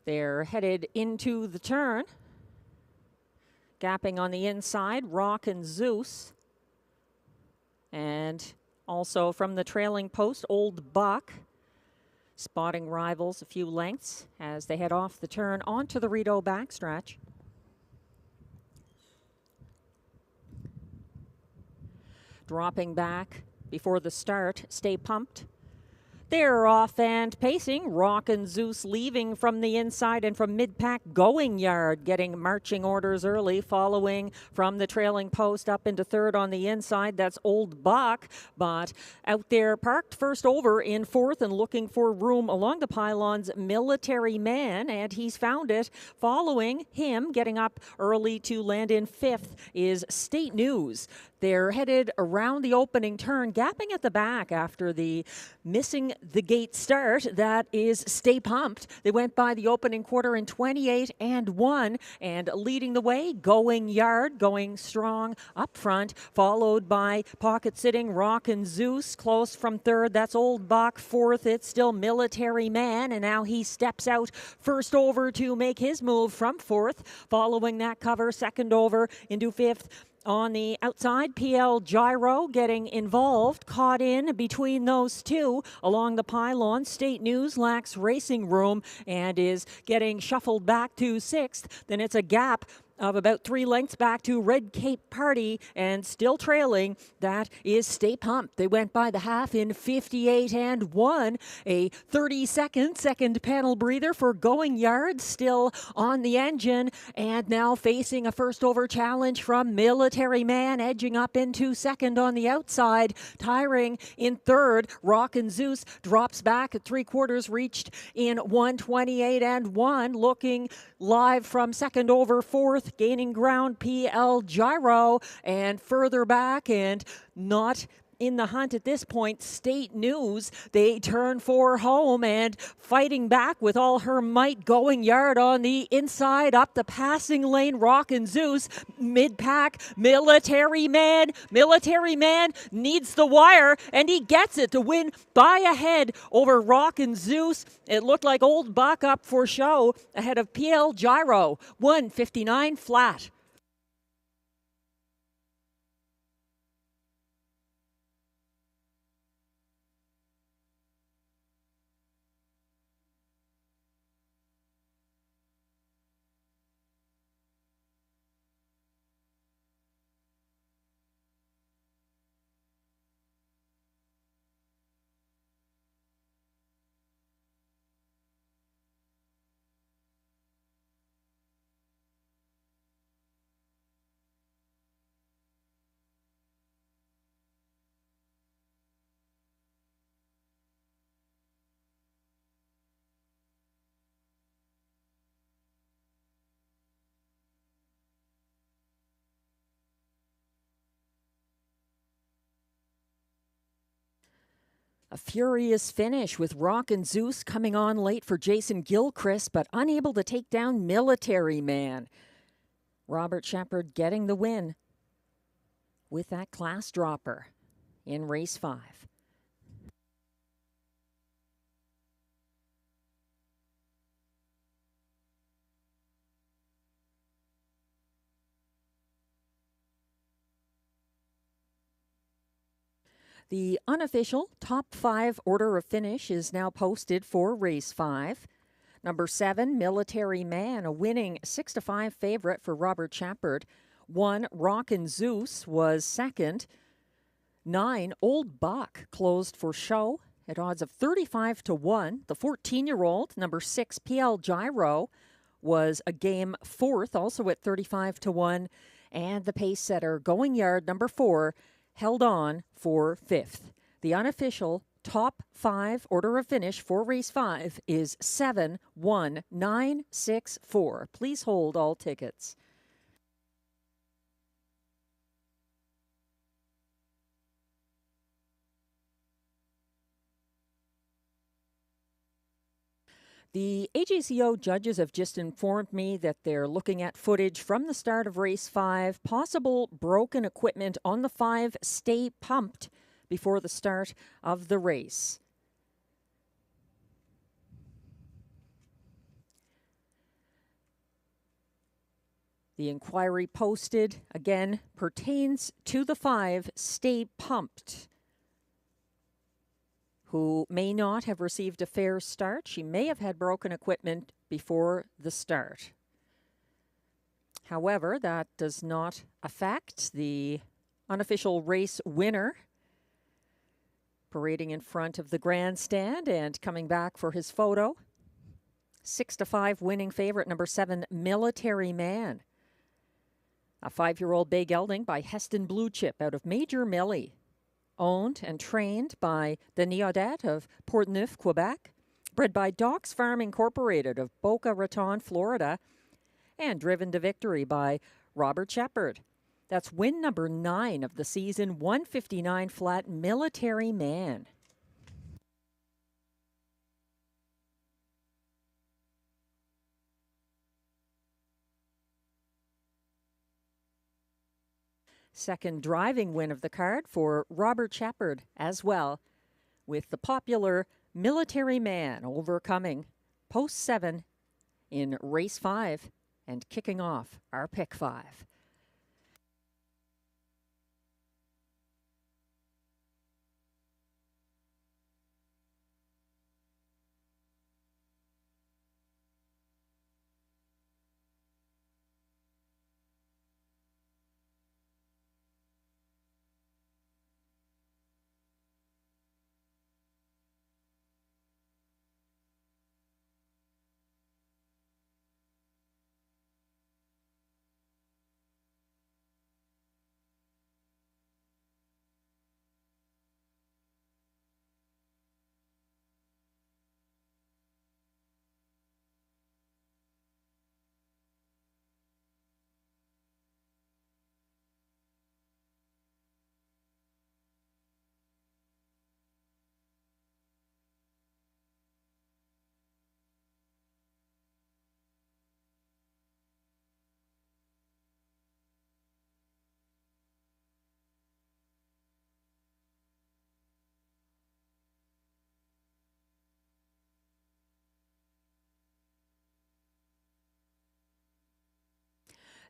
They're headed into the turn. Gapping on the inside, Rockin' Zeus. And also from the trailing post, Old Buck. Spotting rivals a few lengths as they head off the turn onto the Rideau backstretch. Dropping back before the start, Stay Pumped. They're off and pacing. Rockin' Zeus leaving from the inside, and from mid-pack, Going Yard getting marching orders early, following from the trailing post up into third on the inside. That's Old Buck, but out there parked first over in fourth and looking for room along the pylons, Military Man, and he's found it. Following him, getting up early to land in fifth, is State News. They're headed around the opening turn, gapping at the back after the missing the gate start. That is Stay Pumped. They went by the opening quarter in 28-1 and leading the way, Going Yard, going strong up front, followed by pocket sitting Rockin' Zeus close from third. That's Old Buck. Fourth, it's still Military Man, and now he steps out first over to make his move from fourth. Following that cover, second over into fifth. On the outside, PL Gyro getting involved, caught in between those two along the pylon. State News lacks racing room and is getting shuffled back to sixth. Then it's a gap of about 3 lengths back to Red Cape Party, and still trailing, that is Stay Pumped. They went by the half in 58-1. A 30-second second panel breather for Going Yard, still on the engine, and now facing a first over challenge from Military Man, edging up into second on the outside. Tiring in third, Rockin' Zeus drops back at 3/4, reached in 128-1. Looking live from second over fourth, gaining ground PL Gyro, and further back and not in the hunt at this point, State News. They turn for home and fighting back with all her might. Going Yard on the inside, up the passing lane, Rockin' Zeus. Mid-pack, Military Man. Military Man needs the wire, and he gets it to win by a head over Rockin' Zeus. It looked like Old Buck up for show ahead of PL Gyro. 1:59 flat. A furious finish with Rockin' Zeus coming on late for Jason Gilchrist, but unable to take down Military Man. Robert Shepard getting the win with that class dropper in race 5. The unofficial top 5 order of finish is now posted for race 5. Number 7, Military Man, a winning 6-5 favorite for Robert Shepard. 1, Rockin' Zeus was second. 9, Old Buck closed for show at odds of 35-1. The 14-year-old, number 6, PL Gyro, was a game fourth, also at 35-1. And the pace setter, Going Yard, number 4, held on for fifth. The unofficial top 5 order of finish for race 5 is 7-1-9-6-4. Please hold all tickets. The AJCO judges have just informed me that they're looking at footage from the start of race 5, possible broken equipment on the 5 Stay Pumped before the start of the race. The inquiry posted, again, pertains to the 5 Stay Pumped, who may not have received a fair start. She may have had broken equipment before the start. However, that does not affect the unofficial race winner, parading in front of the grandstand and coming back for his photo. 6-5 winning favorite, number 7, Military Man. A 5-year-old bay gelding by Heston Blue Chip out of Major Millie. Owned and trained by the Neodette of Portneuf, Quebec. Bred by Doc's Farm Incorporated of Boca Raton, Florida. And driven to victory by Robert Shepard. That's win number 9 of the season, 159 flat, Military Man. Second driving win of the card for Robert Shepard as well, with the popular Military Man overcoming post 7 in race 5 and kicking off our pick 5.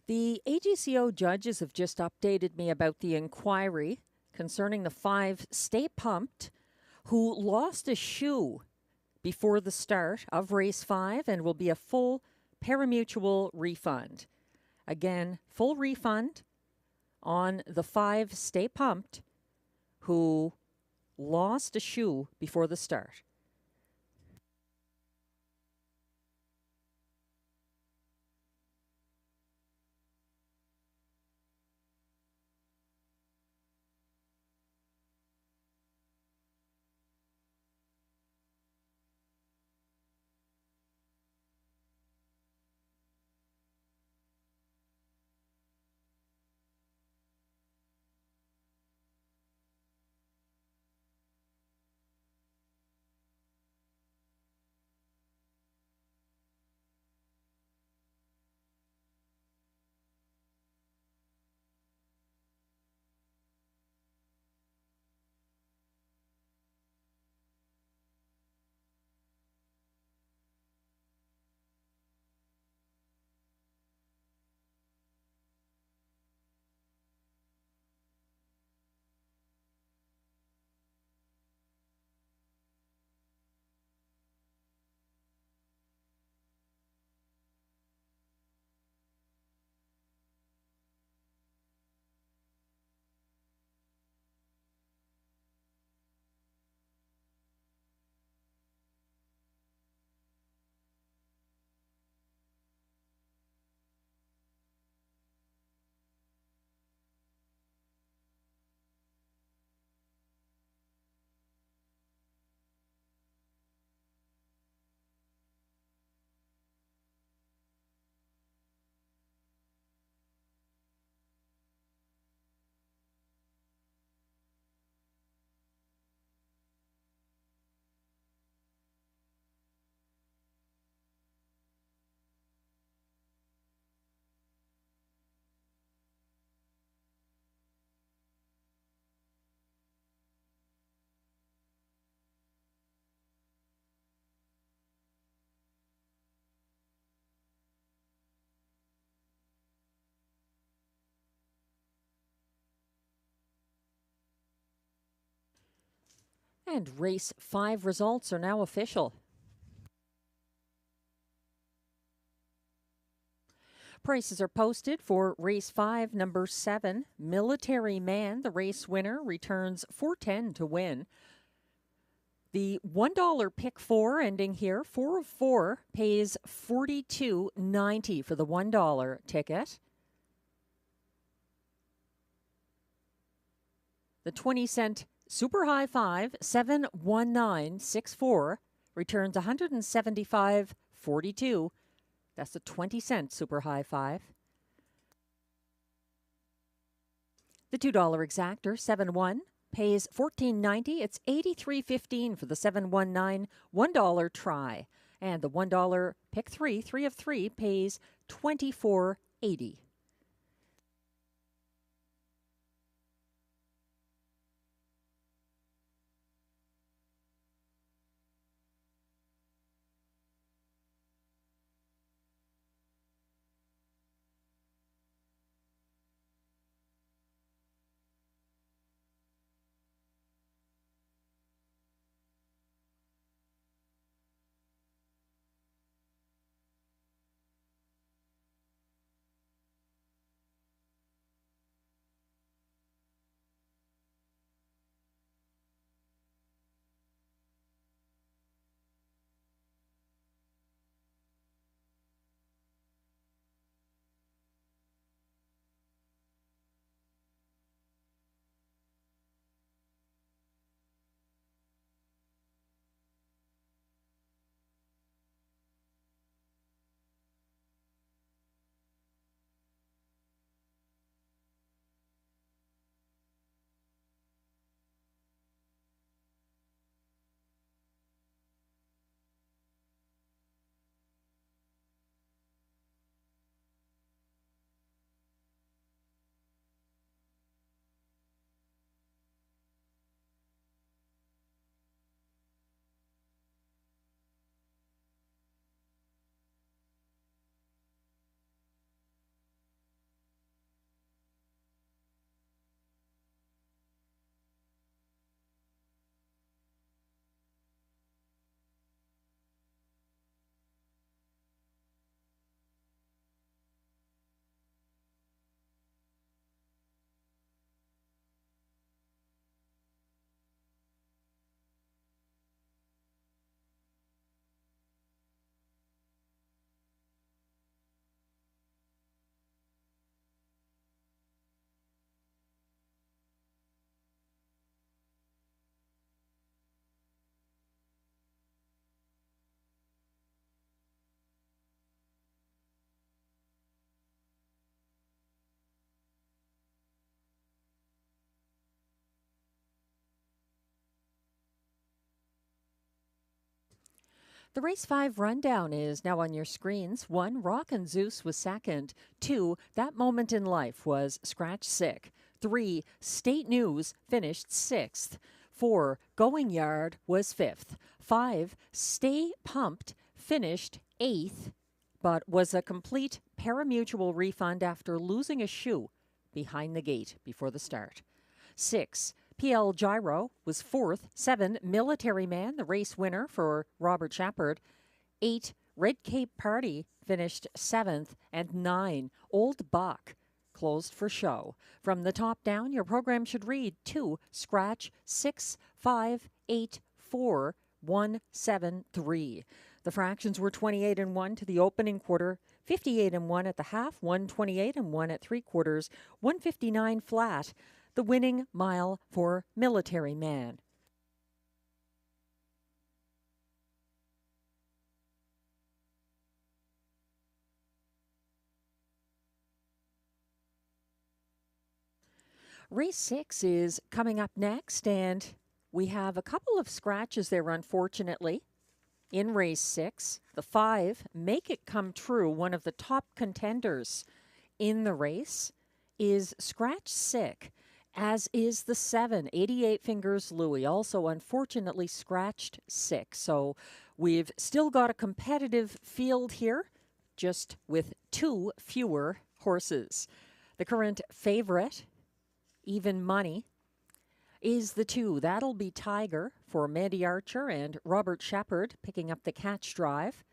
The AGCO judges have just updated me about the inquiry concerning the 5 Stay Pumped who lost a shoe before the start of race 5 and will be a full parimutuel refund. Again, full refund on the 5 Stay Pumped who lost a shoe before the start. And race 5 results are now official. Prices are posted for race 5, number 7, Military Man. The race winner returns $4.10 to win. The $1 pick 4 ending here, 4 of 4, pays $42.90 for the $1 ticket. The 20-cent Super High 5, 71964, returns $175.42. That's the 20-cent Super High 5. The $2 exactor, 7-1, pays $14.90. It's $83.15 for the 719 $1 try. And the $1 pick 3, 3 of 3, pays $24.80. The race 5 rundown is now on your screens. 1, Rockin' Zeus was second. 2, That Moment in Life was scratch sick. 3, State News finished 6th. 4, Going Yard was 5th. 5, Stay Pumped finished 8th, but was a complete parimutuel refund after losing a shoe behind the gate before the start. 6, PL Gyro was 4th. 7, Military Man, the race winner for Robert Shepard. 8, Red Cape Party finished 7th. And 9, Old Buck closed for show. From the top down, your program should read 2, Scratch 6, 5, 8, 4, 1, 7, 3. The fractions were 28-1 to the opening quarter, 58-1 at the half, 128-1 at 3/4, 159 flat. The winning mile for Military Man. Race 6 is coming up next, and we have a couple of scratches there, unfortunately. In race 6, the 5, Make It Come True, one of the top contenders in the race, is scratch sick, as is the 7, 88 Fingers Louie, also unfortunately scratched sick. So we've still got a competitive field here, just with 2 fewer horses. The current favorite, Even Money, is the 2. That'll Be Tiger for Mandy Archer and Robert Shepard picking up the catch drive.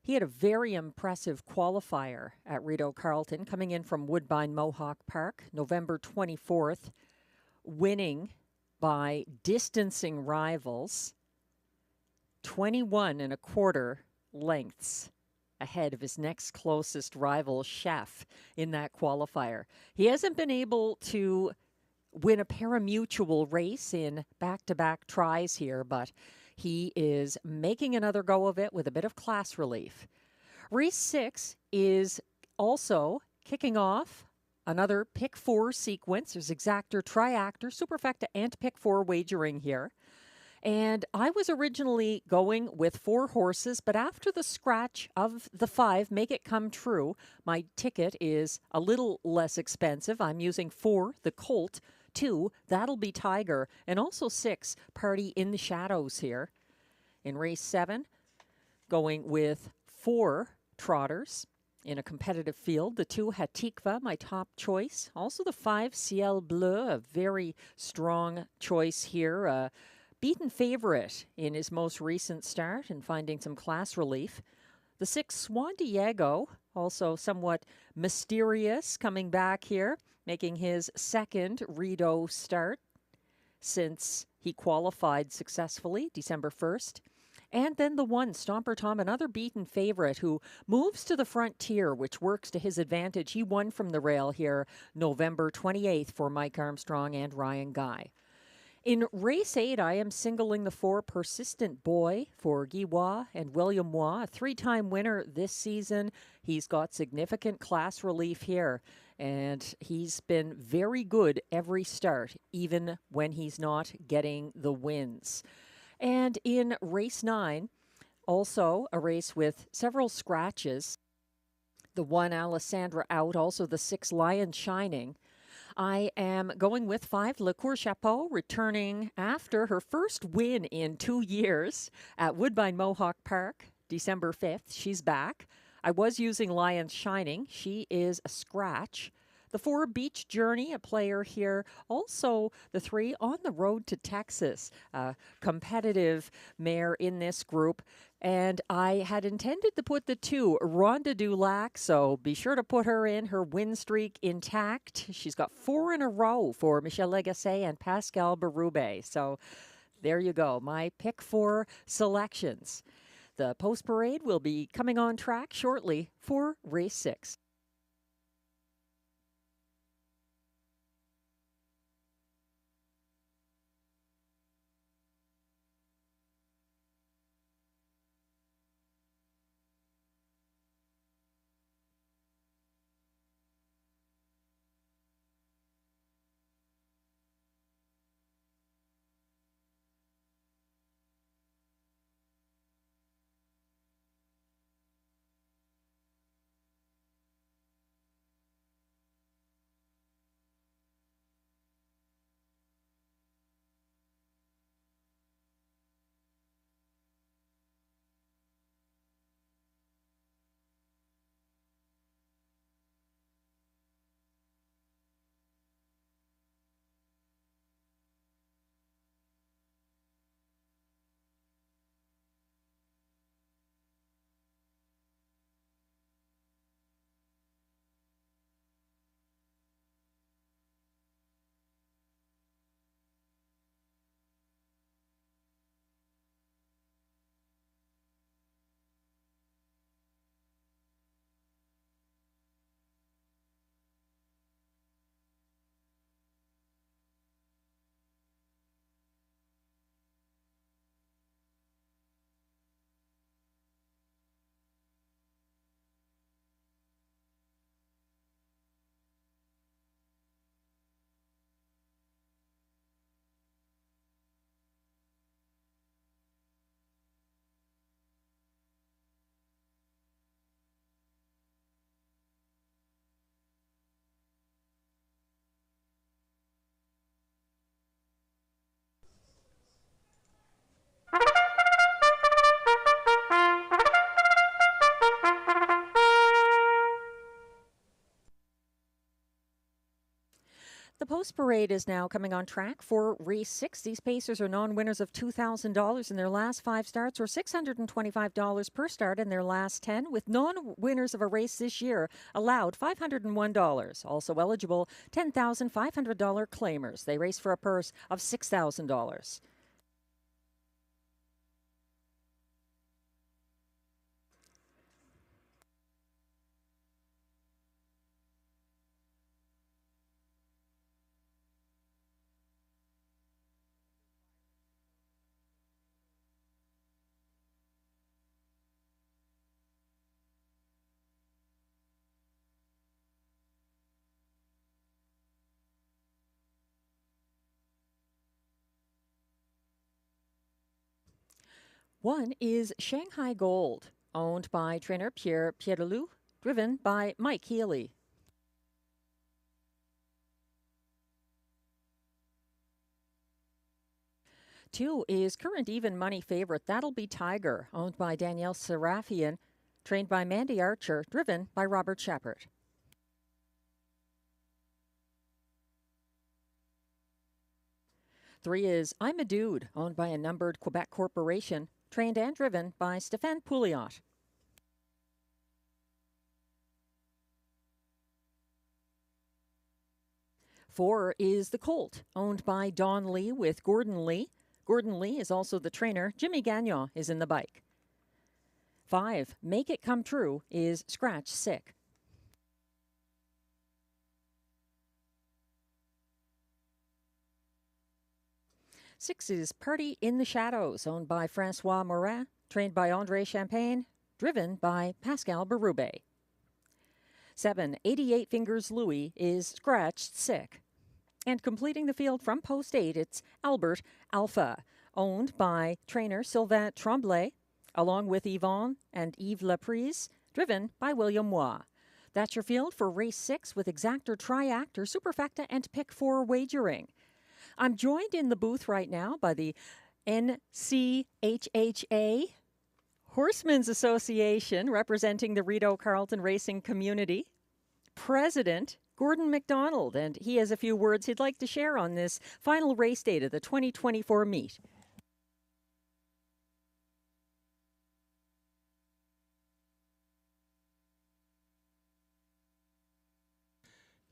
He had a very impressive qualifier at Rideau Carleton, coming in from Woodbine Mohawk Park, November 24th, winning by distancing rivals 21 1/4 lengths ahead of his next closest rival, Chef, in that qualifier. He hasn't been able to win a parimutuel race in back-to-back tries here, but he is making another go of it with a bit of class relief. Race 6 is also kicking off another pick 4 sequence. There's exactor, triactor, superfecta, and pick 4 wagering here. And I was originally going with 4 horses, but after the scratch of the 5, Make It Come True, my ticket is a little less expensive. I'm using 4, the Colt, 2, That'll Be Tiger, and also 6, Party in the Shadows here. In race 7, going with 4 trotters in a competitive field. The 2, Hatikva, my top choice. Also the 5, Ciel Bleu, a very strong choice here. Beaten favorite in his most recent start and finding some class relief. The 6, Swan Diego, also somewhat mysterious, coming back here, making his second Rideau start since he qualified successfully December 1st. And then the 1, Stomper Tom, another beaten favorite who moves to the frontier, which works to his advantage. He won from the rail here November 28th for Mike Armstrong and Ryan Guy. In race 8, I am singling the 4, Persistent Boy for Guy Waugh and William Waugh, a 3-time winner this season. He's got significant class relief here, and he's been very good every start, even when he's not getting the wins. And in race 9, also a race with several scratches. The 1, Alessandra Out, also the 6, Lion Shining. I am going with 5, Le Cour Chapeau, returning after her first win in 2 years at Woodbine Mohawk Park, December 5th. She's back. I was using Lion Shining. She is a scratch. The 4, Beach Journey, a player here. Also, the 3, On the Road to Texas, a competitive mare in this group. And I had intended to put the 2, Rhonda Dulac, so be sure to put her in, her win streak intact. She's got 4 in a row for Michel Legacy and Pascal Berube. So there you go, my pick 4 selections. The post parade will be coming on track shortly for race 6. The post parade is now coming on track for race 6. These pacers are non-winners of $2,000 in their last 5 starts or $625 per start in their last 10, with non-winners of a race this year allowed $501. Also eligible, $10,500 claimers. They race for a purse of $6,000. One is Shanghai Gold, owned by trainer Pierre Pierrelou, driven by Mike Healy. Two is current even money favorite, That'll Be Tiger, owned by Danielle Serafian, trained by Mandy Archer, driven by Robert Shepard. Three is I'm a Dude, owned by a numbered Quebec corporation, trained and driven by Stéphane Pouliot. Four is The Colt, owned by Don Lee with Gordon Lee. Gordon Lee is also the trainer. Jimmy Gagnon is in the bike. 5, Make It Come True is Scratch Sick. Six is Party in the Shadows, owned by Francois Morin, trained by André Champagne, driven by Pascal Berube. 7, 88 Fingers Louis is Scratched Sick. And completing the field from post 8, it's Albert Alpha, owned by trainer Sylvain Tremblay, along with Yvonne and Yves Laprise, driven by William Mois. That's your field for race 6 with Exactor, Triactor, Superfecta, and Pick 4 wagering. I'm joined in the booth right now by the NCHHA Horsemen's Association, representing the Rideau Carleton racing community, President Gordon McDonald, and he has a few words he'd like to share on this final race date of the 2024 meet.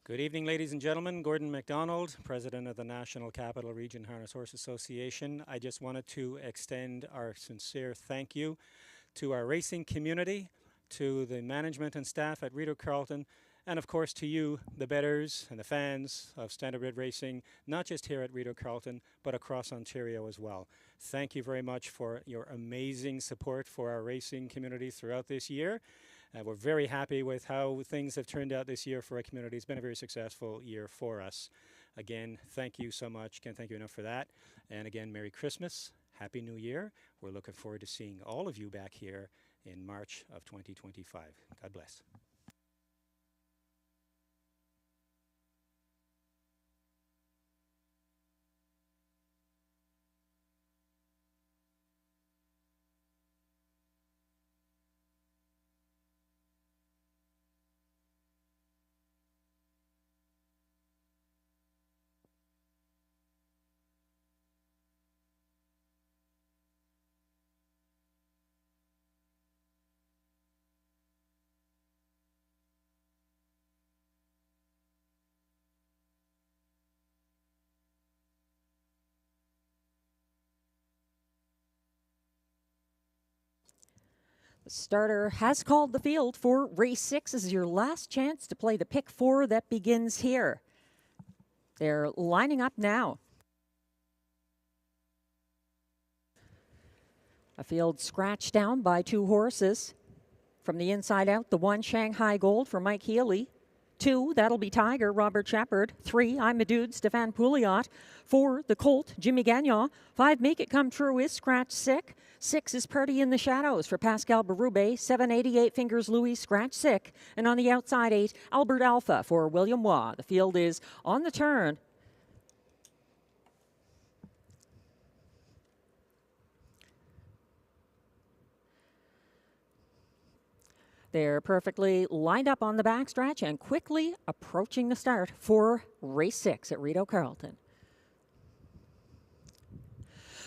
Good evening, ladies and gentlemen. Gordon McDonald, President of the National Capital Region Harness Horse Association. I just wanted to extend our sincere thank you to our racing community, to the management and staff at Rideau Carleton, and of course to you, the bettors and the fans of standardbred racing, not just here at Rideau Carleton, but across Ontario as well. Thank you very much for your amazing support for our racing community throughout this year. We're very happy with how things have turned out this year for our community. It's been a very successful year for us. Again, thank you so much. Can't thank you enough for that. And again, Merry Christmas, Happy New Year. We're looking forward to seeing all of you back here in March of 2025. God bless. The starter has called the field for race 6. This is your last chance to play the pick 4 that begins here. They're lining up now. A field scratched down by 2 horses. From the inside out, the 1, Shanghai Gold for Mike Healy. 2, That'll Be Tiger, Robert Shepard. 3, I'm a Dude, Stéphane Pouliot. 4, The Colt, Jimmy Gagnon. 5, Make It Come True is Scratch Sick. 6 is Party in the Shadows for Pascal Berube. 7, 88 Fingers Louis, Scratch Sick. And on the outside 8, Albert Alpha for William Waugh. The field is on the turn. They're perfectly lined up on the backstretch and quickly approaching the start for race 6 at Rideau Carleton.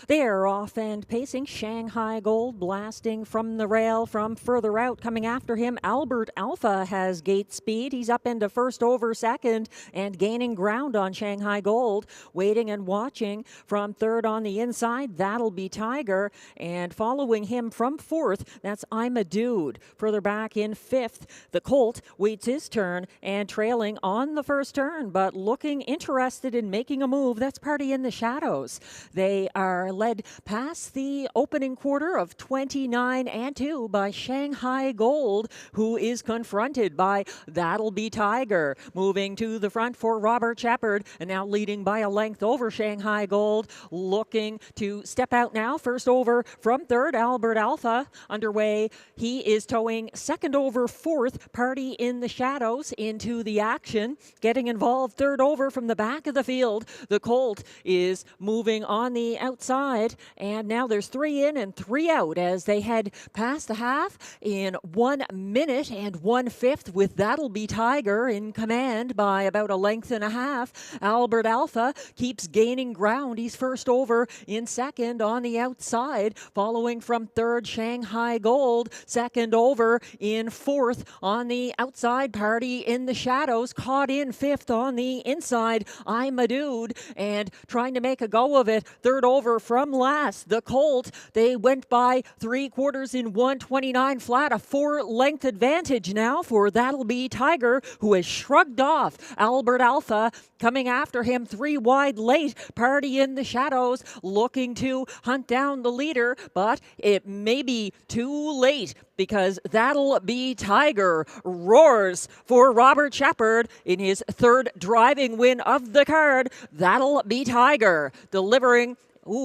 They are off and pacing. Shanghai Gold blasting from the rail from further out. Coming after him, Albert Alpha has gate speed. He's up into first over second and gaining ground on Shanghai Gold. Waiting and watching from third on the inside. That'll be Tiger. And following him from fourth, that's I'm a Dude. Further back in fifth, the Colt waits his turn and trailing on the first turn, but looking interested in making a move. That's Party in the Shadows. They are led past the opening quarter of 29-2 by Shanghai Gold, who is confronted by That'll Be Tiger. Moving to the front for Robert Shepard, and now leading by a length over Shanghai Gold. Looking to step out now. First over from third, Albert Alpha underway. He is towing second over fourth, Party in the Shadows into the action. Getting involved third over from the back of the field. The Colt is moving on the outside. And now there's 3 in and 3 out as they head past the half in 1 minute and 1/5 with That'll Be Tiger in command by about a length and a half. Albert Alpha keeps gaining ground. He's first over in second on the outside, following from third Shanghai Gold. Second over in fourth on the outside, Party in the Shadows. Caught in fifth on the inside, I'm a Dude, and trying to make a go of it. Third over from last, the Colt. They went by 3/4 in 1:29 flat. A 4-length advantage now for That'll Be Tiger, who has shrugged off Albert Alpha. Coming after him 3 wide late, Party in the Shadows looking to hunt down the leader, but it may be too late because That'll Be Tiger roars for Robert Shepard in his 3rd driving win of the card. That'll Be Tiger delivering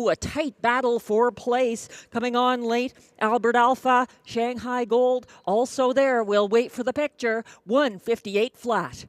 a tight battle for place. Coming on late, Albert Alpha, Shanghai Gold also there. We'll wait for the picture. 1:58 flat.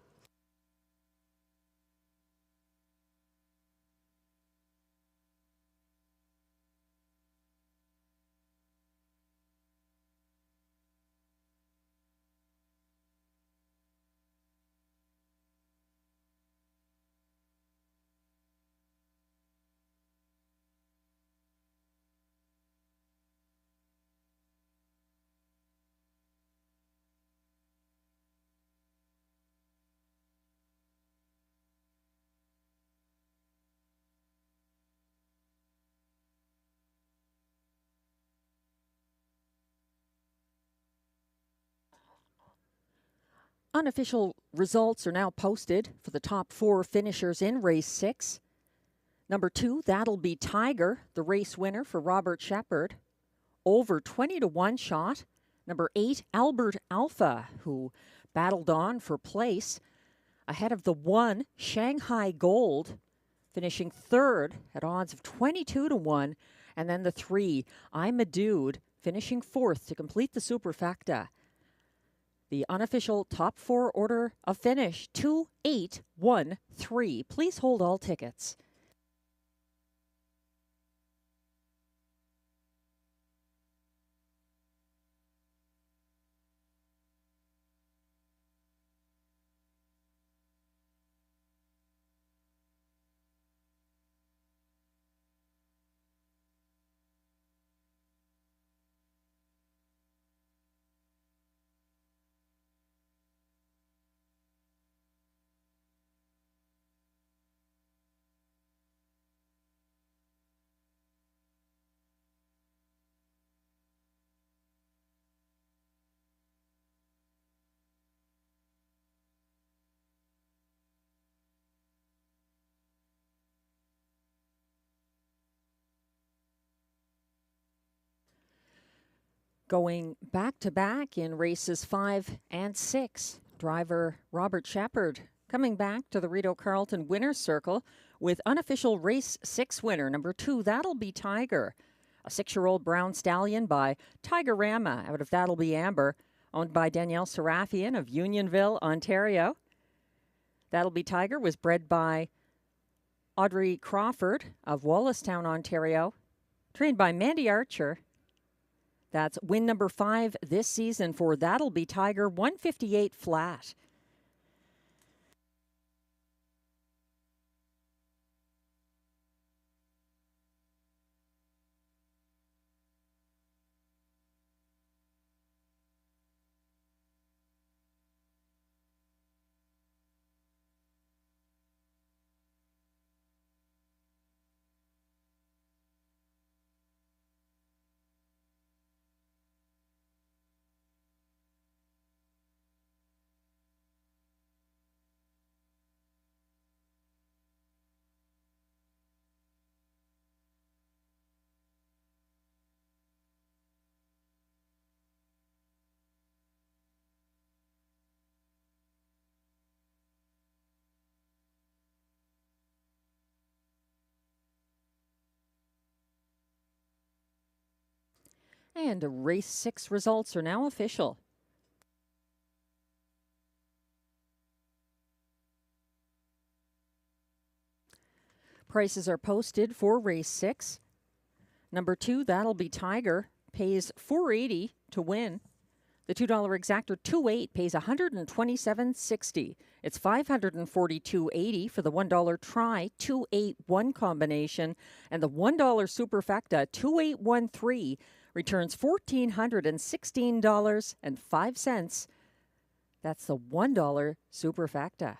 Unofficial results are now posted for the top 4 finishers in race 6. Number 2, That'll Be Tiger, the race winner for Robert Shepard. Over 20-1 shot. Number 8, Albert Alpha, who battled on for place. Ahead of the 1, Shanghai Gold, finishing 3rd at odds of 22-1. And then the 3, I'm a Dude, finishing 4th to complete the superfecta. The unofficial top 4 order of finish, 2, 8, 1, 3. Please hold all tickets. Going back-to-back in races 5 and 6, driver Robert Shepard coming back to the Rideau Carleton winner's circle with unofficial race 6 winner, number 2, That'll Be Tiger, a 6-year-old brown stallion by Tigerama out of That'll Be Amber, owned by Danielle Serafian of Unionville, Ontario. That'll Be Tiger was bred by Audrey Crawford of Wallacestown, Ontario, trained by Mandy Archer. That's win number 5 this season for That'll Be Tiger, 158 flat. And race 6 results are now official. Prices are posted for race 6. Number 2, That'll Be Tiger, pays $4.80 to win. The $2 exactor 2.8 pays $127.60. It's $542.80 for the $1 try 281 combination, and the $1 superfecta 2813 returns $1,416.05. That's the $1 superfecta.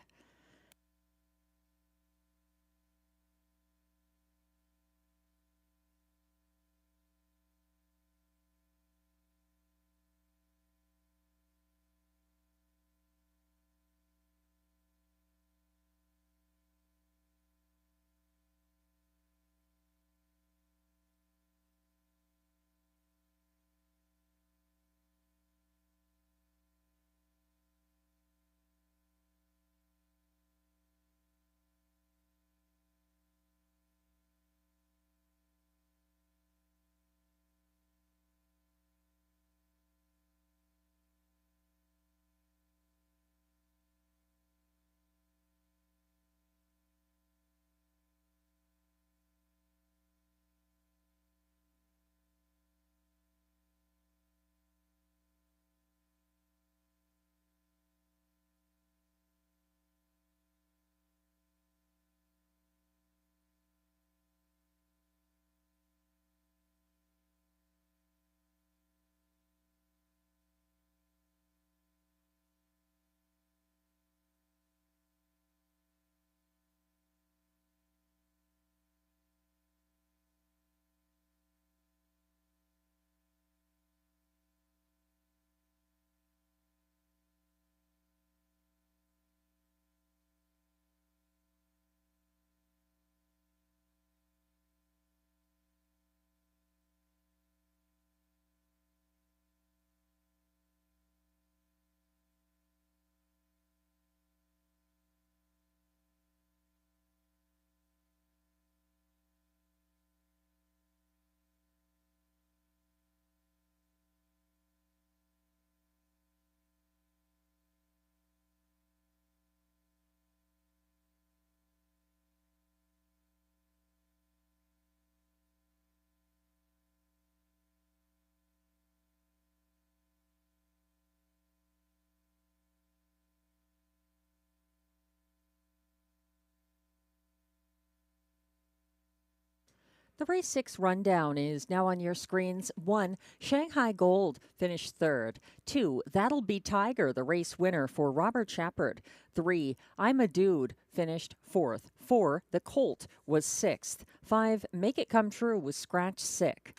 The race 6 rundown is now on your screens. 1, Shanghai Gold finished 3rd. 2, That'll Be Tiger, the race winner for Robert Shepard. 3, I'm a Dude finished 4th. 4, The Colt was 6th. 5, Make It Come True was scratched sick.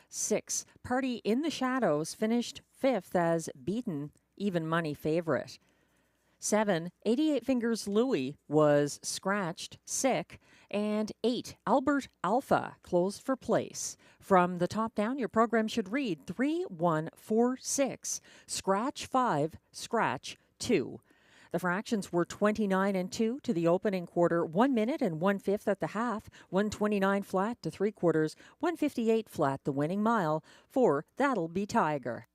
6, Party in the Shadows finished 5th as beaten even money favorite. 7, 88 Fingers Louie was scratched sick. And 8, Albert Alpha closed for place. From the top down, your program should read 3, 1, 4, 6, scratch 5, scratch 2. The fractions were 29 and 2 to the opening quarter, 1 minute and 1/5 at the half, 129 flat to 3/4, 158 flat the winning mile for That'll Be Tiger.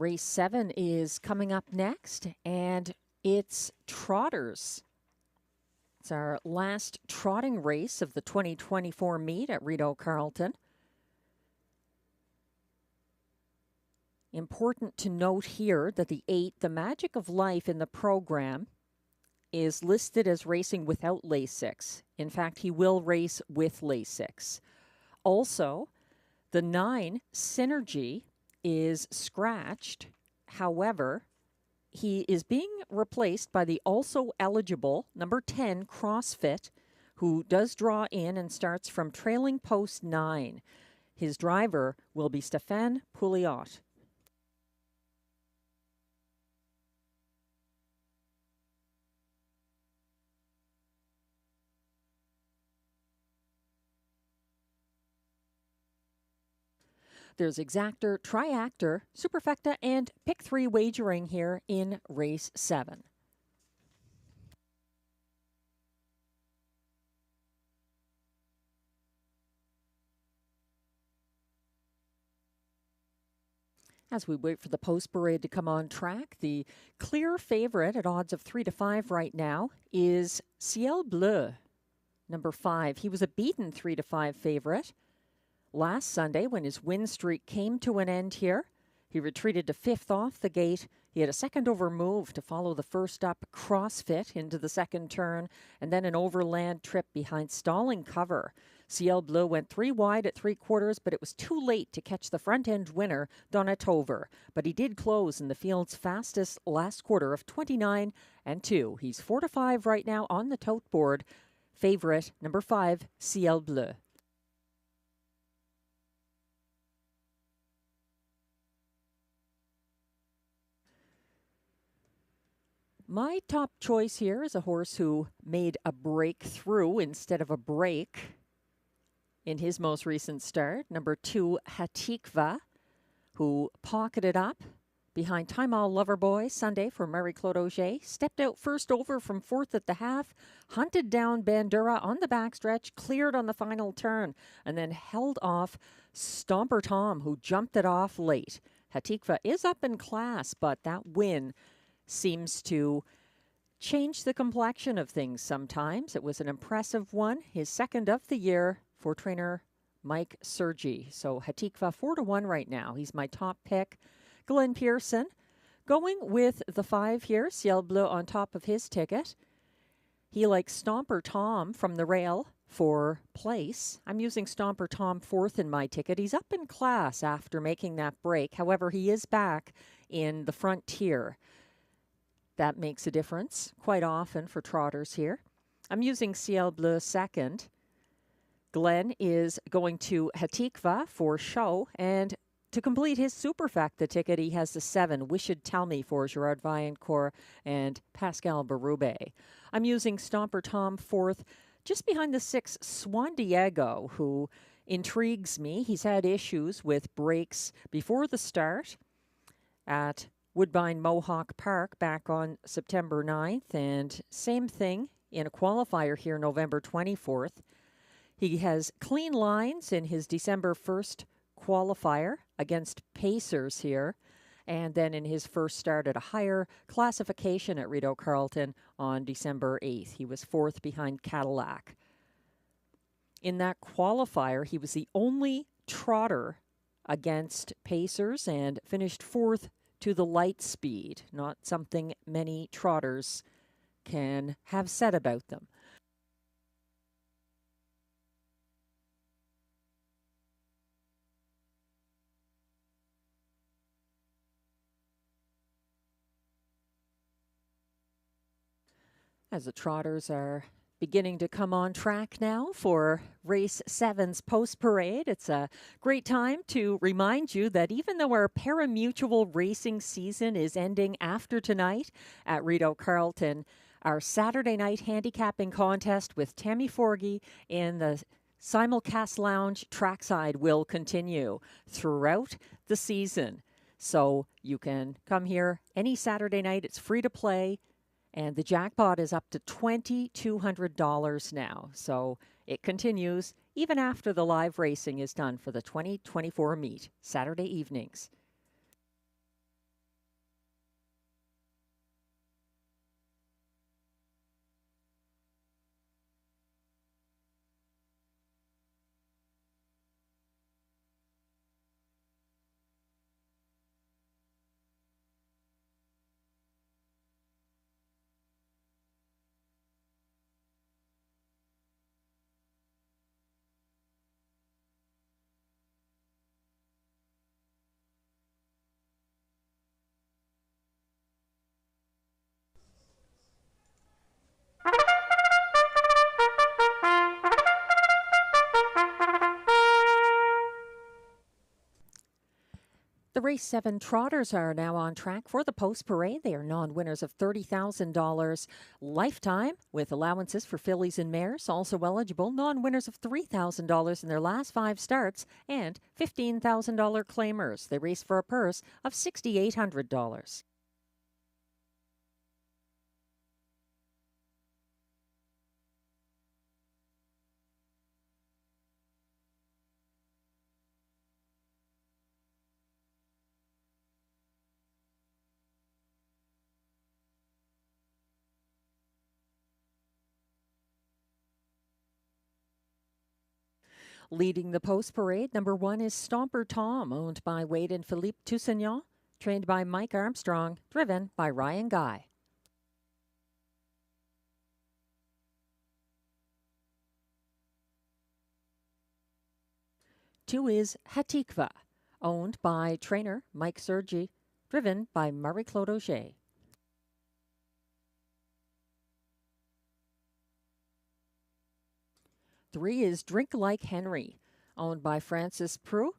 Race 7 is coming up next, and it's trotters. It's our last trotting race of the 2024 meet at Rideau Carleton. Important to note here that the Magic of Life in the program is listed as racing without Lasix. In fact, he will race with Lasix. Also, the 9 Synergy is scratched. However, he is being replaced by the also eligible number 10 CrossFit, who does draw in and starts from trailing post 9. His driver will be Stéphane Pouliot. There's exactor, triactor, superfecta, and pick 3 wagering here in race 7. As we wait for the post parade to come on track, the clear favorite at odds of 3 to 5 right now is Ciel Bleu, number 5. He was a beaten 3 to 5 favorite last Sunday when his win streak came to an end here. He retreated to 5th off the gate. He had a second over move to follow the first up CrossFit into the second turn, and then an overland trip behind stalling cover. Ciel Bleu went 3 wide at 3/4, but it was too late to catch the front-end winner, Donatover. But he did close in the field's fastest last quarter of 29 and 2. He's 4 to 5 right now on the tote board. Favorite, number 5, Ciel Bleu. My top choice here is a horse who made a breakthrough instead of a break in his most recent start. Number 2, Hatikva, who pocketed up behind Time All Loverboy Sunday for Marie-Claude Auger. Stepped out first over from 4th at the half, hunted down Bandura on the backstretch, cleared on the final turn, and then held off Stomper Tom, who jumped it off late. Hatikva is up in class, but that win seems to change the complexion of things sometimes. It was an impressive one, his second of the year for trainer Mike Sergi. So Hatikva 4 to 1 right now. He's my top pick. Glenn Pearson going with the 5 here, Ciel Bleu on top of his ticket. He likes Stomper Tom from the rail for place. I'm using Stomper Tom 4th in my ticket. He's up in class after making that break. However, he is back in the front tier. That makes a difference quite often for trotters here. I'm using Ciel Bleu 2nd. Glenn is going to Hatikva for show, and to complete his superfecta ticket, he has the 7, Wish You'd Tell Me for Gerard Vaillancourt and Pascal Berube. I'm using Stomper Tom 4th, just behind the 6, Swan Diego, who intrigues me. He's had issues with breaks before the start at Woodbine Mohawk Park back on September 9th, and same thing in a qualifier here November 24th. He has clean lines in his December 1st qualifier against Pacers here, and then in his first start at a higher classification at Rideau Carleton on December 8th. He was 4th behind Cadillac. In that qualifier, he was the only trotter against Pacers and finished 4th to the light speed, not something many trotters can have said about them. As the trotters are beginning to come on track now for Race 7's post parade. It's a great time to remind you that even though our pari-mutuel racing season is ending after tonight at Rideau Carleton, our Saturday night handicapping contest with Tammy Forgy in the simulcast lounge trackside will continue throughout the season. So you can come here any Saturday night. It's free to play. And the jackpot is up to $2,200 now. So it continues even after the live racing is done for the 2024 meet, Saturday evenings. race 7 trotters are now on track for the post parade. They are non-winners of $30,000 lifetime with allowances for fillies and mares. Also eligible non-winners of $3,000 in their last 5 starts and $15,000 claimers. They race for a purse of $6,800. Leading the post parade, number 1 is Stomper Tom, owned by Wade and Philippe Toussaint, trained by Mike Armstrong, driven by Ryan Guy. Two is Hatikva, owned by trainer Mike Sergi, driven by Marie-Claude Auger. 3 is Drink Like Henry, owned by Francis Prue,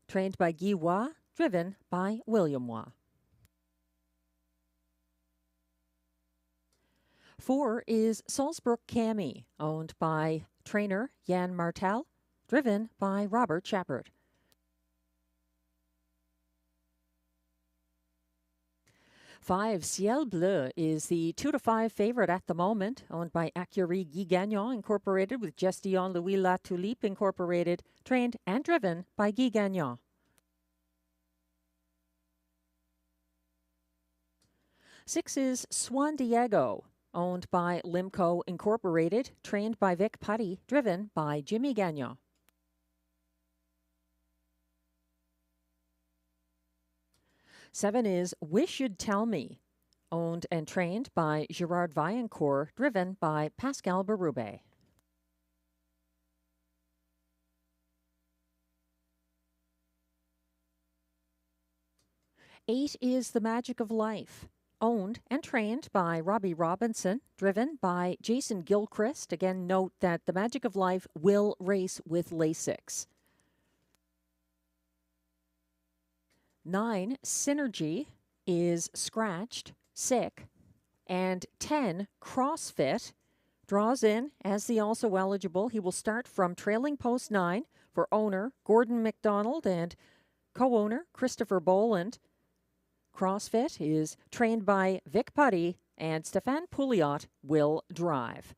trained by Guy Waugh, driven by William Waugh. 4 is Salzburg Cami, owned by trainer Jan Martel, driven by Robert Shepard. 5, Ciel Bleu is the 2-5 favorite at the moment, owned by Accurie Guy Gagnon Incorporated with Gestillon Louis La Tulipe Incorporated, trained and driven by Guy Gagnon. 6 is Swan Diego, owned by Limco Incorporated, trained by Vic Putty, driven by Jimmy Gagnon. 7 is Wish You'd Tell Me, owned and trained by Gerard Vaillancourt, driven by Pascal Berube. Eight is The Magic of Life, owned and trained by Robbie Robinson, driven by Jason Gilchrist. Again, note that The Magic of Life will race with Lasix. 9, Synergy, is scratched, sick, and 10, CrossFit, draws in as the also eligible. He will start from trailing post 9 for owner Gordon McDonald and co-owner Christopher Boland. CrossFit is trained by Vic Putty, and Stefan Pouliot will drive.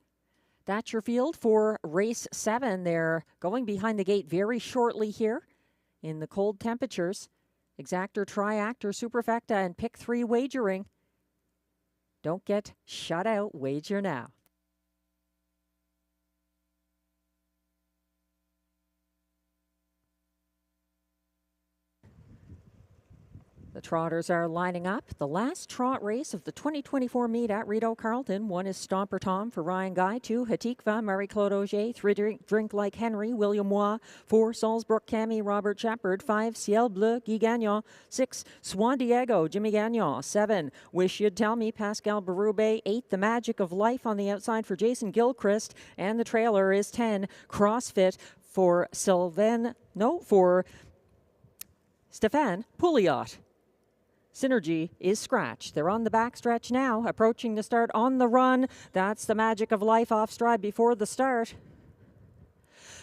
That's your field for race 7. They're going behind the gate very shortly here in the cold temperatures. Exactor, Triactor, Superfecta, and Pick 3 wagering. Don't get shut out. Wager now. The trotters are lining up. The last trot race of the 2024 meet at Rideau Carleton. 1 is Stomper Tom for Ryan Guy. 2, Hatikva, Marie-Claude Auger. 3, Drink Like Henry, William Waugh. 4, Salzburg Cami, Robert Shepard. 5, Ciel Bleu, Guy Gagnon. 6, Swan Diego, Jimmy Gagnon. 7, Wish You'd Tell Me, Pascal Berube. 8, The Magic of Life on the outside for Jason Gilchrist. And the trailer is 10, CrossFit for Stefan Pouliot. Synergy is scratched. They're on the backstretch now, approaching the start on the run. That's The Magic of Life off stride before the start.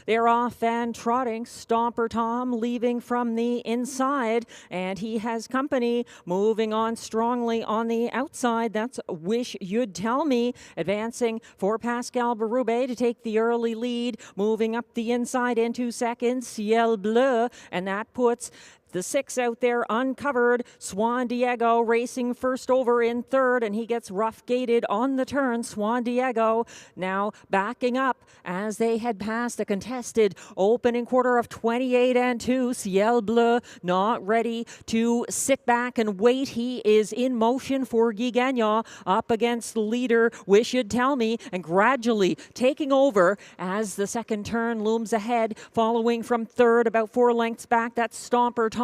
They're off and trotting. Stomper Tom leaving from the inside, and he has company moving on strongly on the outside. That's Wish You'd Tell Me, advancing for Pascal Berube to take the early lead. Moving up the inside into second, Ciel Bleu, and that puts the 6 out there uncovered. Swan Diego racing first over in third, and he gets rough gated on the turn. Swan Diego now backing up as they head past a contested opening quarter of 28 and 2. Ciel Bleu not ready to sit back and wait. He is in motion for Guy Gagnon up against the leader Wish You'd Tell Me, and gradually taking over as the second turn looms ahead, following from third about 4 lengths back. That's Stomper Tom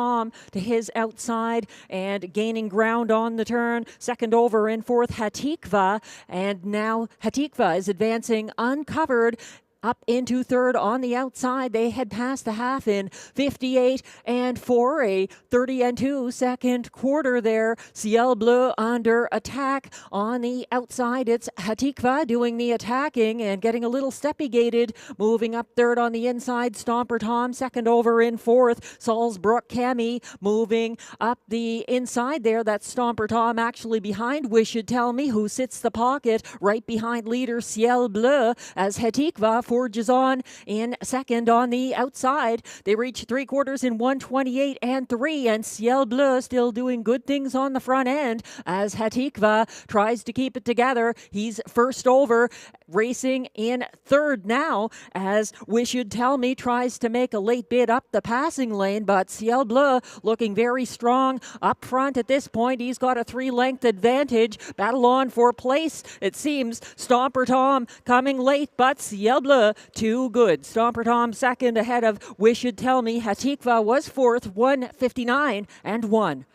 to his outside and gaining ground on the turn. Second over in fourth, Hatikva, and now Hatikva is advancing uncovered up into third on the outside. They head past the half in 58 and 4, a 30 and 2 second quarter there. Ciel Bleu under attack on the outside. It's Hatikva doing the attacking and getting a little steppy-gated. Moving up third on the inside. Stomper Tom second over in fourth. Salzbrook Cami moving up the inside there. That's Stomper Tom actually behind Wish You'd Tell Me, who sits the pocket right behind leader Ciel Bleu as Hatikva forges on in second on the outside. They reach three quarters in 1:28 and 3, and Ciel Bleu still doing good things on the front end as Hatikva tries to keep it together. He's first over, racing in third now as Wish You'd Tell Me tries to make a late bid up the passing lane, but Ciel Bleu looking very strong up front at this point. He's got a 3-length advantage. Battle on for place, it seems. Stomper Tom coming late, but Ciel Bleu too good. Stomper Tom second ahead of Wish You'd Tell Me. Hatikva was fourth, 1:59 and 1.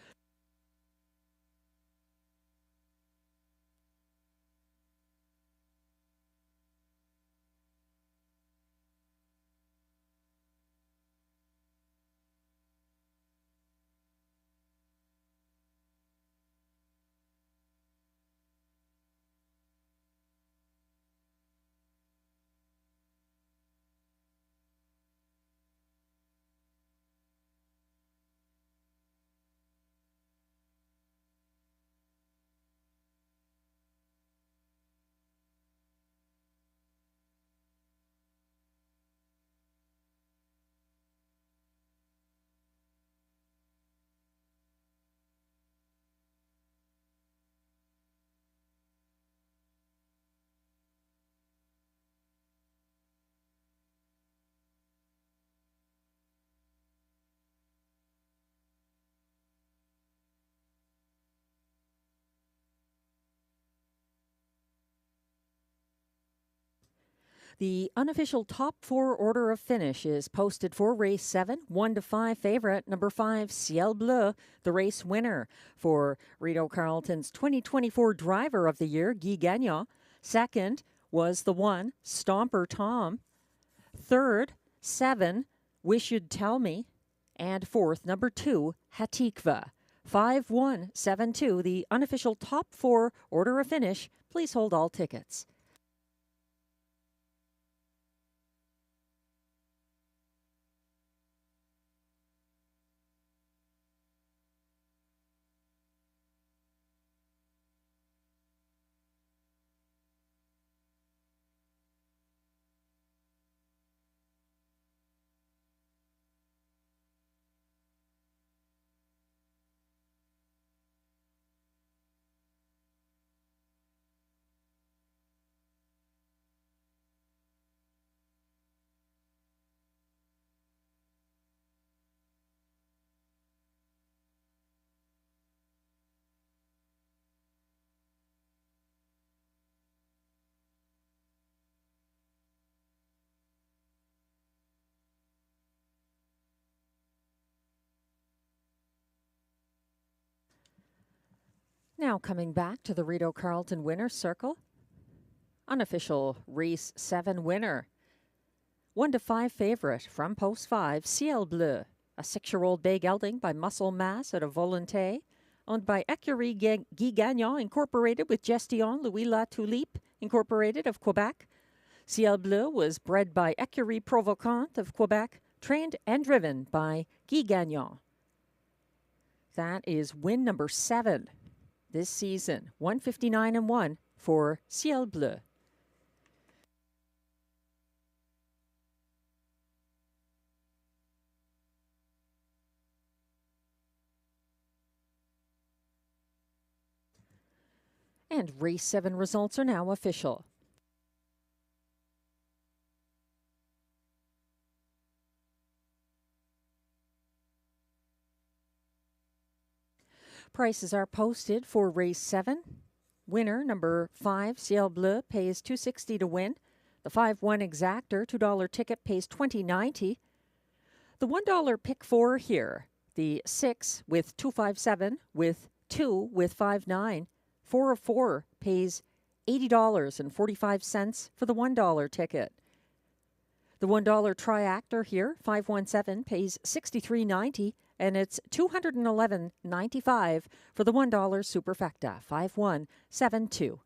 The unofficial top 4 order of finish is posted for race 7, 1-5 favorite, number 5, Ciel Bleu, the race winner. For Rideau Carleton's 2024 Driver of the Year, Guy Gagnon. Second was the 1, Stomper Tom. Third, 7, Wish You'd Tell Me. And fourth, number 2, Hatikva. 5-1-7-2, the unofficial top 4 order of finish. Please hold all tickets. Now coming back to the Rideau Carleton winner's circle. Unofficial race 7 winner. 1-5 favorite from post 5, Ciel Bleu. A 6-year-old bay gelding by Muscle Mass at a Volonté. Owned by Écurie Guy Gagnon, incorporated with Gestion Louis La Tulipe, incorporated of Quebec. Ciel Bleu was bred by Écurie Provocante of Quebec, trained and driven by Guy Gagnon. That is win number 7 this season, 1:59 and 1 for Ciel Bleu. And race 7 results are now official. Prices are posted for race 7. Winner number 5, Ciel Bleu, pays $2.60 to win. The 5-1 exactor $2 ticket pays $20.90. The $1 pick 4 here. The 6 with 257 with 2 with 5.9. 4 of 4 pays $80.45 for the $1 ticket. The $1 triactor here, 517, pays $63.90, and it's $211.95 for the $1 superfecta, 5172.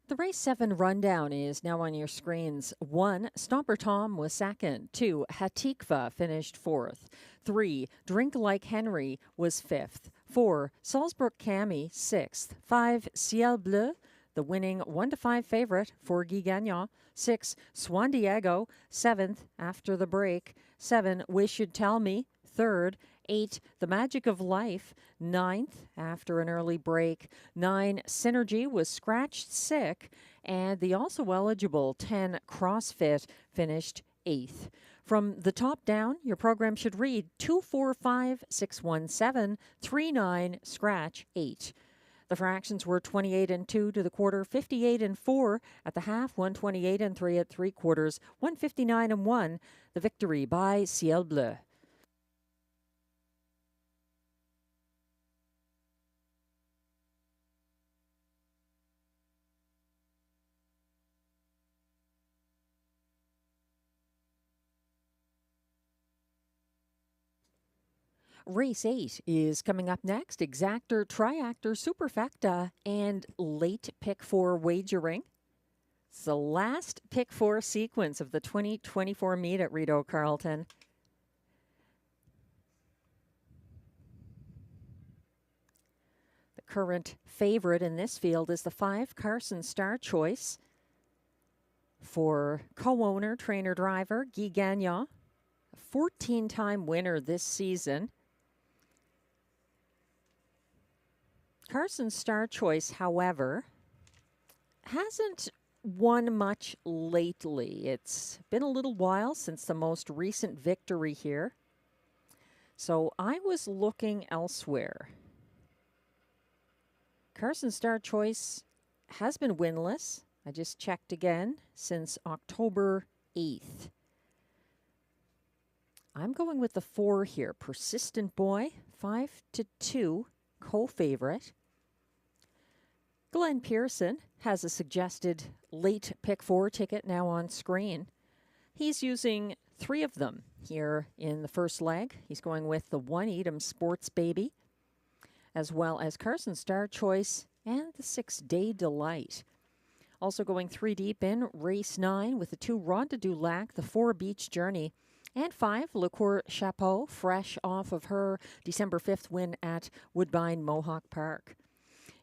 The race 7 rundown is now on your screens. 1, Stomper Tom was second. 2, Hatikva finished fourth. 3, Drink Like Henry was fifth. 4, Salzburg Cami sixth. 5, Ciel Bleu, the winning 1-5 favorite for Guy Gagnon. 6, Swan Diego, seventh after the break. 7, Wish You'd Tell Me, third. 8, The Magic of Life, ninth after an early break. 9, Synergy was scratched sick, and the also eligible 10, CrossFit, finished 8th. From the top down, your program should read 245-617-39 scratch 8. The fractions were 28 and 2 to the quarter, 58 and 4 at the half, 128 and 3 at 3/4, 159 and 1. The victory by Ciel Bleu. Race 8 is coming up next. Exactor, Triactor, Superfecta, and late pick 4 wagering. It's the last pick 4 sequence of the 2024 meet at Rideau Carleton. The current favorite in this field is the 5, Carson Star Choice. for co-owner, trainer, driver Guy Gagnon, a 14-time winner this season. Carson's Star Choice, however, hasn't won much lately. It's been a little while since the most recent victory here. So I was looking elsewhere. Carson's Star Choice has been winless. I just checked again since October 8th. I'm going with the 4 here. Persistent Boy, 5-2, co-favorite. Glenn Pearson has a suggested late pick 4 ticket now on screen. He's using 3 of them here in the first leg. He's going with the 1 Edam Sports Baby, as well as Carson's Star Choice and the 6 Day Delight. Also going 3 deep in race 9 with the 2 Ronde du Lac, the 4 Beach Journey, and 5 Le Coeur Chapeau, fresh off of her December 5th win at Woodbine Mohawk Park.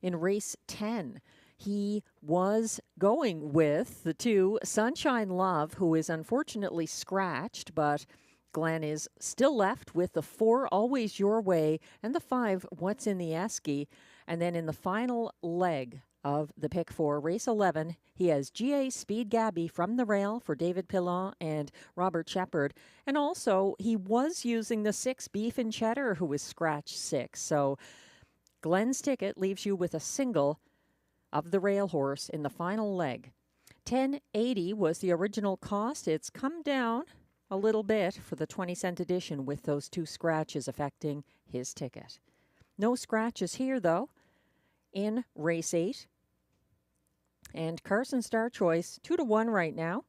In race 10, he was going with the 2 Sunshine Love, who is unfortunately scratched, but Glenn is still left with the 4 Always Your Way and the 5 What's in the Esky. And then in the final leg of the pick 4, race 11, he has GA Speed Gabby from the rail for David Pilon and Robert Shepard. And also, he was using the 6 Beef and Cheddar, who was scratch 6. So Glenn's ticket leaves you with a single of the rail horse in the final leg. $10.80 was the original cost. It's come down a little bit for the 20-cent edition with those 2 scratches affecting his ticket. No scratches here, though, in race 8. And Carson's Star Choice, 2-1 right now.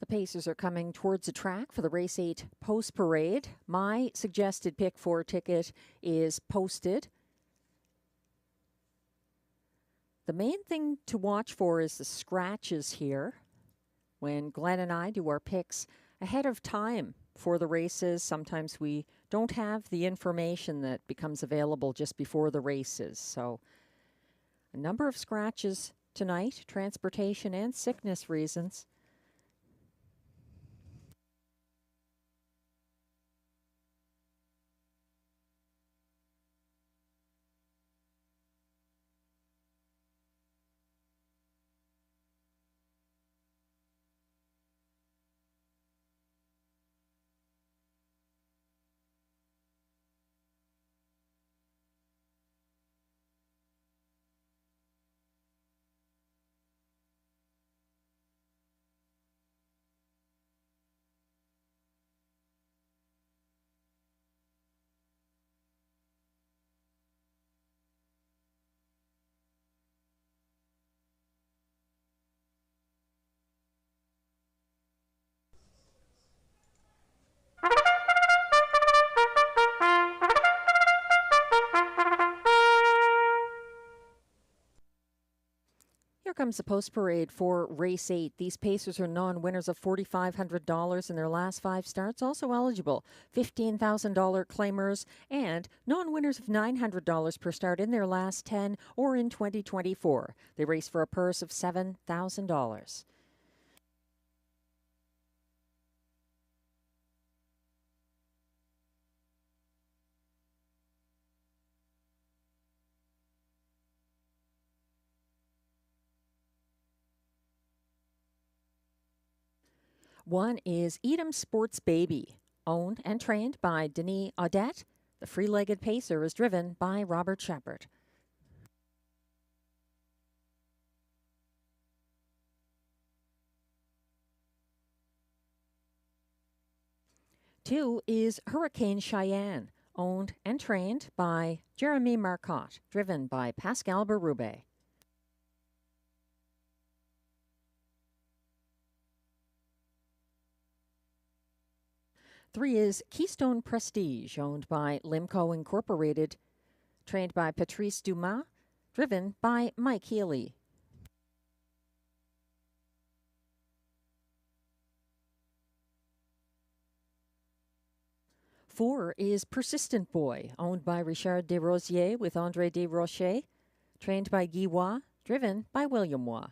The Pacers are coming towards the track for the Race 8 Post Parade. My suggested pick 4 ticket is posted. The main thing to watch for is the scratches here. When Glenn and I do our picks ahead of time for the races, sometimes we don't have the information that becomes available just before the races. So a number of scratches tonight, transportation and sickness reasons. Here comes the post parade for race 8. These Pacers are non-winners of $4,500 in their last 5 starts, also eligible $15,000 claimers, and non-winners of $900 per start in their last 10 or in 2024. They race for a purse of $7,000. One is Edam Sports Baby, owned and trained by Denis Audette. The free-legged pacer is driven by Robert Shepard. Two is Hurricane Cheyenne, owned and trained by Jeremy Marcotte, driven by Pascal Berube. Three is Keystone Prestige, owned by Limco Incorporated, trained by Patrice Dumas, driven by Mike Healy. Four is Persistent Boy, owned by Richard Desrosiers with André Desrochers, trained by Guy Waugh, driven by William Waugh.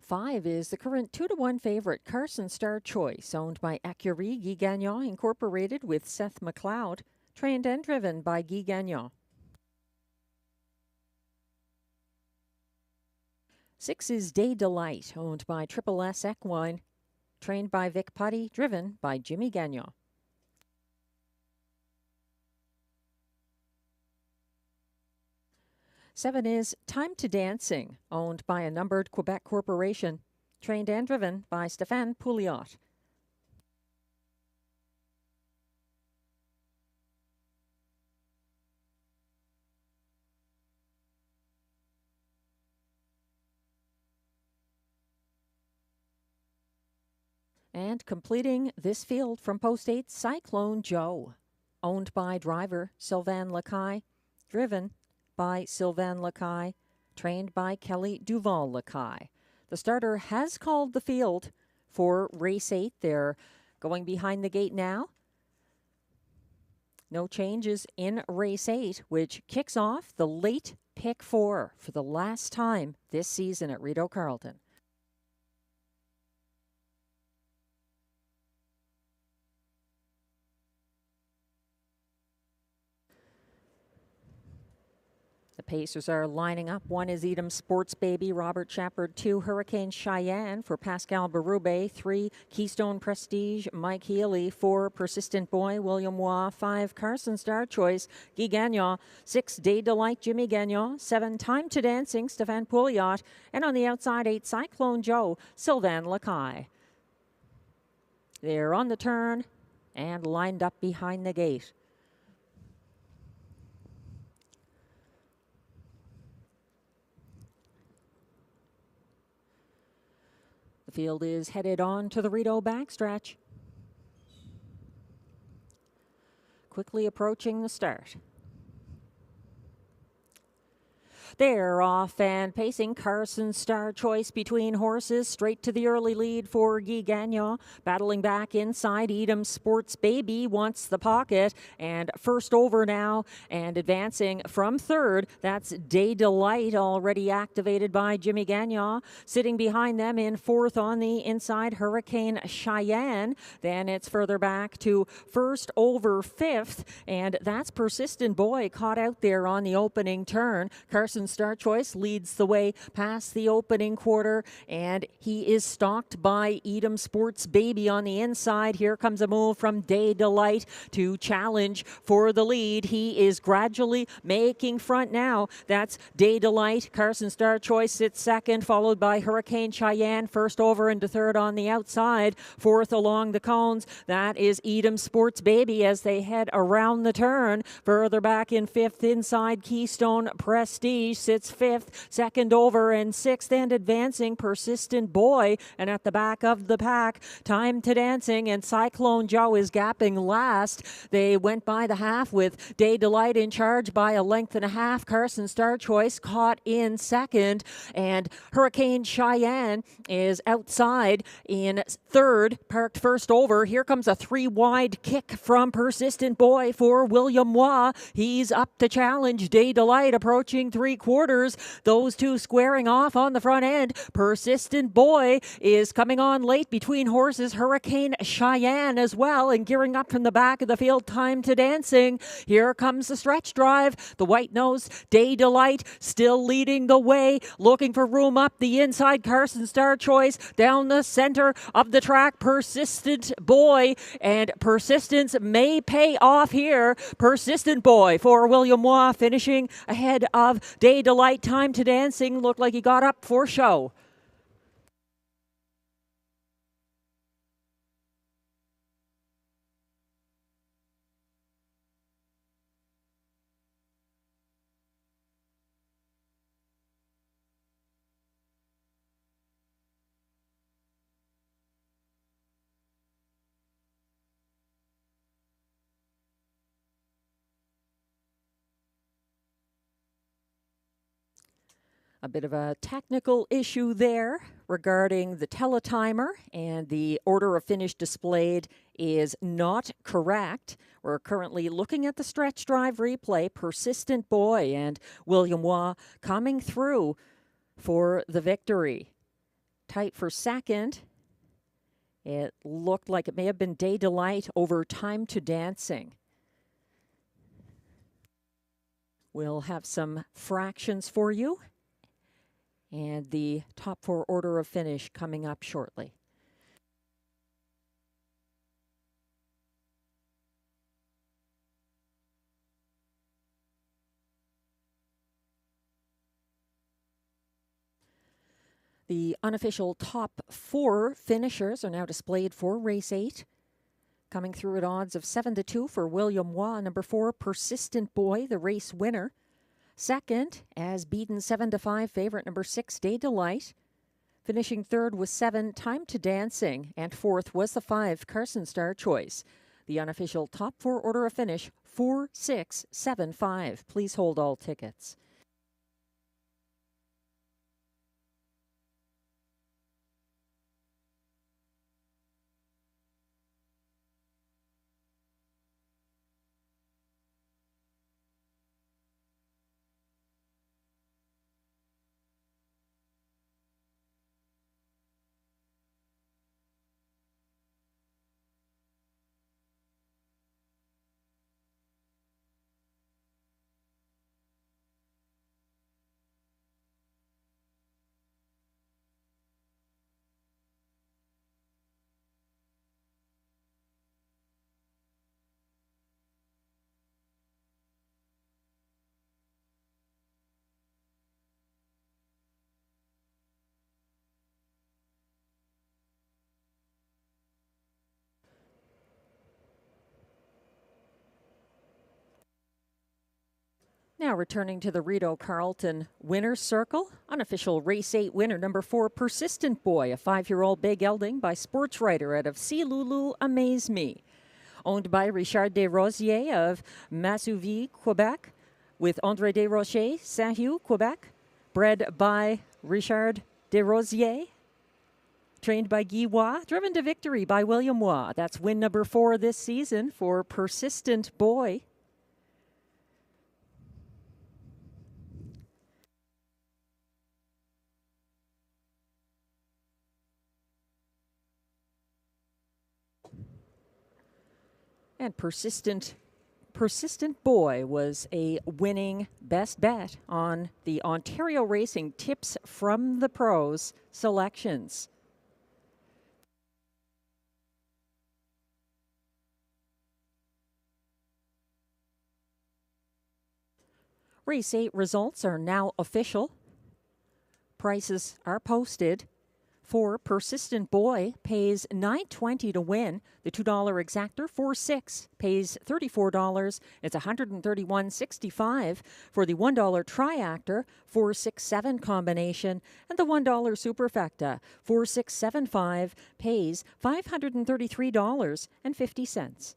Five is the current 2-to-1 favorite Carson Star Choice, owned by Accurie Guy Gagnon Incorporated with Seth McLeod, trained and driven by Guy Gagnon. 6 is Day Delight, owned by Triple S Equine, trained by Vic Putty, driven by Jimmy Gagnon. Seven is Time to Dancing, owned by a numbered Quebec corporation, trained and driven by Stéphane Pouliot. And completing this field from Post 8, Cyclone Joe, owned by driver Sylvain Lacaille, driven by Sylvain Lacaille, trained by Kelly Duval Lacaille. The starter has called the field for race 8. They're going behind the gate now. No changes in race 8, which kicks off the late pick 4 for the last time this season at Rideau Carleton. The Pacers are lining up. 1 is Edam Sports Baby, Robert Shepard. 2, Hurricane Cheyenne for Pascal Berube. 3, Keystone Prestige, Mike Healy. 4, Persistent Boy, William Waugh. 5, Carson Star Choice, Guy Gagnon. 6, Day Delight, Jimmy Gagnon. 7, Time to Dancing, Stéphane Pouliot. And on the outside, 8, Cyclone Joe, Sylvain Lacaille. They're on the turn and lined up behind the gate. The field is headed on to the Rideau backstretch. Quickly approaching the start. They're off and pacing. Carson Star Choice between horses. Straight to the early lead for Guy Gagnon. Battling back inside. Edam Sports Baby wants the pocket. And first over now and advancing from third. That's Day Delight, already activated by Jimmy Gagnon. Sitting behind them in fourth on the inside, Hurricane Cheyenne. Then it's further back to first over fifth. And that's Persistent Boy caught out there on the opening turn. Carson Star Choice leads the way past the opening quarter, and he is stalked by Edam Sports Baby on the inside. Here comes a move from Day Delight to challenge for the lead. He is gradually making front now. That's Day Delight. Carson Star Choice sits second, followed by Hurricane Cheyenne, first over into third on the outside. Fourth along the cones, that is Edam Sports Baby as they head around the turn. Further back in fifth inside, Keystone Prestige sits fifth, second over and sixth, and advancing Persistent Boy. And at the back of the pack, Time to Dancing and Cyclone Joe is gapping last. They went by the half with Day Delight in charge by a length and a half. Carson Star Choice caught in second, and Hurricane Cheyenne is outside in third, parked first over. Here comes a 3-wide kick from Persistent Boy for William Waugh. He's up to challenge Day Delight, approaching 3/4. 3/4. Those two squaring off on the front end. Persistent Boy is coming on late between horses. Hurricane Cheyenne as well, and gearing up from the back of the field. Time to Dancing. Here comes the stretch drive. The white nose Day Delight still leading the way, looking for room up the inside. Carson Star Choice down the center of the track. Persistent Boy, and persistence may pay off here. Persistent Boy for William Waugh, finishing ahead of Day Delight. Time to Dancing looked like he got up for show. A bit of a technical issue there regarding the teletimer, and the order of finish displayed is not correct. We're currently looking at the stretch drive replay. Persistent Boy and William Waugh coming through for the victory. Tight for second. It looked like it may have been Day Delight over Time to Dancing. We'll have some fractions for you, and the top 4 order of finish coming up shortly. The unofficial top 4 finishers are now displayed for race 8. Coming through at odds of 7-2 for William Waugh, number 4, Persistent Boy, the race winner. Second, as beaten 7-5 favorite, number 6, Day Delight. Finishing third was 7, Time to Dancing. And fourth was the 5, Carson Star Choice. The unofficial top 4 order of finish, 4, 6, 7, 5. Please hold all tickets. Now returning to the Rideau Carleton winner's circle, unofficial race 8 winner, number 4, Persistent Boy, a 5-year-old big gelding by Sports Writer out of See Lulu Amaze Me. Owned by Richard Desrosiers of Massouville, Quebec, with André Desrochers, Saint-Hugh, Quebec. Bred by Richard Desrosiers. Trained by Guy Waugh, driven to victory by William Waugh. That's win number 4 this season for Persistent Boy. And Persistent Boy was a winning best bet on the Ontario Racing Tips from the Pros selections. Race 8 results are now official. Prices are posted. For Persistent Boy pays $9.20 to win. The $2 exactor, 4-6, pays $34. It's $131.65 for the $1 triactor, 4-6-7 combination, and the $1 superfecta, 4-6-7-5, pays $533.50.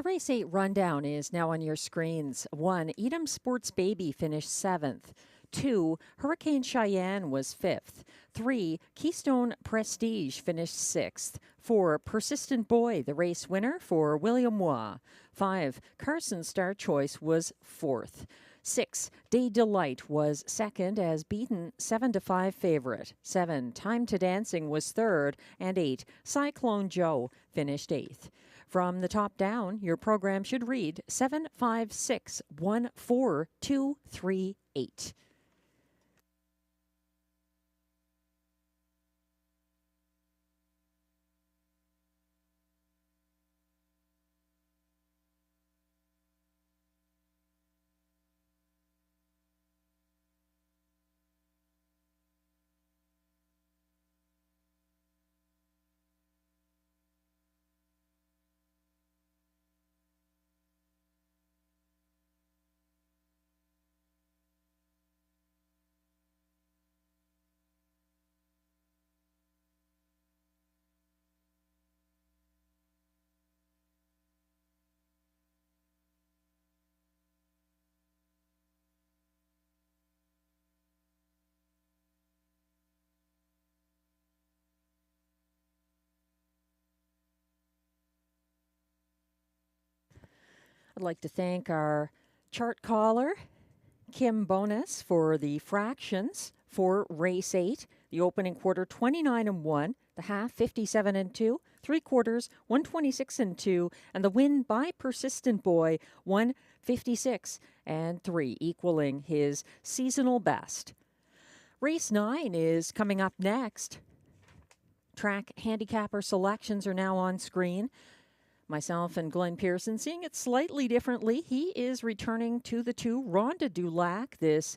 The race 8 rundown is now on your screens. 1, Edam Sports Baby finished 7th. 2, Hurricane Cheyenne was 5th. 3, Keystone Prestige finished 6th. 4, Persistent Boy, the race winner for William Waugh. 5, Carson Star Choice was 4th. 6, Day Delight was 2nd as beaten 7-5 favorite. 7, Time to Dancing was 3rd. And 8, Cyclone Joe finished 8th. From the top down, your program should read 756-14238. I'd like to thank our chart caller, Kim Bonus, for the fractions for race 8. The opening quarter, 29-1. The half, 57-2. 3 quarters, 126-2. And the win by Persistent Boy, 156-3, equaling his seasonal best. Race 9 is coming up next. Track handicapper selections are now on screen. Myself and Glenn Pearson seeing it slightly differently. He is returning to the 2, Rhonda Dulac, this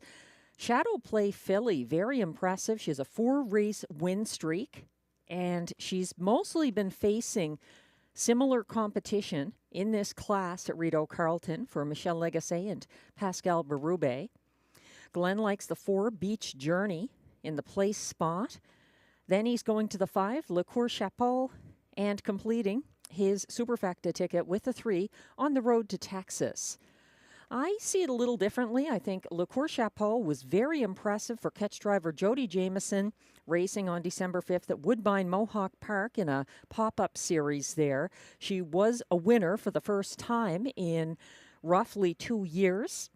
Shadow Play filly. Very impressive. She has a 4-race win streak, and she's mostly been facing similar competition in this class at Rideau Carleton for Michelle Legacy and Pascal Berube. Glenn likes the 4, Beach Journey, in the place spot. Then he's going to the 5, Le Cour Chapeau, and completing his Superfecta ticket with the 3 on the road to Texas. I see it a little differently. I think Le Cour Chapeau was very impressive for catch driver Jody Jameson, racing on December 5th at Woodbine Mohawk Park in a pop-up series there. She was a winner for the first time in roughly 2 years.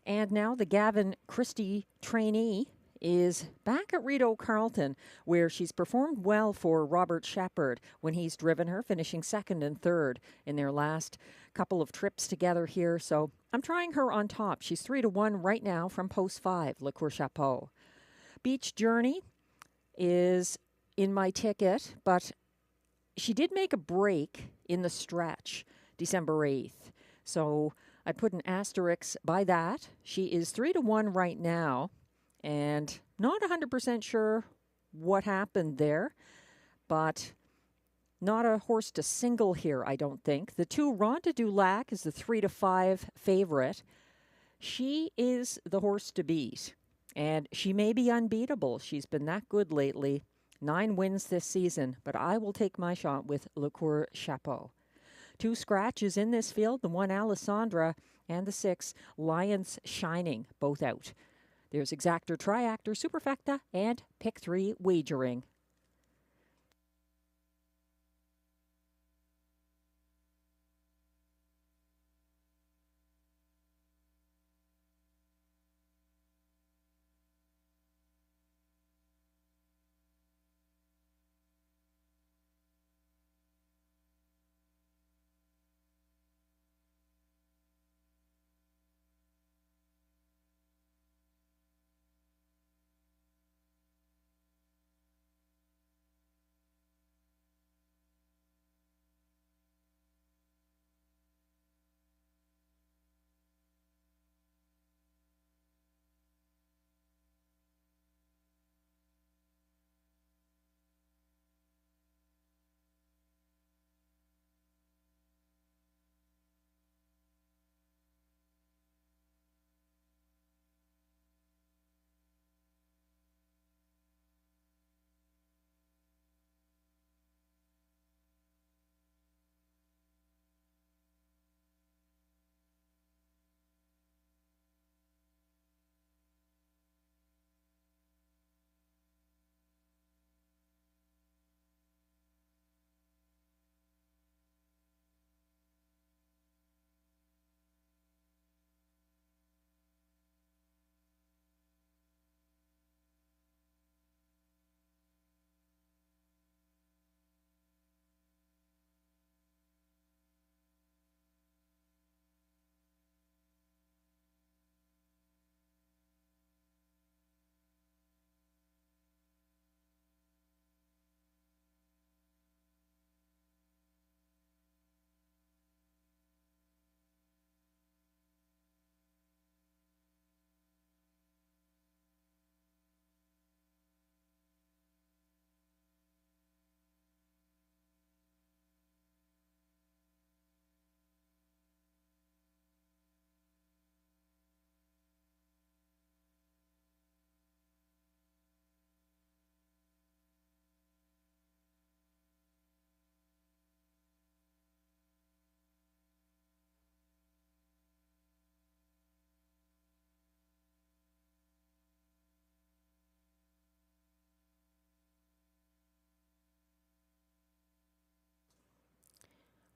And now the Gavin Christie trainee is back at Rideau Carleton, where she's performed well for Robert Shepard when he's driven her, finishing 2nd and 3rd in their last couple of trips together here. So I'm trying her on top. She's 3-1 right now from post 5, Le Cour Chapeau. Beach Journey is in my ticket, but she did make a break in the stretch December 8th. So I put an asterisk by that. She is 3-1 right now. And not 100% sure what happened there, but not a horse to single here, I don't think. The 2, Rhonda Dulac, is the 3-5 favorite. She is the horse to beat, and she may be unbeatable. She's been that good lately. 9 wins this season, but I will take my shot with Le Cour Chapeau. 2 scratches in this field, the 1, Alessandra, and the 6, Lions Shining, both out. There's Exactor, Triactor, Superfecta, and Pick 3 wagering.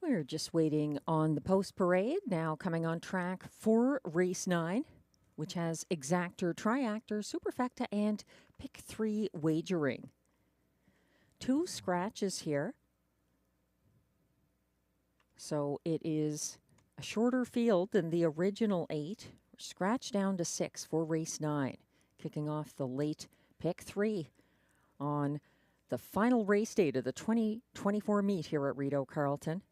We're just waiting on the post parade, now coming on track for race 9, which has exactor, triactor, superfecta, and pick 3 wagering. 2 scratches here. So it is a shorter field than the original 8. We're scratched down to 6 for race 9, kicking off the late pick 3 on the final race date of the 2024 meet here at Rideau Carleton.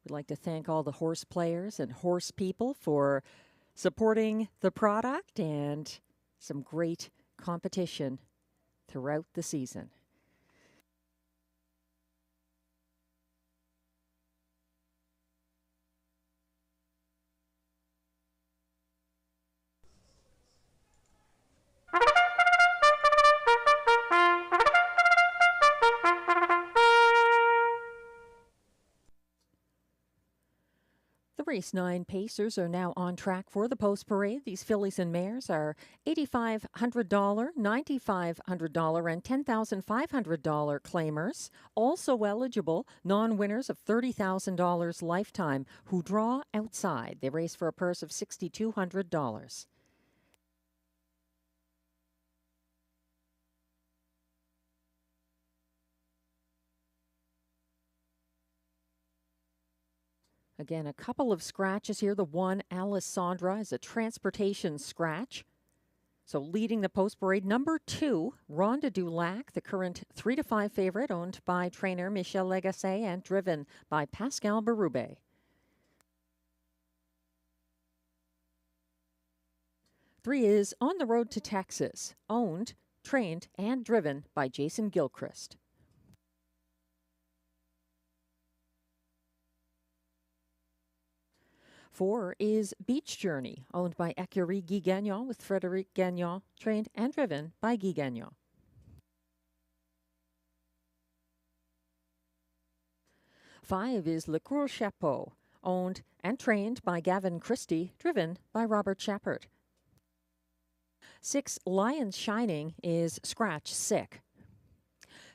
We'd like to thank all the horse players and horse people for supporting the product and some great competition throughout the season. The race 9 Pacers are now on track for the post parade. These fillies and mares are $8,500, $9,500, and $10,500 claimers. Also eligible, non-winners of $30,000 lifetime who draw outside. They race for a purse of $6,200. Again, a couple of scratches here. The one, Alessandra, is a transportation scratch. So leading the post parade, number 2, Rhonda Dulac, the current 3-5 favorite, owned by trainer Michel Legasse and driven by Pascal Berube. Three is On the Road to Texas, owned, trained, and driven by Jason Gilchrist. 4 is Beach Journey, owned by Écurie Guy Gagnon, with Frédéric Gagnon, trained and driven by Guy Gagnon. 5 is Le Cours Chapeau, owned and trained by Gavin Christie, driven by Robert Shepard. 6, Lion's Shining, is Scratch Sick.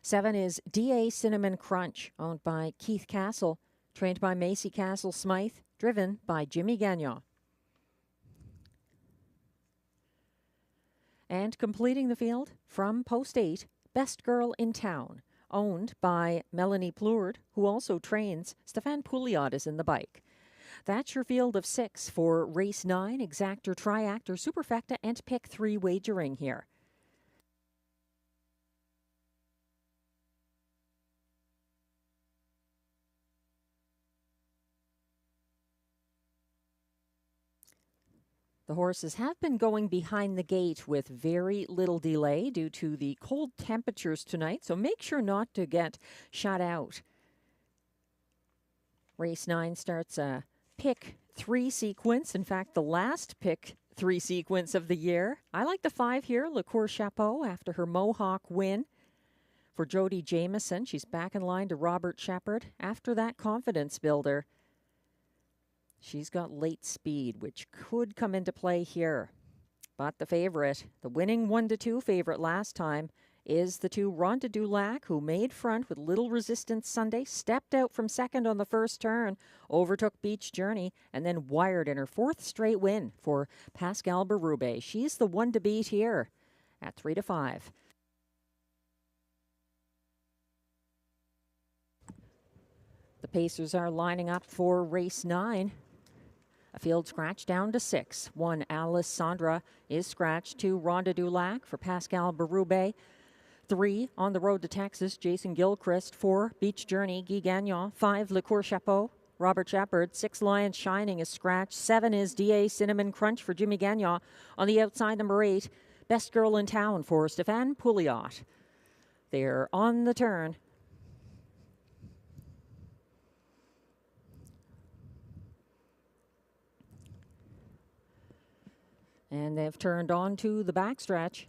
7 is D.A. Cinnamon Crunch, owned by Keith Castle, trained by Macy Castle Smythe, driven by Jimmy Gagnon. And completing the field from post 8, Best Girl in Town, owned by Melanie Plourde, who also trains. Stéphane Pouliot is in the bike. That's your field of 6 for race 9, exactor, triactor, superfecta, and pick 3 wagering here. The horses have been going behind the gate with very little delay due to the cold temperatures tonight, so make sure not to get shut out. Race 9 starts a pick 3 sequence. In fact, the last pick 3 sequence of the year. I like the 5 here, Le Cours Chapeau, after her Mohawk win. For Jody Jamieson, she's back in line to Robert Shepard after that confidence builder. She's got late speed, which could come into play here. But the favorite, the winning 1-2 favorite last time, is the 2 Rhonda Dulac, who made front with little resistance Sunday, stepped out from second on the first turn, overtook Beach Journey, and then wired in her 4th straight win for Pascal Berube. She's the one to beat here at 3-5. The Pacers are lining up for race 9. A field scratch down to 6. 1, Alessandra, is scratched. 2, Rhonda Dulac for Pascal Berube. 3, On the Road to Texas, Jason Gilchrist. 4, Beach Journey, Guy Gagnon. 5, Le Cours Chapeau, Robert Shepard. 6, Lion's Shining is scratched. 7 is D.A. Cinnamon Crunch for Jimmy Gagnon. On the outside, number 8, Best Girl in Town for Stéphane Pouliot. They're on the turn. And they've turned on to the backstretch.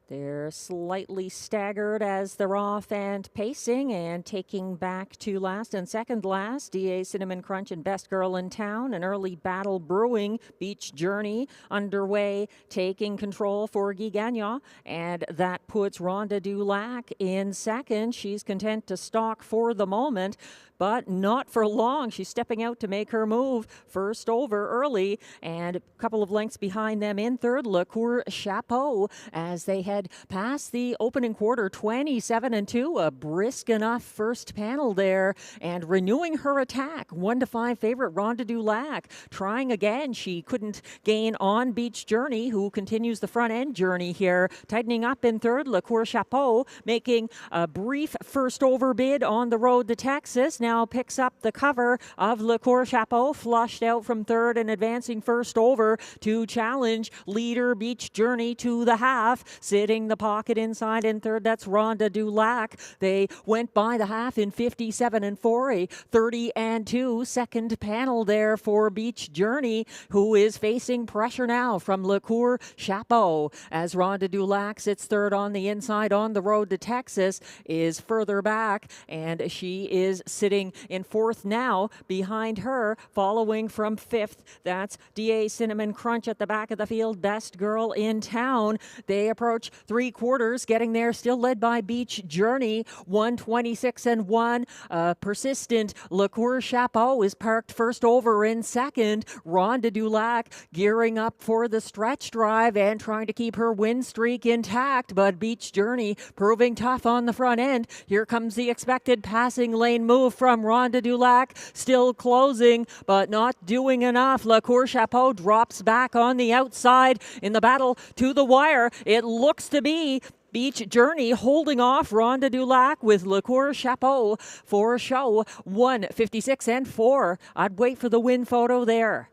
They're slightly staggered as they're off and pacing and taking back to last and second last. DA Cinnamon Crunch and Best Girl in Town. An early battle brewing. Beach Journey underway, taking control for Guy Gagnon. And that puts Rhonda Dulac in second. She's content to stalk for the moment, but not for long. She's stepping out to make her move. First over early, and a couple of lengths behind them in third, Lecour Chapeau, as they head past the opening quarter, 27-2. A brisk enough first panel there, and renewing her attack. 1-5 favorite Rhonda Dulac trying again. She couldn't gain on Beach Journey, who continues the front end journey here. Tightening up in third, Lecour Chapeau making a brief first over bid on the road to Texas. Now picks up the cover of Lecour Chapeau, flushed out from third and advancing first over to challenge leader Beach Journey to the half. Sitting the pocket inside in third, that's Rhonda Dulac. They went by the half in 57-4, a 30-2 second panel there for Beach Journey, who is facing pressure now from Lecour Chapeau as Rhonda Dulac sits third on the inside on the road to Texas, is further back, and she is sitting in fourth now. Behind her, following from fifth, that's DA Cinnamon Crunch at the back of the field. Best Girl in Town. They approach three quarters, getting there, still led by Beach Journey. 126-1. Persistent Lecour Chapeau is parked first over in second. Rhonda Dulac gearing up for the stretch drive and trying to keep her win streak intact, but Beach Journey proving tough on the front end. Here comes the expected passing lane move from Rhonda Dulac, still closing, but not doing enough. Lecour Chapeau drops back on the outside in the battle to the wire. It looks to be Beach Journey holding off Rhonda Dulac with Lecour Chapeau for show. 156-4. I'd wait for the win photo there.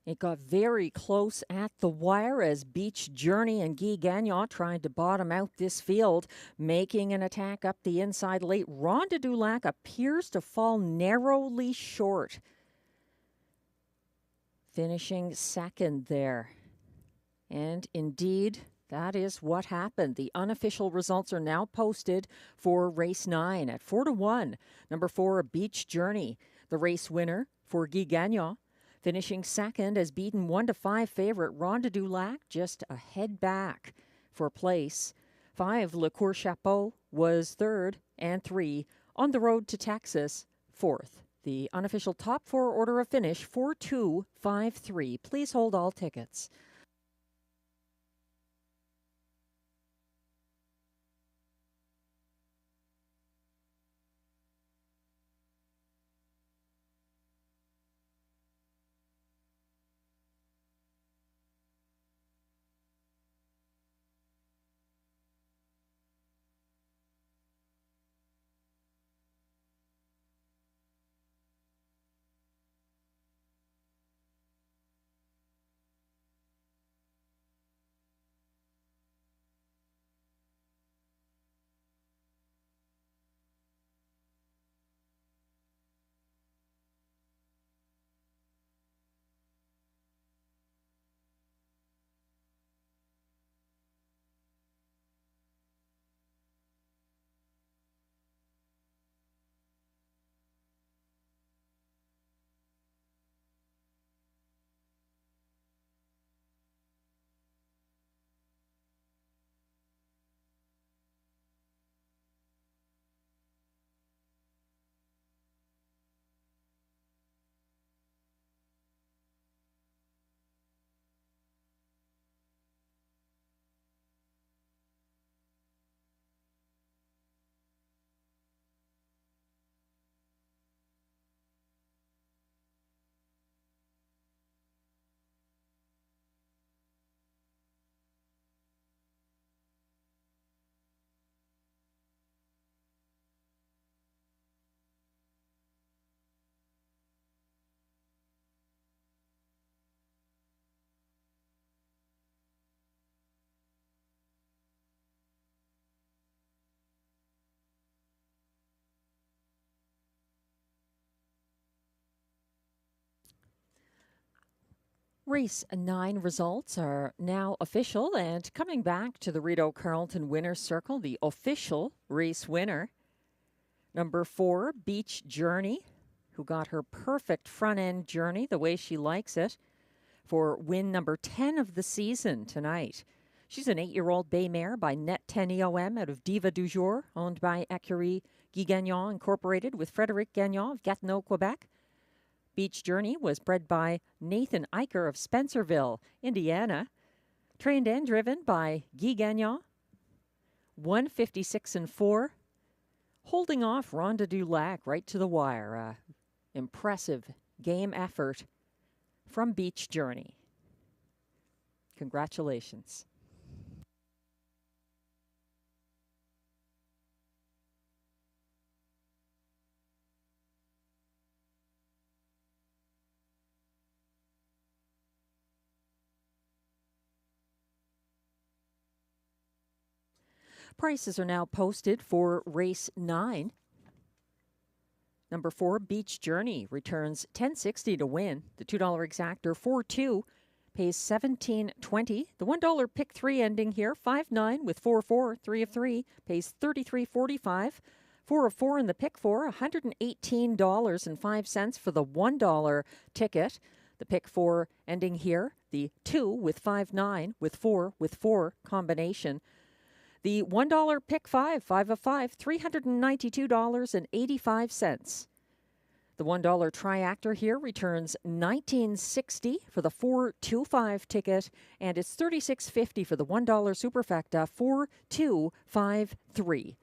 It got very close at the wire as Beach Journey and Guy Gagnon tried to bottom out this field, making an attack up the inside late. Rhonda Dulac appears to fall narrowly short, finishing second there. And indeed, that is what happened. The unofficial results are now posted for race 9 at 4-1. Number 4, Beach Journey, the race winner for Guy Gagnon. Finishing second as beaten 1-5 favorite Rhonda Dulac, just a head back for place. 5, Lecour Chapeau was third, and 3, On the Road to Texas, fourth. The unofficial top 4 order of finish, 4-2-5-3. Please hold all tickets. Race 9 results are now official, and coming back to the Rideau Carleton Winner's Circle, the official race winner, number 4, Beach Journey, who got her perfect front-end journey the way she likes it for win number 10 of the season tonight. She's an 8-year-old bay mare by Net 10 EOM out of Diva du Jour, owned by Écurie Guy Gagnon Incorporated with Frédéric Gagnon of Gatineau, Quebec. Beach Journey was bred by Nathan Eicher of Spencerville, Indiana. Trained and driven by Guy Gagnon. 156-4. Holding off Ronda du Lac right to the wire. Impressive game effort from Beach Journey. Congratulations. Prices are now posted for race 9. Number 4, Beach Journey, returns $10.60 to win. The $2 exactor 4-2 pays $17.20. The $1 pick 3 ending here 5-9 with 4-4, 3 of 3 pays $33.45. 4 of 4 in the pick 4, $118.05 for the $1 ticket. The pick 4 ending here, the 2 with 5-9 with 4 combination. The $1 pick 5, 5 of 5, $392.85. The $1 triactor here returns $19.60 for the 4-2-5 ticket, and it's $36.50 for the $1 superfecta 4-2-5-3.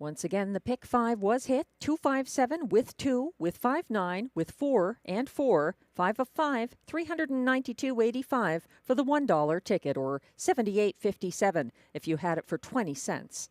Once again, the pick 5 was hit. 257 with 2, with 5-9, with 4 and 4. 5 of 5, $392.85 for the $1 ticket, or $78.57 if you had it for 20 cents.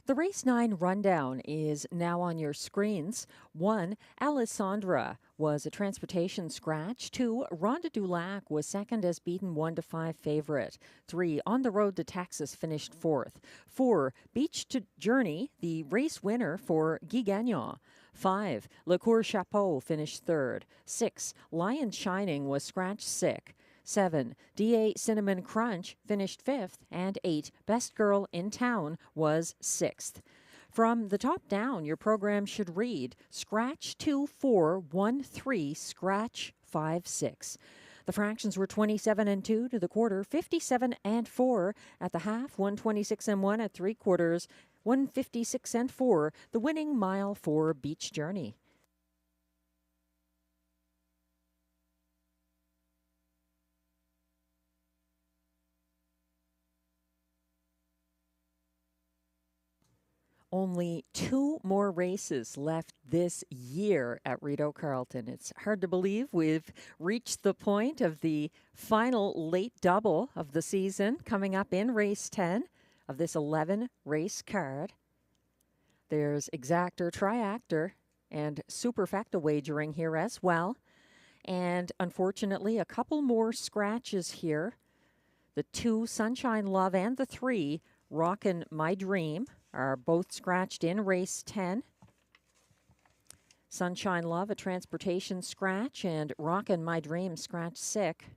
The Race 9 rundown is now on your screens. 1, Alessandra was a transportation scratch. 2, Ronda du Lac was second as beaten 1-5 favorite. 3, On the Road to Texas finished 4th. 4, Beach to Journey, the race winner for Guy Gagnon. 5, Le Coeur Chapeau finished 3rd. 6, Lion Shining was scratched 6th. 7, DA Cinnamon Crunch finished 5th, and 8, Best Girl in Town was 6th. From the top down, your program should read scratch 2413, scratch 56. The fractions were 27 and 2 to the quarter, 57 and 4 at the half, 126 and 1 at 3/4, 156 and 4, the winning mile for Beach Journey. Only 2 more races left this year at Rideau Carleton. It's hard to believe we've reached the point of the final late double of the season coming up in race 10 of this 11 race card. There's exactor, triactor, and superfecta wagering here as well. And unfortunately, a couple more scratches here. The 2 Sunshine Love and the 3 Rockin' My Dream are both scratched in race 10. Sunshine Love, a transportation scratch, and Rockin' My Dream scratch sick.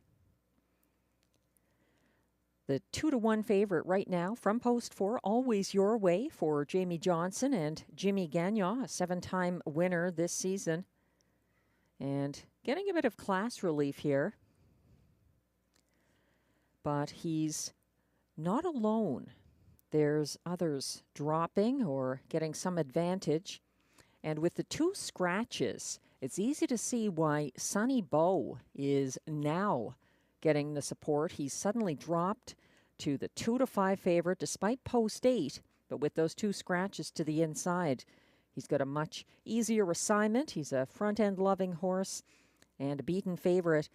The 2-1 favorite right now from post 4, Always Your Way for Jamie Johnson and Jimmy Gagnon, a 7-time winner this season. And getting a bit of class relief here. But he's not alone. There's others dropping or getting some advantage. And with the 2 scratches, it's easy to see why Sonny Bow is now getting the support. He's suddenly dropped to the 2-5 favorite despite post 8, but with those 2 scratches to the inside, he's got a much easier assignment. He's a front-end loving horse and a beaten favorite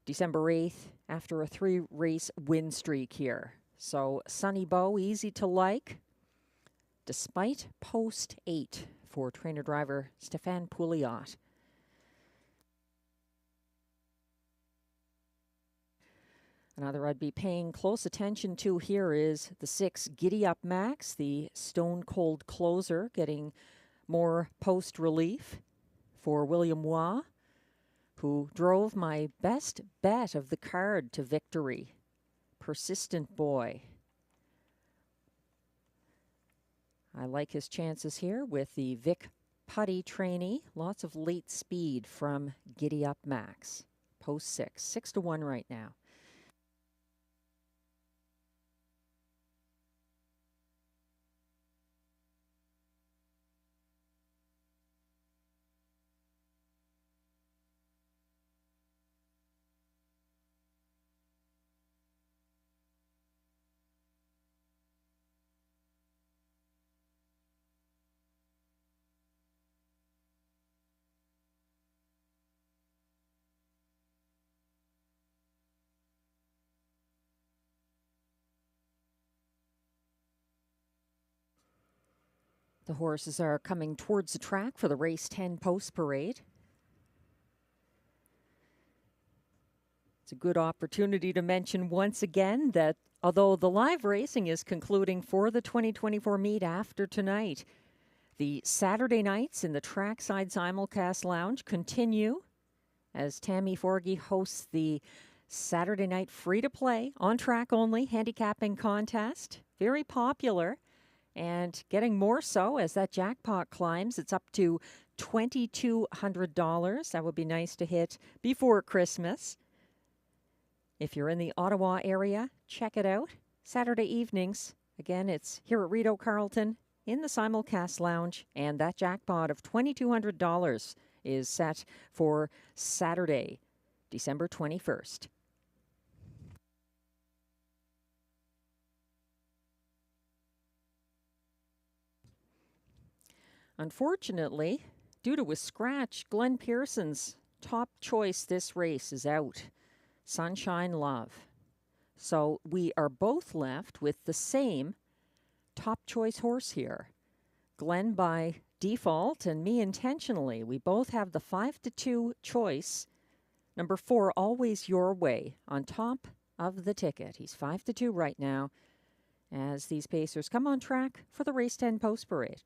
December 8th after a 3-race win streak here. So Sonny Bow, easy to like, despite post 8 for trainer-driver Stéphane Pouliot. Another I'd be paying close attention to here is the 6 Giddy Up Max, the stone cold closer, getting more post relief for William Waugh, who drove my best bet of the card to victory. Persistent Boy. I like his chances here with the Vic Putty trainee. Lots of late speed from Giddy Up Max. Post 6, 6-1 right now. The horses are coming towards the track for the race 10 post parade. It's a good opportunity to mention once again that although the live racing is concluding for the 2024 meet after tonight, the Saturday nights in the Trackside Simulcast Lounge continue as Tammy Forgy hosts the Saturday night free-to-play, on-track only handicapping contest. Very popular. And getting more so as that jackpot climbs. It's up to $2,200. That would be nice to hit before Christmas. If you're in the Ottawa area, check it out. Saturday evenings. Again, it's here at Rideau Carleton in the Simulcast Lounge. And that jackpot of $2,200 is set for Saturday, December 21st. Unfortunately, due to a scratch, Glenn Pearson's top choice this race is out, Sunshine Love. So we are both left with the same top choice horse here. Glenn by default and me intentionally. We both have the 5-2 choice. Number 4, Always Your Way, on top of the ticket. He's 5-2 right now as these pacers come on track for the race 10 post parade.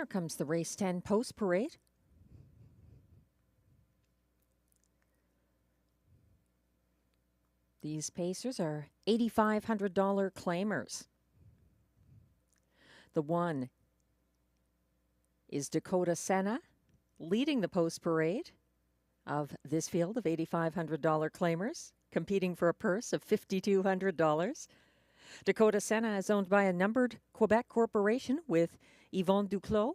Here comes the race 10 post parade. These pacers are $8,500 claimers. The 1 is Dakota Senna, leading the post parade of this field of $8,500 claimers, competing for a purse of $5,200. Dakota Senna is owned by a numbered Quebec corporation with Yvonne Duclos,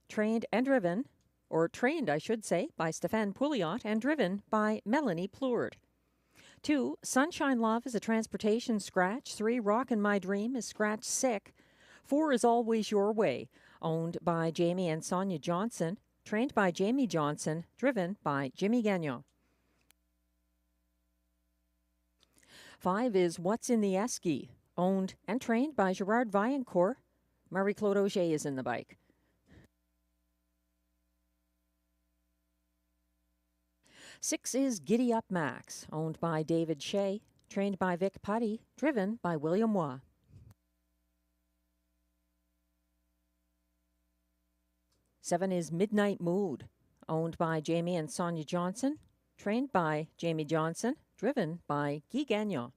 trained, I should say, by Stéphane Pouliot and driven by Melanie Plourde. 2, Sunshine Love is a transportation scratch. 3, Rockin' My Dream is scratch sick. 4 is Always Your Way, owned by Jamie and Sonia Johnson, trained by Jamie Johnson, driven by Jimmy Gagnon. 5 is What's in the Esky, owned and trained by Gerard Vaillancourt. Marie-Claude Auger is in the bike. 6 is Giddy Up Max, owned by David Shea, trained by Vic Putty, driven by William Waugh. 7 is Midnight Mood, owned by Jamie and Sonia Johnson, trained by Jamie Johnson, driven by Guy Gagnon.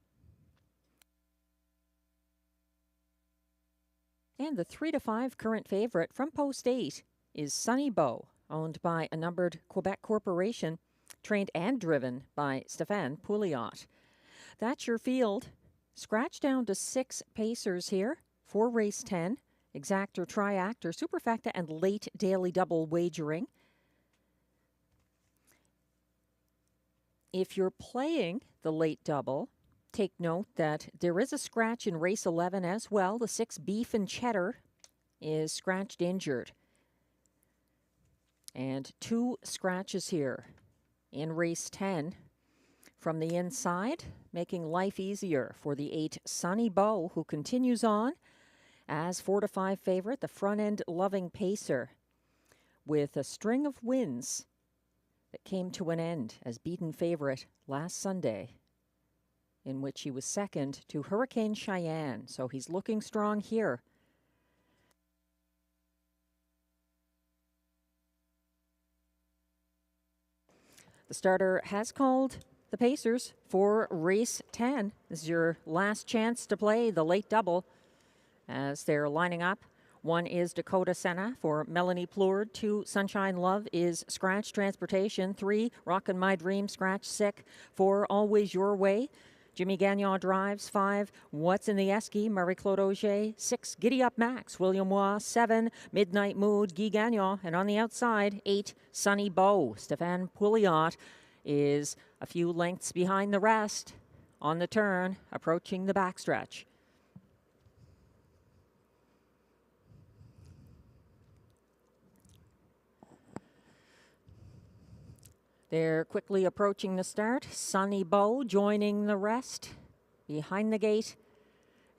And the 3 to 5 current favorite from Post 8 is Sunny Bow, owned by a numbered Quebec corporation, trained and driven by Stéphane Pouliot. That's your field. Scratch down to 6 pacers here for race 10. Exactor, Triactor, Superfecta, and late daily double wagering. If you're playing the late double, take note that there is a scratch in race 11 as well. The 6 Beef and Cheddar is scratched injured. And 2 scratches here in race 10 from the inside, making life easier for the 8 Sunny Bow, who continues on as 4 to 5 favorite, the front-end loving pacer, with a string of wins that came to an end as beaten favorite last Sunday, in which he was second to Hurricane Cheyenne. So he's looking strong here. The starter has called the pacers for race 10. This is your last chance to play the late double as they're lining up. 1 is Dakota Senna for Melanie Plourde. 2, Sunshine Love is Scratch Transportation. 3, Rockin' My Dream, Scratch Sick. 4, Always Your Way, Jimmy Gagnon drives. 5, What's in the Esky, Marie-Claude Auger. 6, Giddy Up Max, William Waugh. 7, Midnight Mood, Guy Gagnon. And on the outside, 8, Sunny Bow, Stéphane Pouliot is a few lengths behind the rest on the turn, approaching the backstretch. They're quickly approaching the start. Sunny Bow joining the rest behind the gate.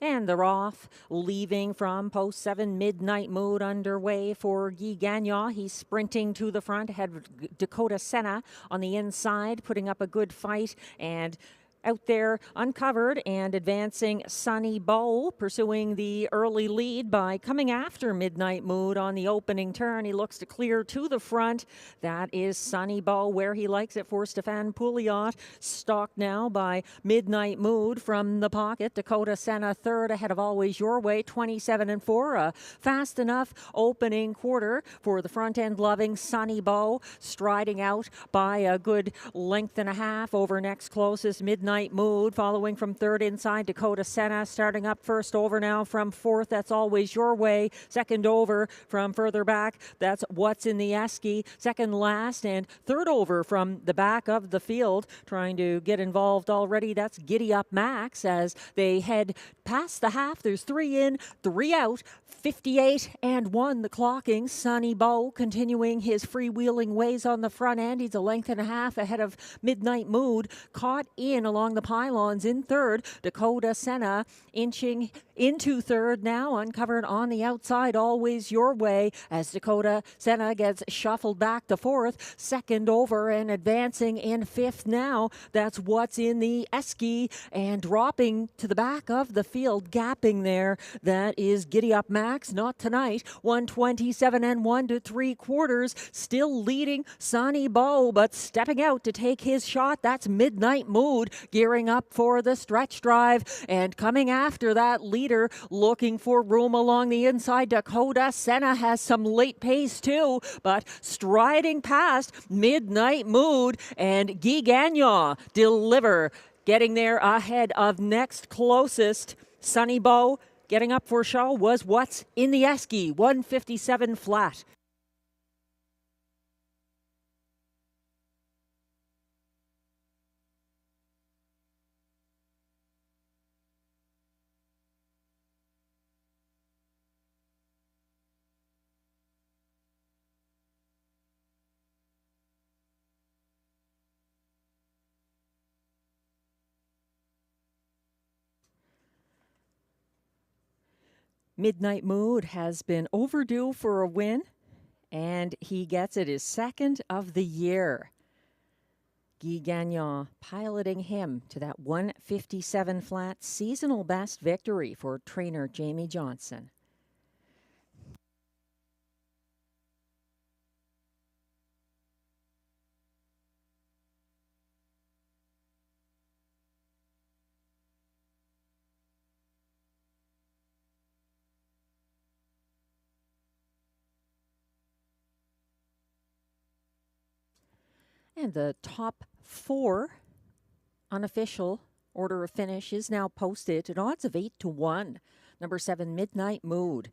And they're off, leaving from post 7. Midnight Mood underway for Guy Gagnon. He's sprinting to the front, ahead of Dakota Senna on the inside, putting up a good fight. And out there, uncovered and advancing Sunny Bow, pursuing the early lead by coming after Midnight Mood on the opening turn. He looks to clear to the front. That is Sunny Bow where he likes it for Stéphane Pouliot. Stalked now by Midnight Mood from the pocket. Dakota Senna third, ahead of Always Your Way, 27-4. A fast enough opening quarter for the front-end loving Sunny Bow, striding out by a good length and a half over next closest Midnight Mood, following from third inside Dakota Senna, starting up first over now from fourth. That's Always Your Way. Second over from further back. That's What's in the Esky. Second last and third over from the back of the field, trying to get involved already. That's Giddy Up Max as they head past the half. There's 3 in, 3 out. 58-1 the clocking. Sunny Bow continuing his freewheeling ways on the front end. He's a length and a half ahead of Midnight Mood, caught in along along the pylons in third. Dakota Senna inching into third now, uncovered on the outside, always your way, as Dakota Senna gets shuffled back to fourth. Second over and advancing in fifth now. That's what's in the esky, and dropping to the back of the field, gapping there. That is Giddy Up Max, not tonight. 127 and 1 3/4, still leading Sonny Bow, but stepping out to take his shot. That's Midnight Mood, gearing up for the stretch drive, and coming after that leader, looking for room along the inside. Dakota Senna has some late pace too, but striding past Midnight Mood, and Guy Gagnon deliver, getting there ahead of next closest. Sonny Bow getting up for show was what's in the esky, 157 flat. Midnight Mood has been overdue for a win, and he gets it, his second of the year. Guy Gagnon piloting him to that 157 flat seasonal best victory for trainer Jamie Johnson. And the top four unofficial order of finish is now posted at odds of 8-1. Number 7, Midnight Mood,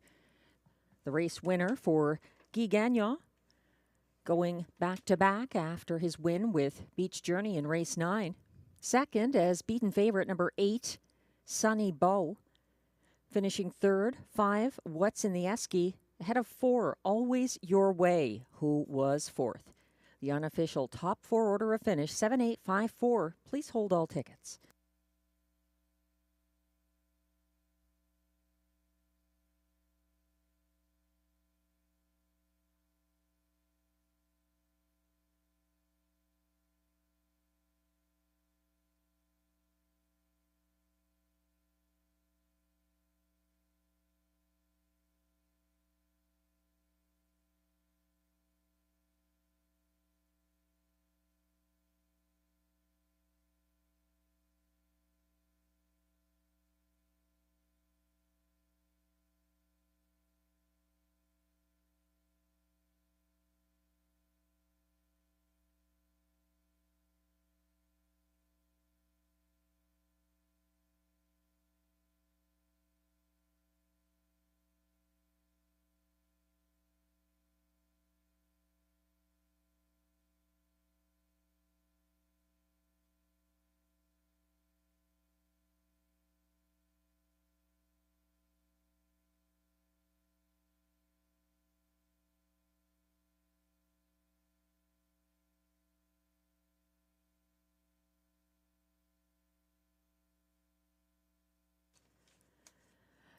the race winner for Guy Gagnon, going back-to-back after his win with Beach Journey in race 9. Second, as beaten favorite, number 8, Sonny Bow. Finishing third, 5, What's in the Esky, ahead of 4, Always Your Way, who was fourth. The unofficial top four order of finish, 7-8-5-4. Please hold all tickets.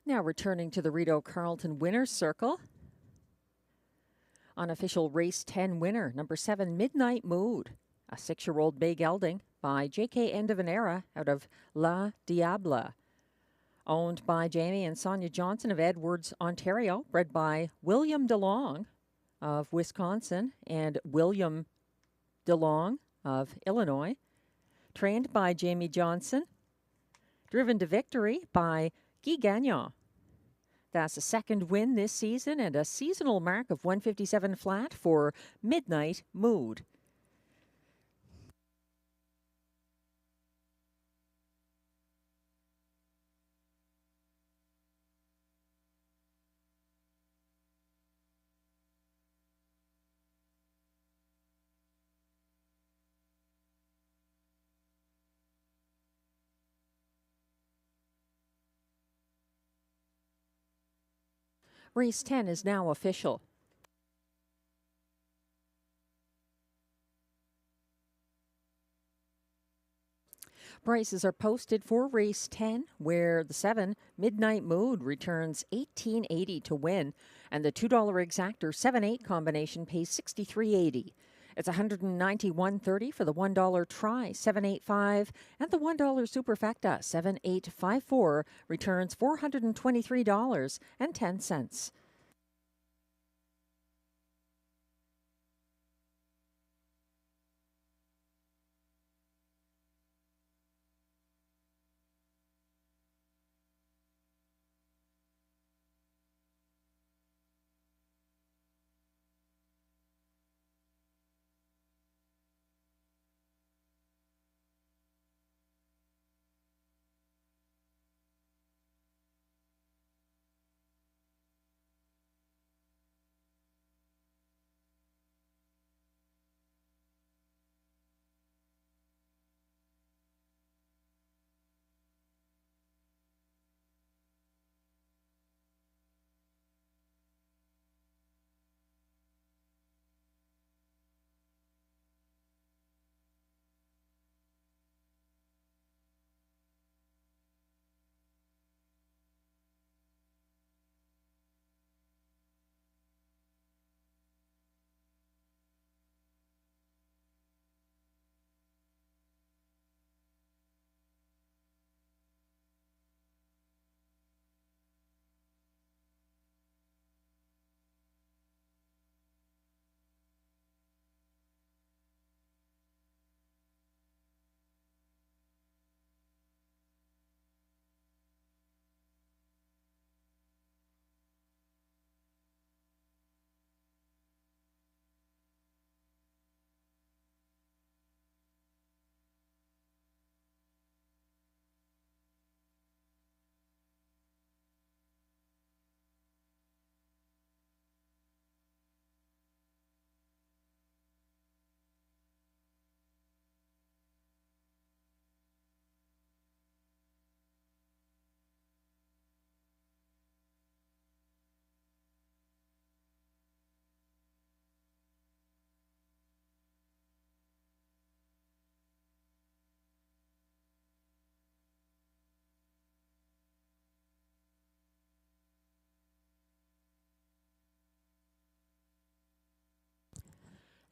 Now returning to the Rideau Carleton Winner's Circle. Unofficial race 10 winner, number 7, Midnight Mood, a 6-year-old bay gelding by J.K. Endevenera out of La Diabla. Owned by Jamie and Sonia Johnson of Edwards, Ontario. Bred by William DeLong of Wisconsin and William DeLong of Illinois. Trained by Jamie Johnson. Driven to victory by Guy Gagnon. That's a second win this season and a seasonal mark of 157 flat for Midnight Mood. Race 10 is now official. Prices are posted for race 10, where the 7 Midnight Mood returns $18.80 to win, and the $2 exactor 7-8 combination pays $63.80. It's $191.30 for the $1 try 785, and the $1 superfecta 7854 returns $423.10.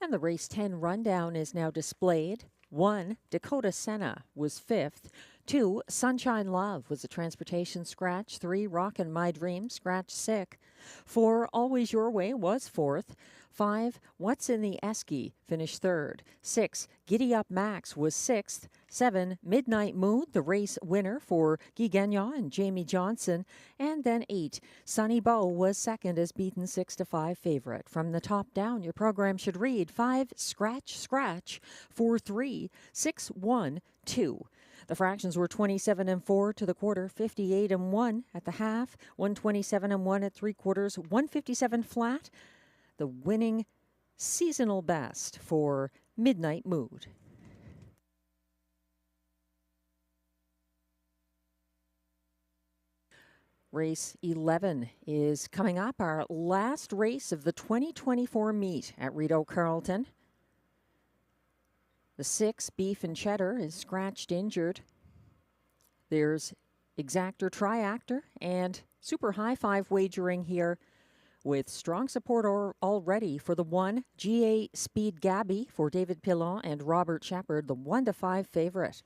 And the race 10 rundown is now displayed. 1, Dakota Senna was 5th. 2, Sunshine Love was a transportation scratch. 3, Rockin' My Dream, scratch sick. 4, Always Your Way was 4th. 5, What's in the Esky finished 3rd. 6, Giddy Up Max was 6th. 7, Midnight Mood, the race winner for Guy Gagnon and Jamie Johnson. And then 8, Sunny Bow was 2nd as beaten 6-5 favorite. From the top down, your program should read 5, Scratch, Scratch, 4, 3, 6, 1, 2. The fractions were 27-4 to the quarter, 58-1 at the half, 127-1 at 3/4, 157 flat. The winning seasonal best for Midnight Mood. Race 11 is coming up, our last race of the 2024 meet at Rideau Carleton. The 6, Beef and Cheddar, is scratched injured. There's exactor, triactor, and super high five wagering here with strong support already for the 1, GA Speed Gabby for David Pilon and Robert Shepard, the 1-5 favorite.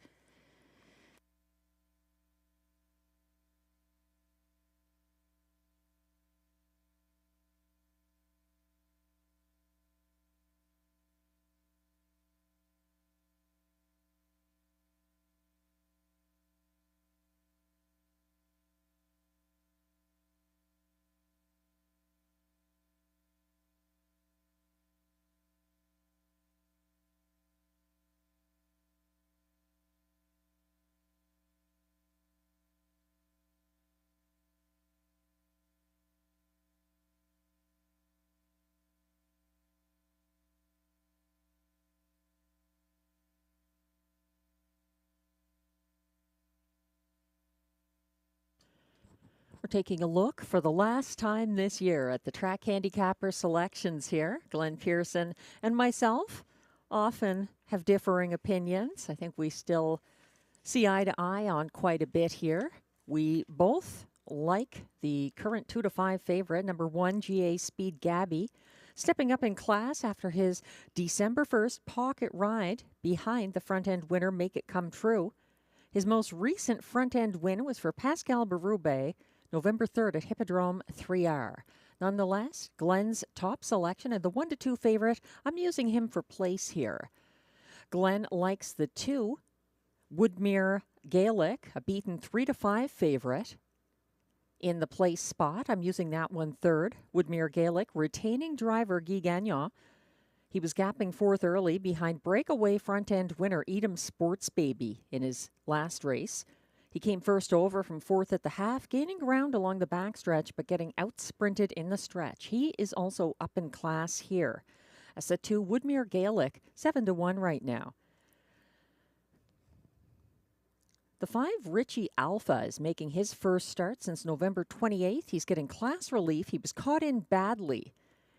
We're taking a look for the last time this year at the track handicapper selections here. Glenn Pearson and myself often have differing opinions. I think we still see eye to eye on quite a bit here. We both like the current 2 to 5 favorite, number 1, GA Speed Gabby, stepping up in class after his December 1st pocket ride behind the front-end winner Make It Come True. His most recent front-end win was for Pascal Berube, November 3rd at Hippodrome 3R. Nonetheless, Glenn's top selection and the 1 to 2 favorite, I'm using him for place here. Glenn likes the 2, Woodmere Gaelic, a beaten 3 to 5 favorite. In the place spot, I'm using that one third. Woodmere Gaelic retaining driver Guy Gagnon. He was gapping fourth early behind breakaway front-end winner Edam Sports Baby in his last race. He came first over from fourth at the half, gaining ground along the backstretch, but getting out-sprinted in the stretch. He is also up in class here. As the 2, Woodmere Gaelic, 7 to 1 right now. The 5, Richie Alpha, is making his first start since November 28th. He's getting class relief. He was caught in badly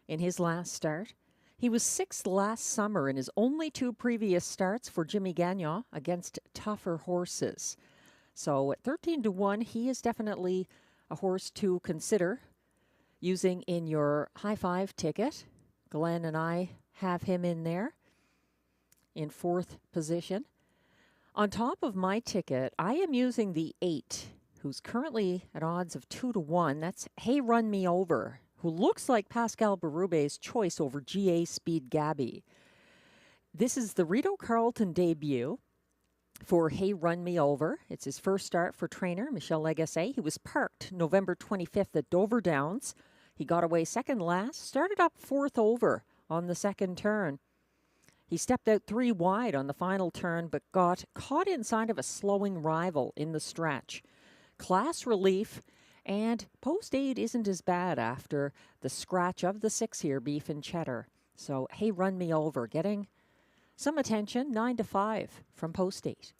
in his last start. He was 6th last summer in his only 2 previous starts for Jimmy Gagnon against tougher horses. So at 13 to 1, he is definitely a horse to consider using in your high five ticket. Glenn and I have him in there in 4th position. On top of my ticket, I am using the 8, who's currently at odds of 2 to 1. That's Hey Run Me Over, who looks like Pascal Berube's choice over GA Speed Gabby. This is the Rideau Carleton debut for Hey Run Me Over. It's his first start for trainer Michel Legasse. He was parked November 25th at Dover Downs. He got away second last, started up 4th over on the second turn. He stepped out 3 wide on the final turn, but got caught inside of a slowing rival in the stretch. Class relief, and post aid isn't as bad after the scratch of the 6 here, Beef and Cheddar. So, Hey Run Me Over, getting some attention, 9 to 5 from post aid.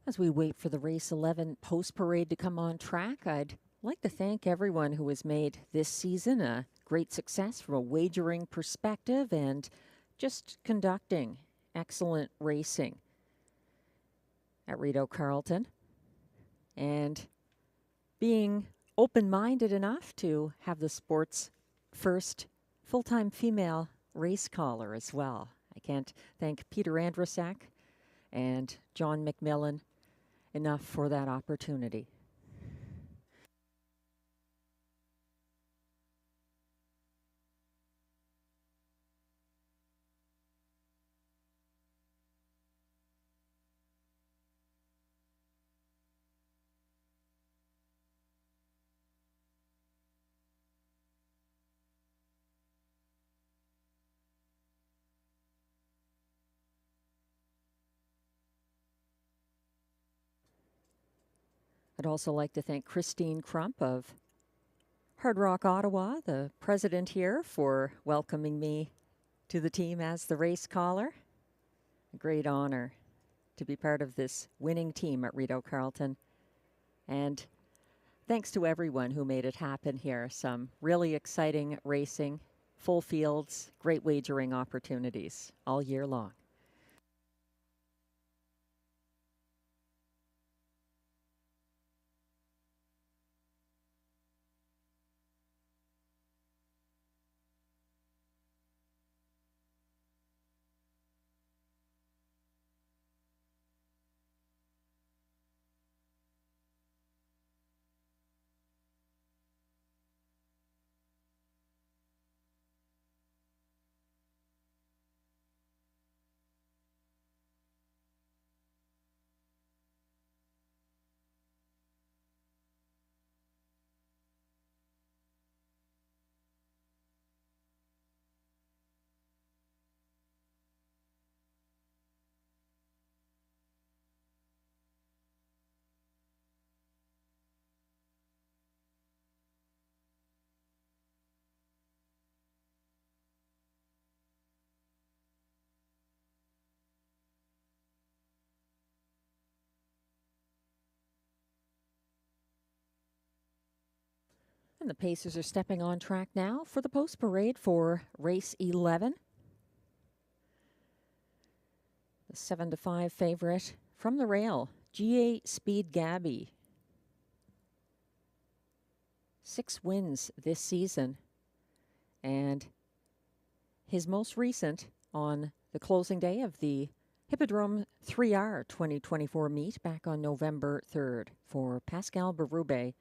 As we wait for the race 11 post parade to come on track, I'd like to thank everyone who has made this season a great success from a wagering perspective and just conducting excellent racing at Rideau Carleton and being open-minded enough to have the sport's first full-time female race caller as well. I can't thank Peter Andrusak and John McMillan enough for that opportunity. I'd also like to thank Christine Crump of Hard Rock Ottawa, the president here, for welcoming me to the team as the race caller. A great honor to be part of this winning team at Rideau Carleton. And thanks to everyone who made it happen here. Some really exciting racing, full fields, great wagering opportunities all year long. And the Pacers are stepping on track now for the post parade for race 11. The 7-5 favorite from the rail, GA Speed Gabby. 6 wins this season. And his most recent on the closing day of the Hippodrome 3R 2024 meet back on November 3rd for Pascal Berube.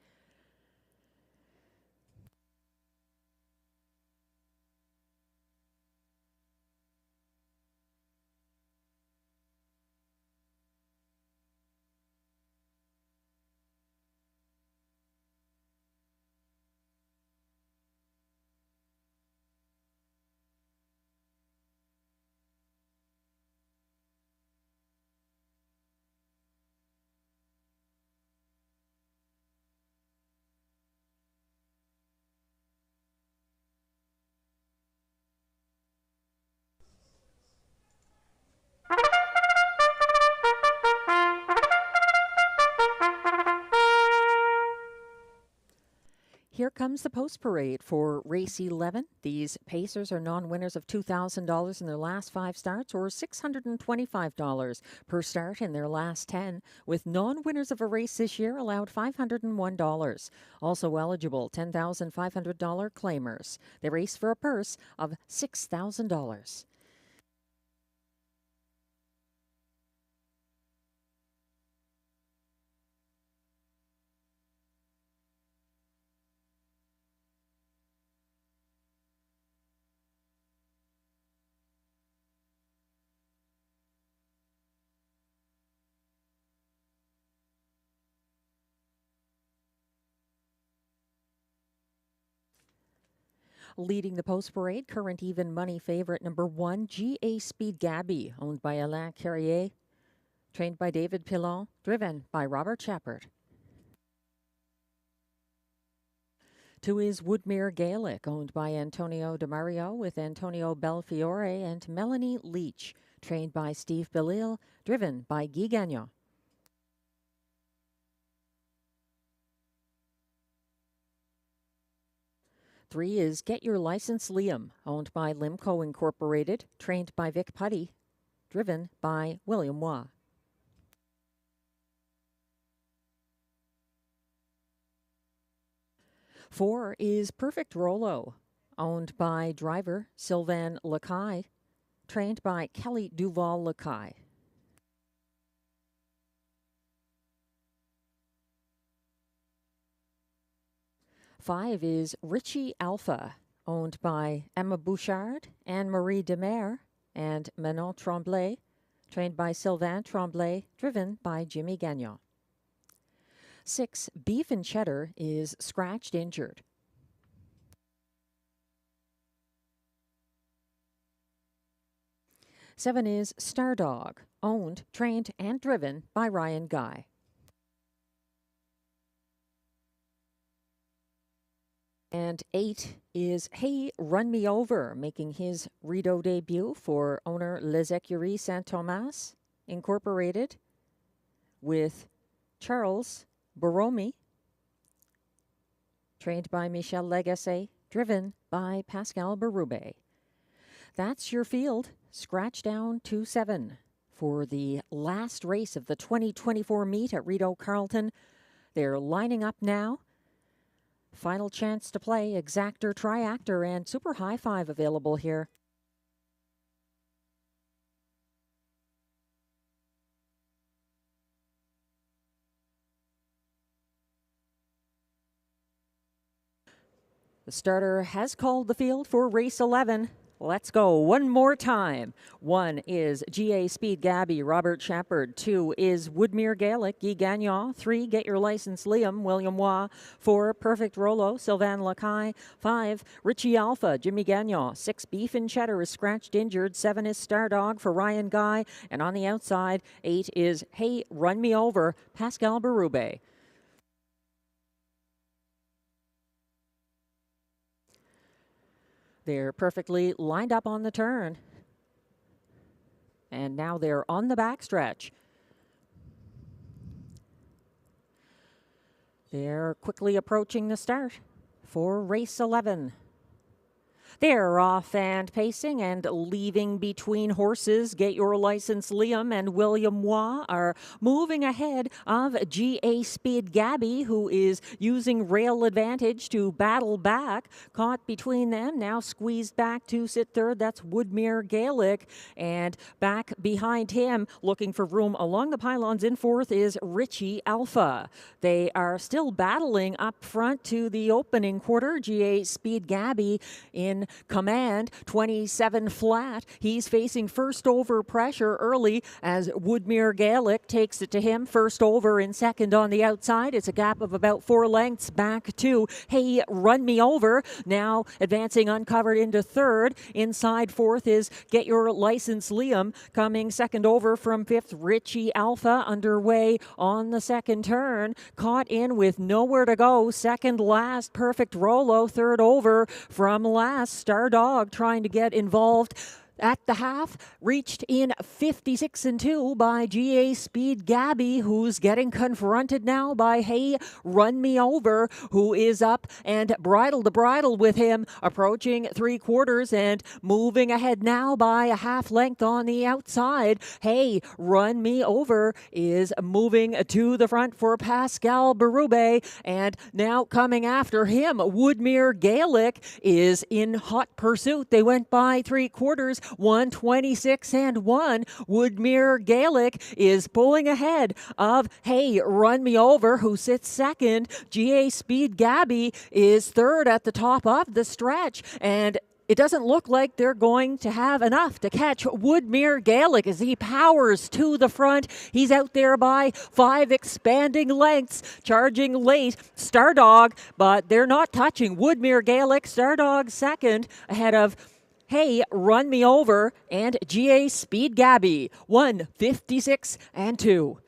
Here comes the post parade for race 11. These Pacers are non-winners of $2,000 in their last 5 starts or $625 per start in their last 10, with non-winners of a race this year allowed $501. Also eligible, $10,500 claimers. They race for a purse of $6,000. Leading the post parade, current even money favorite number 1, GA Speed Gabby, owned by Alain Carrier, trained by David Pilon, driven by Robert Shepard. 2 is Woodmere Gaelic, owned by Antonio DeMario, with Antonio Belfiore and Melanie Leach, trained by Steve Bellil, driven by Guy Gagnon. 3 is Get Your License Liam, owned by Limco Incorporated, trained by Vic Putty, driven by William Waugh. 4 is Perfect Rolo, owned by driver Sylvain Lacaille, trained by Kelly Duval Lacaille. 5 is Richie Alpha, owned by Emma Bouchard, Anne-Marie Demare, and Manon Tremblay, trained by Sylvain Tremblay, driven by Jimmy Gagnon. 6, Beef and Cheddar is Scratched Injured. 7 is Star Dog, owned, trained, and driven by Ryan Guy. And 8 is Hey, Run Me Over, making his Rideau debut for owner Les Écuries Saint-Thomas Incorporated with Charles Borromi, trained by Michel Legasse, driven by Pascal Berube. That's your field, scratch down to 7 for the last race of the 2024 meet at Rideau Carleton. They're lining up now. Final chance to play, exactor, triactor, and super high five available here. The starter has called the field for race 11. Let's go one more time. 1 is GA Speed Gabby, Robert Shepard. 2 is Woodmere Gaelic, Guy Gagnon. 3, Get Your License, Liam, William Waugh. 4, Perfect Rolo, Sylvain Lacaille. 5, Richie Alpha, Jimmy Gagnon. 6, Beef and Cheddar is scratched injured. 7 is Stardog for Ryan Guy. And on the outside, 8 is Hey, Run Me Over, Pascal Berube. They're perfectly lined up on the turn. And now they're on the backstretch. They're quickly approaching the start for race 11. They're off and pacing and leaving between horses. Get Your License, Liam and William Waugh are moving ahead of GA Speed Gabby, who is using rail advantage to battle back. Caught between them, now squeezed back to sit third. That's Woodmere Gaelic. And back behind him, looking for room along the pylons in fourth, is Richie Alpha. They are still battling up front to the opening quarter. GA Speed Gabby in command, 27 flat. He's facing first over pressure early as Woodmere Gaelic takes it to him. First over in second on the outside. It's a gap of about 4 lengths back to Hey, Run Me Over. Now advancing uncovered into third. Inside fourth is Get Your License, Liam. Coming second over from fifth, Richie Alpha underway on the second turn. Caught in with nowhere to go. Second last, Perfect Rolo. Third over from last. Stardog trying to get involved at the half, reached in 56-2 by GA Speed Gabby, who's getting confronted now by Hey, Run Me Over, who is up and bridle to bridle with him, approaching 3/4 and moving ahead now by a half length on the outside. Hey, Run Me Over is moving to the front for Pascal Berube, and now coming after him, Woodmere Gaelic is in hot pursuit. They went by 3/4, 1:26-1. Woodmere Gaelic is pulling ahead of Hey, Run Me Over, who sits second. GA Speed Gabby is third at the top of the stretch, and it doesn't look like they're going to have enough to catch Woodmere Gaelic as he powers to the front. He's out there by 5 expanding lengths, charging late. Stardog, but they're not touching Woodmere Gaelic. Stardog second ahead of Hey, Run Me Over and GA Speed Gabby, 1:56-2.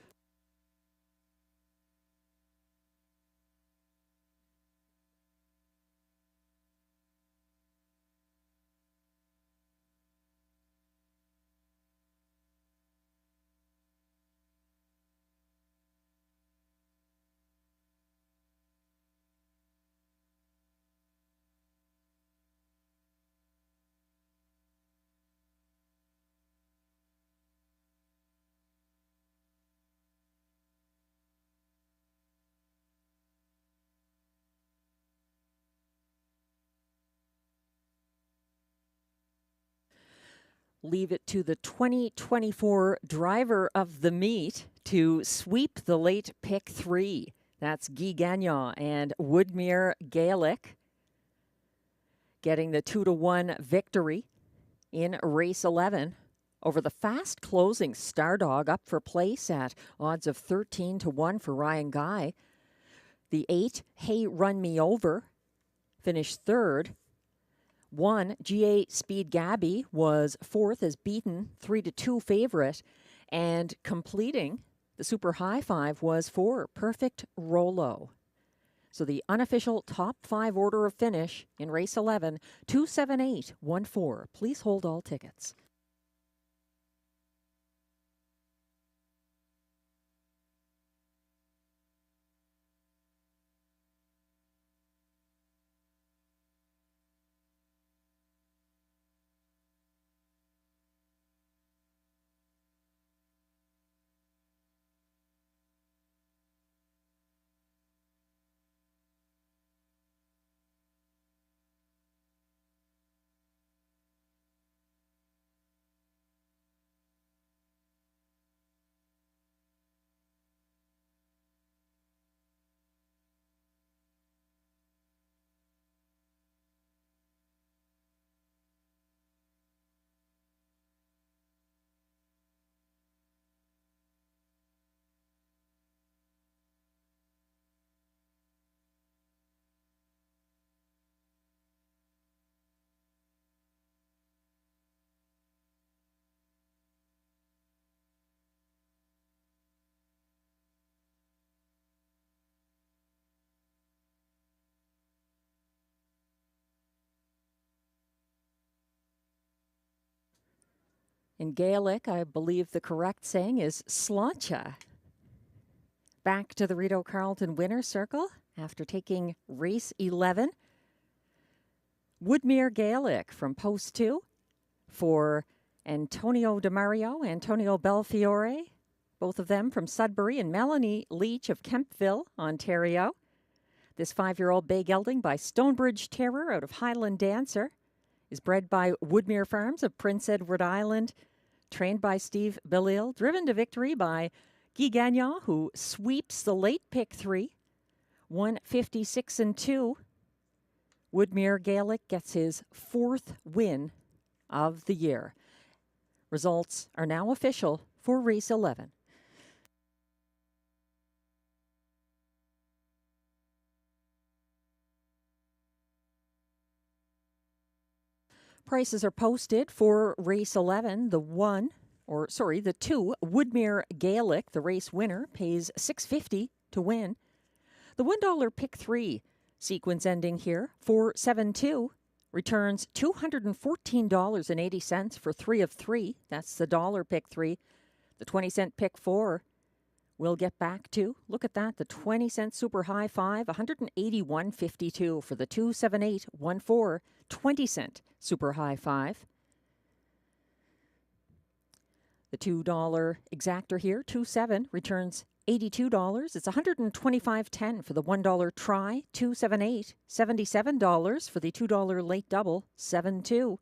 Leave it to the 2024 driver of the meet to sweep the late pick 3. That's Guy Gagnon and Woodmere Gaelic getting the 2-1 victory in race 11 over the fast closing Stardog, up for place at odds of 13-1 for Ryan Guy. The 8, Hey, Run Me Over, finished third. 1, GA Speed Gabby was fourth as beaten 3-2 favorite, and completing the super high five was 4, Perfect Rolo. So the unofficial top 5 order of finish in race 11, 27814. Please hold all tickets. In Gaelic, I believe the correct saying is sláinte. Back to the Rideau Carleton winner's circle after taking race 11. Woodmere Gaelic from post 2 for Antonio DeMario, Antonio Belfiore, both of them from Sudbury, and Melanie Leach of Kempville, Ontario. This 5-year-old bay gelding by Stonebridge Terror out of Highland Dancer is bred by Woodmere Farms of Prince Edward Island, trained by Steve Bellil, driven to victory by Guy Gagnon, who sweeps the late pick 3, 156-2. Woodmere Gaelic gets his 4th win of the year. Results are now official for race 11. Prices are posted for race 11. The 2, Woodmere Gaelic, the race winner, pays $6.50 to win. The $1 pick 3 sequence ending here, 472, returns $214.80 for 3 of 3. That's the dollar pick 3. The 20-cent pick 4 we'll get back to. Look at that, the 20-cent super high 5, $181.52 for the 27814 20-cent super high 5. The $2 exactor here, 27, returns $82. It's $125.10 for the $1 try, 278, $77 for the $2 late double, 72.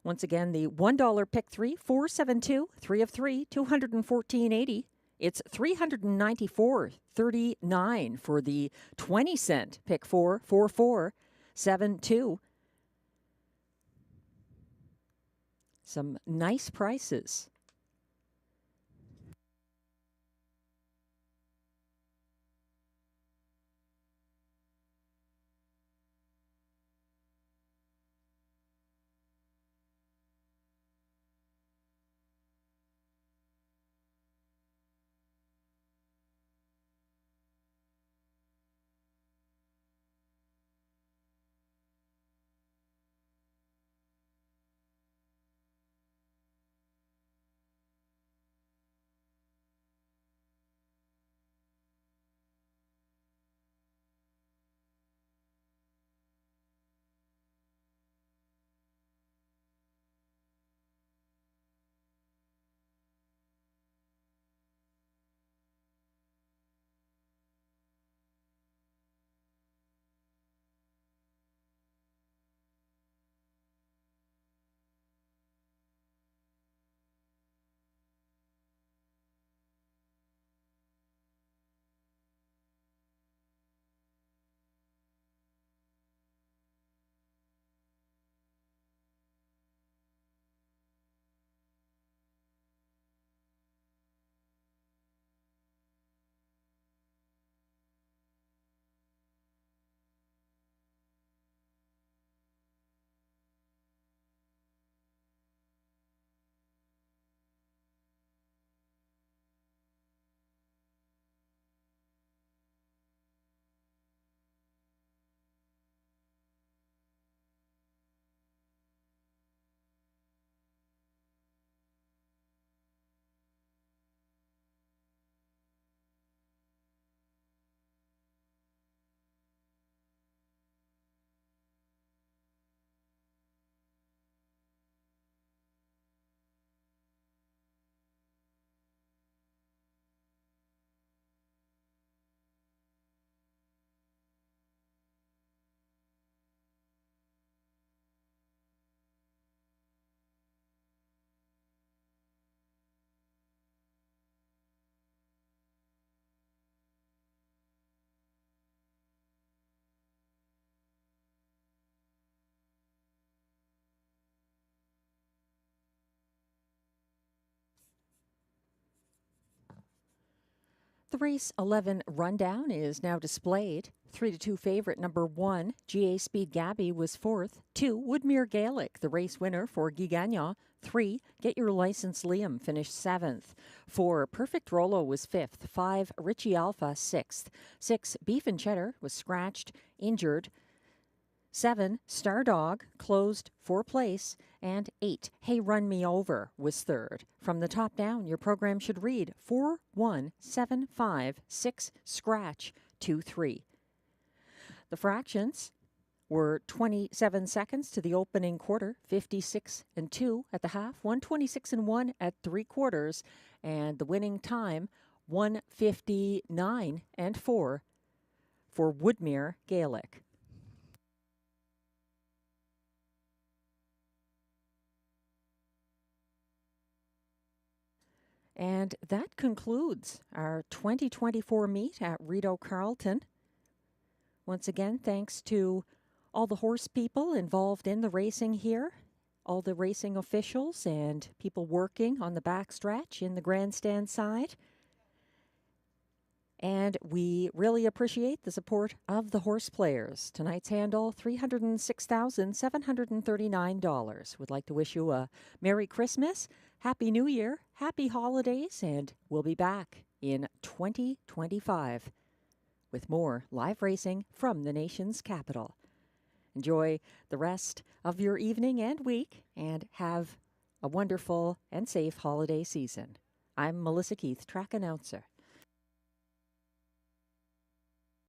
Once again, the $1 pick 3, 472, 3 of 3, $214.80. It's $394.39 for the 20-cent pick 4, 4472. Some nice prices. race 11 rundown is now displayed. 3-2 favorite number 1, GA Speed Gabby, was 4th. 2, Woodmere Gaelic, the race winner for Guy Gagnon. 3, Get Your License Liam, finished 7th. 4, Perfect Rolo was 5th. 5, Richie Alpha, 6th. 6, Beef and Cheddar was scratched, injured. 7, Star Dog closed for place, and 8, Hey Run Me Over was 3rd. From the top down, your program should read 4-1-7-5-6 scratch 2-3. The fractions were 27 seconds to the opening quarter, 56 and 2 at the half, 126 and 1 at 3/4, and the winning time 159 and 4 for Woodmere Gaelic. And that concludes our 2024 meet at Rideau Carleton. Once again, thanks to all the horse people involved in the racing here, all the racing officials and people working on the backstretch in the grandstand side. And we really appreciate the support of the horse players. Tonight's handle, $306,739. We'd like to wish you a Merry Christmas, Happy New Year, Happy Holidays, and we'll be back in 2025 with more live racing from the nation's capital. Enjoy the rest of your evening and week, and have a wonderful and safe holiday season. I'm Melissa Keith, track announcer.